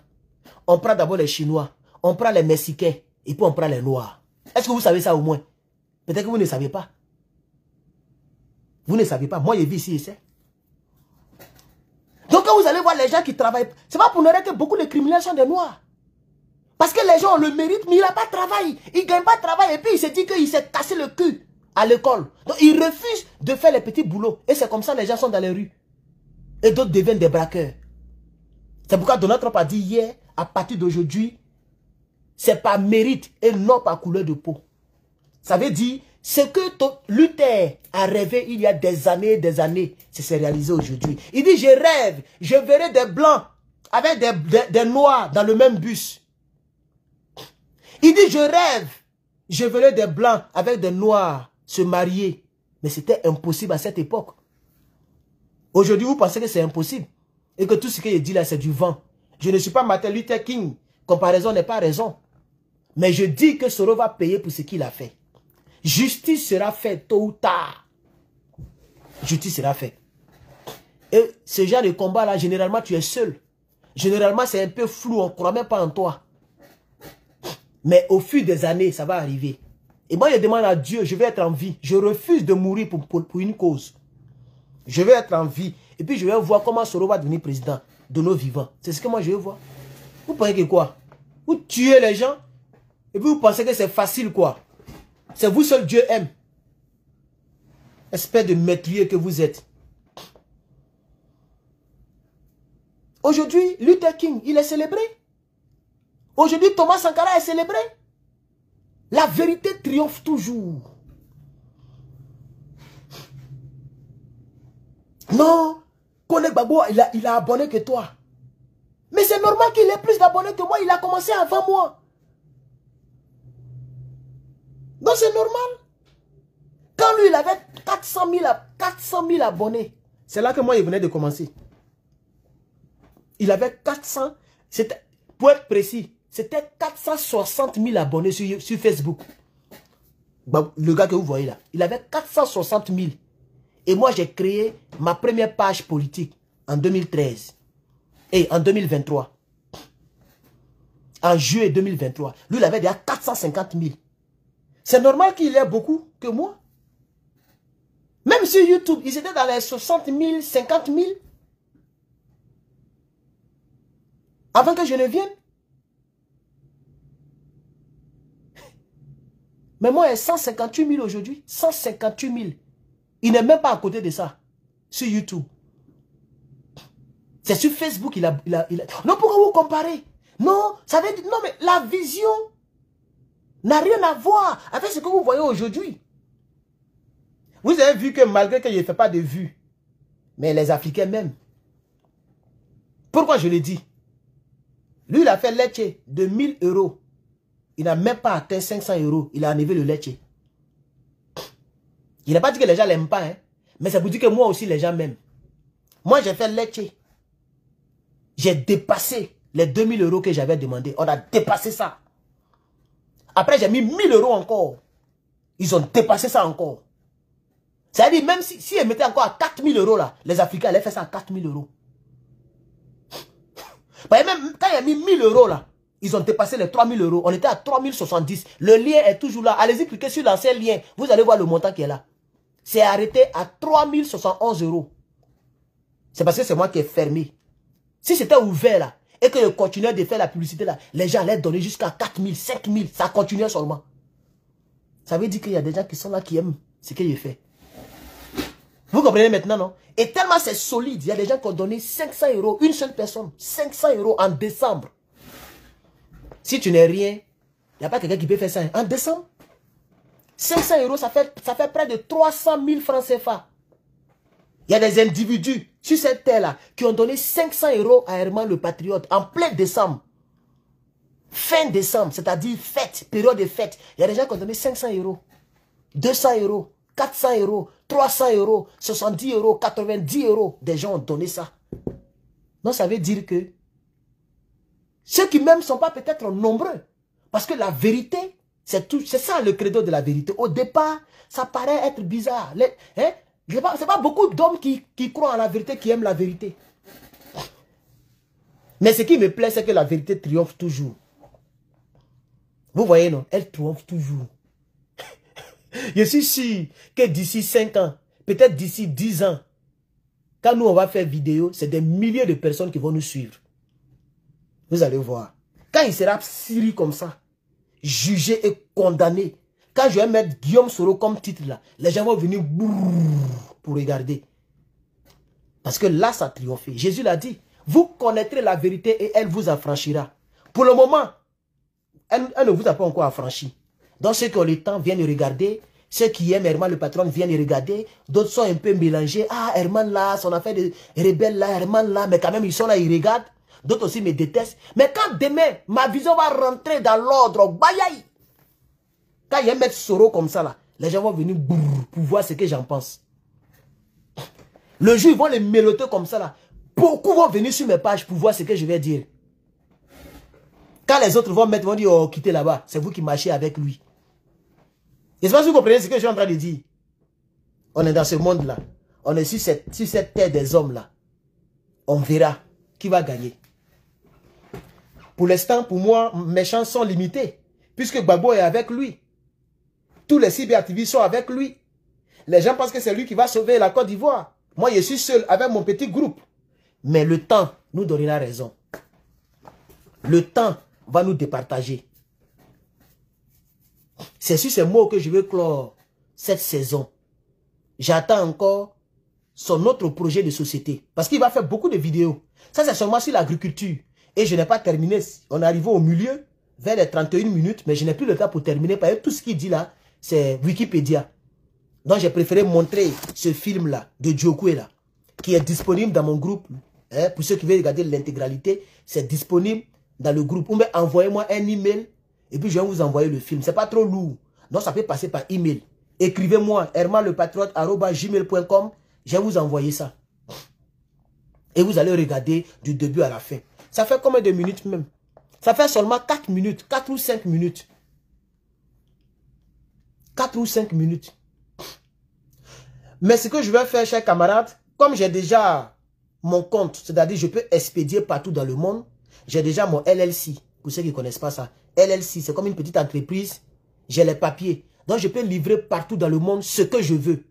on prend d'abord les Chinois, on prend les Mexicains et puis on prend les Noirs. Est-ce que vous savez ça au moins? Peut-être que vous ne savez pas. Vous ne savez pas. Moi, je vis ici et c'est. Donc quand vous allez voir les gens qui travaillent, c'est pas pour ne rien que beaucoup de criminels sont des Noirs. Parce que les gens ont le mérite, mais il n'a pas de travail. Il ne gagne pas de travail et puis il se dit qu'il s'est cassé le cul à l'école. Donc il refuse de faire les petits boulots. Et c'est comme ça que les gens sont dans les rues. Et d'autres deviennent des braqueurs. C'est pourquoi Donald Trump a dit hier, à partir d'aujourd'hui, c'est par mérite et non par couleur de peau. Ça veut dire, ce que Luther a rêvé il y a des années, c'est s'est réalisé aujourd'hui. Il dit, je rêve, je verrai des blancs avec des noirs dans le même bus. Il dit, je rêve, je verrai des blancs avec des noirs se marier. Mais c'était impossible à cette époque. Aujourd'hui, vous pensez que c'est impossible et que tout ce que je dis là, c'est du vent. Je ne suis pas Martin Luther King Comparaison n'est pas raison. Mais je dis que Soro va payer pour ce qu'il a fait. Justice sera faite tôt ou tard. Justice sera faite. Et ce genre de combat-là, généralement, tu es seul. Généralement, c'est un peu flou, on ne croit même pas en toi. Mais au fil des années, ça va arriver. Et moi, je demande à Dieu, je vais être en vie. Je refuse de mourir pour une cause. Je vais être en vie. Et puis, je vais voir comment Soro va devenir président de nos vivants. C'est ce que moi, je veux voir. Vous pensez que quoi? Vous tuez les gens et puis vous pensez que c'est facile, quoi? C'est vous seul Dieu aime. Espèce de meurtrier que vous êtes. Aujourd'hui, Luther King, il est célébré. Aujourd'hui, Thomas Sankara est célébré. La vérité triomphe toujours. Non, Koné Gbagbo, il a abonné que toi. Mais c'est normal qu'il ait plus d'abonnés que moi. Il a commencé avant moi. Donc c'est normal. Quand lui, il avait 400 000 abonnés. C'est là que moi, il venait de commencer. Il avait 400, pour être précis, c'était 460 000 abonnés sur Facebook. Le gars que vous voyez là, il avait 460 000. Et moi, j'ai créé ma première page politique en 2013. Et en 2023. En juillet 2023. Lui, il avait déjà 450 000. C'est normal qu'il ait beaucoup que moi. Même sur YouTube, ils étaient dans les 60 000, 50 000. Avant que je ne vienne. Mais moi, il est 158 000 aujourd'hui. 158 000. Il n'est même pas à côté de ça. Sur YouTube. C'est sur Facebook il a... Non, pourquoi vous comparez? Non, ça veut dire... Non, mais la vision n'a rien à voir avec ce que vous voyez aujourd'hui. Vous avez vu que malgré que je ne fais pas de vues, mais les Africains même. Pourquoi je le dis? Lui, il a fait Lecce de 1000 €. Il n'a même pas atteint 500 €. Il a enlevé le Lecce. Il n'a pas dit que les gens ne l'aiment pas, hein? Mais ça vous dit que moi aussi, les gens m'aiment. Moi, j'ai fait Lecce. J'ai dépassé les 2000 € que j'avais demandé. On a dépassé ça. Après, j'ai mis 1000 € encore. Ils ont dépassé ça encore. C'est-à-dire, même si ils mettaient encore à 4000 € là, les Africains allaient faire ça à 4000 €. Même quand il y a mis 1000 € là, ils ont dépassé les 3000 €. On était à 3070. Le lien est toujours là. Allez-y, cliquez sur l'ancien lien. Vous allez voir le montant qui est là. C'est arrêté à 3071 €. C'est parce que c'est moi qui ai fermé. Si c'était ouvert là, et que je continuais de faire la publicité là, les gens allaient donner jusqu'à 4000, 5000. Ça continuait seulement. Ça veut dire qu'il y a des gens qui sont là qui aiment ce que je fais. Vous comprenez maintenant, non? Et tellement c'est solide, il y a des gens qui ont donné 500 €, une seule personne, 500 € en décembre. Si tu n'es rien, il n'y a pas quelqu'un qui peut faire ça en décembre. 500 €, ça fait près de 300 000 francs CFA. Il y a des individus sur cette terre-là qui ont donné 500 € à Herman le Patriote en plein décembre. Fin décembre, c'est-à-dire fête, période de fête. Il y a des gens qui ont donné 500 €, 200 €, 400 €, 300 €, 70 €, 90 €. Des gens ont donné ça. Donc ça veut dire que ceux qui même ne sont pas peut-être nombreux. Parce que la vérité, c'est ça le credo de la vérité. Au départ, ça paraît être bizarre. C'est pas beaucoup d'hommes qui croient en la vérité, qui aiment la vérité. Mais ce qui me plaît, c'est que la vérité triomphe toujours. Vous voyez, non? Elle triomphe toujours. Je suis sûr que d'ici 5 ans, peut-être d'ici 10 ans, quand nous on va faire vidéo, c'est des milliers de personnes qui vont nous suivre. Vous allez voir. Quand il sera siri comme ça, jugé et condamné, quand je vais mettre Guillaume Soro comme titre là, les gens vont venir pour regarder. Parce que là, ça a triomphé. Jésus l'a dit, vous connaîtrez la vérité et elle vous affranchira. Pour le moment, elle ne vous a pas encore affranchi. Donc ceux qui ont le temps viennent regarder. Ceux qui aiment Herman le patron viennent regarder. D'autres sont un peu mélangés. Ah, Herman là, son affaire de rebelle là, Herman là. Mais quand même, ils sont là, ils regardent. D'autres aussi me détestent. Mais quand demain, ma vision va rentrer dans l'ordre, quand il y a un mec Soro comme ça là, les gens vont venir pour voir ce que j'en pense. Le jour, ils vont les méloter comme ça là. Beaucoup vont venir sur mes pages pour voir ce que je vais dire. Quand les autres vont dire, oh, quittez là-bas, c'est vous qui marchez avec lui. Et c'est pas si vous comprenez ce que je suis en train de dire. On est dans ce monde-là. On est sur cette terre des hommes-là. On verra qui va gagner. Pour l'instant, pour moi, mes chances sont limitées. Puisque Gbagbo est avec lui. Tous les cyberactivistes sont avec lui. Les gens pensent que c'est lui qui va sauver la Côte d'Ivoire. Moi, je suis seul avec mon petit groupe. Mais le temps nous donnera raison. Le temps va nous départager. C'est sur ces mots que je vais clore cette saison. J'attends encore son autre projet de société. Parce qu'il va faire beaucoup de vidéos. Ça, c'est seulement sur l'agriculture. Et je n'ai pas terminé. On est arrivé au milieu, vers les 31 minutes, mais je n'ai plus le temps pour terminer. Parce que tout ce qu'il dit là, c'est Wikipédia. Donc, j'ai préféré montrer ce film-là, de Diokwe là, qui est disponible dans mon groupe. Hein, pour ceux qui veulent regarder l'intégralité, c'est disponible dans le groupe. Ou bien envoyez-moi un email et puis je vais vous envoyer le film. C'est pas trop lourd. Donc, ça peut passer par email. Écrivez-moi hermanlepatriote@gmail.com. Je vais vous envoyer ça. Et vous allez regarder du début à la fin. Ça fait combien de minutes même? Ça fait seulement 4 minutes, 4 ou 5 minutes. 4 ou 5 minutes. Mais ce que je vais faire, chers camarades, comme j'ai déjà mon compte, c'est-à-dire je peux expédier partout dans le monde, j'ai déjà mon LLC. Pour ceux qui ne connaissent pas ça, LLC, c'est comme une petite entreprise. J'ai les papiers. Donc, je peux livrer partout dans le monde ce que je veux.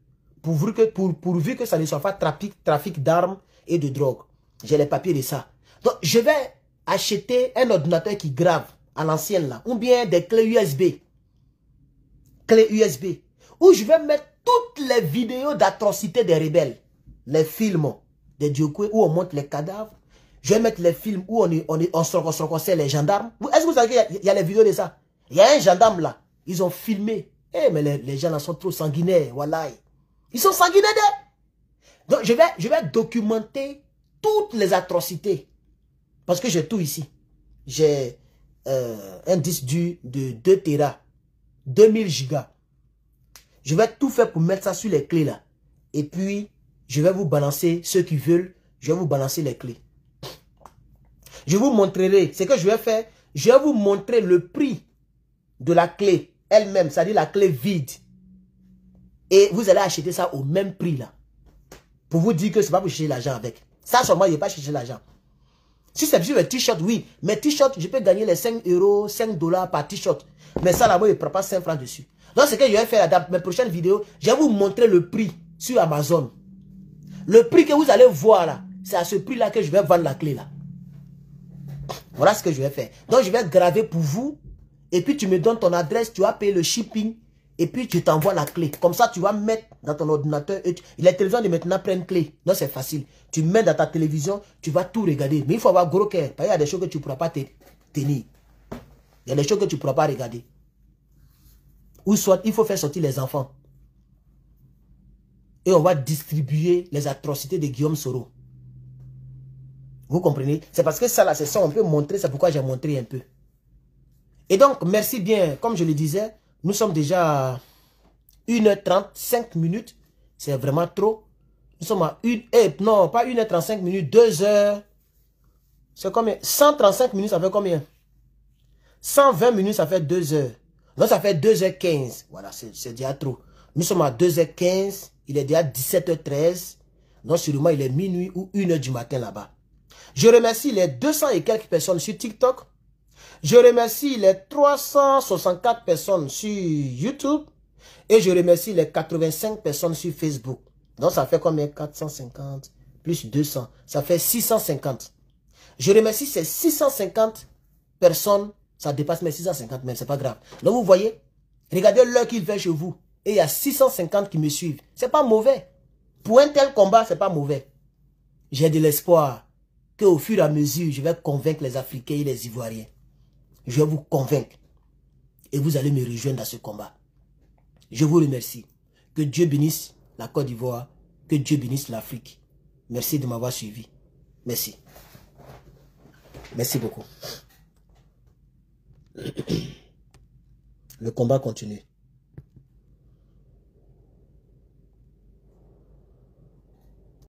Pourvu que ça ne soit pas trafic d'armes et de drogue. J'ai les papiers de ça. Donc, je vais acheter un ordinateur qui grave à l'ancienne là. Ou bien des clés USB. Clés USB. Où je vais mettre toutes les vidéos d'atrocités des rebelles. Les films de Diokwe où on montre les cadavres. Je vais mettre les films où on se reconnaît les gendarmes. Est-ce que vous savez qu'il y a les vidéos de ça? Il y a un gendarme là. Ils ont filmé. Eh, mais les gens là sont trop sanguinaires. Voilà. Ils sont sanguinaires. Donc, je vais documenter toutes les atrocités. Parce que j'ai tout ici. J'ai un disque dur de 2 Tera. 2000 gigas. Je vais tout faire pour mettre ça sur les clés là. Et puis, je vais vous balancer ceux qui veulent. Je vais vous balancer les clés. Je vous montrerai ce que je vais faire. Je vais vous montrer le prix de la clé elle-même, c'est-à-dire la clé vide. Et vous allez acheter ça au même prix là. Pour vous dire que ce n'est pas pour chercher l'argent avec. Ça seulement, je ne vais pas chercher l'argent. Si c'est sur les t-shirts, oui. Mais t-shirts, je peux gagner les 5 euros, 5 $, par t-shirt. Mais ça là-bas, je ne prends pas 5 francs dessus. Donc, ce que je vais faire dans mes prochaines vidéos, je vais vous montrer le prix sur Amazon. Le prix que vous allez voir là, c'est à ce prix-là que je vais vendre la clé là. Voilà ce que je vais faire. Donc, je vais graver pour vous. Et puis, tu me donnes ton adresse, tu vas payer le shipping. Et puis, tu t'envoies la clé. Comme ça, tu vas mettre dans ton ordinateur. Les télévisions de maintenant prennent clé. Non, c'est facile. Tu mets dans ta télévision, tu vas tout regarder. Mais il faut avoir gros cœur. Parce qu'il y a des choses que tu ne pourras pas tenir. Il y a des choses que tu ne pourras pas regarder. Ou soit, il faut faire sortir les enfants. Et on va distribuer les atrocités de Guillaume Soro. Vous comprenez? C'est parce que ça, là, c'est ça, on peut montrer. C'est pourquoi j'ai montré un peu. Et donc, merci bien. Comme je le disais, nous sommes déjà à 1h30, 5 minutes. C'est vraiment trop. Nous sommes à non, pas 1h35 minutes, 2h. C'est combien? 135 minutes, ça fait combien? 120 minutes, ça fait 2h. Donc, ça fait 2h15. Voilà, c'est déjà trop. Nous sommes à 2h15. Il est déjà 17h13. Donc, sûrement, il est minuit ou 1h du matin là-bas. Je remercie les 200 et quelques personnes sur TikTok. Je remercie les 364 personnes sur YouTube. Et je remercie les 85 personnes sur Facebook. Donc, ça fait combien? 450 plus 200. Ça fait 650. Je remercie ces 650 personnes. Ça dépasse mes 650, mais c'est pas grave. Donc, vous voyez, regardez l'heure qu'il fait chez vous. Et il y a 650 qui me suivent. C'est pas mauvais. Pour un tel combat, c'est pas mauvais. J'ai de l'espoir qu'au fur et à mesure, je vais convaincre les Africains et les Ivoiriens. Je vais vous convaincre. Et vous allez me rejoindre dans ce combat. Je vous remercie. Que Dieu bénisse la Côte d'Ivoire. Que Dieu bénisse l'Afrique. Merci de m'avoir suivi. Merci. Merci beaucoup. Le combat continue.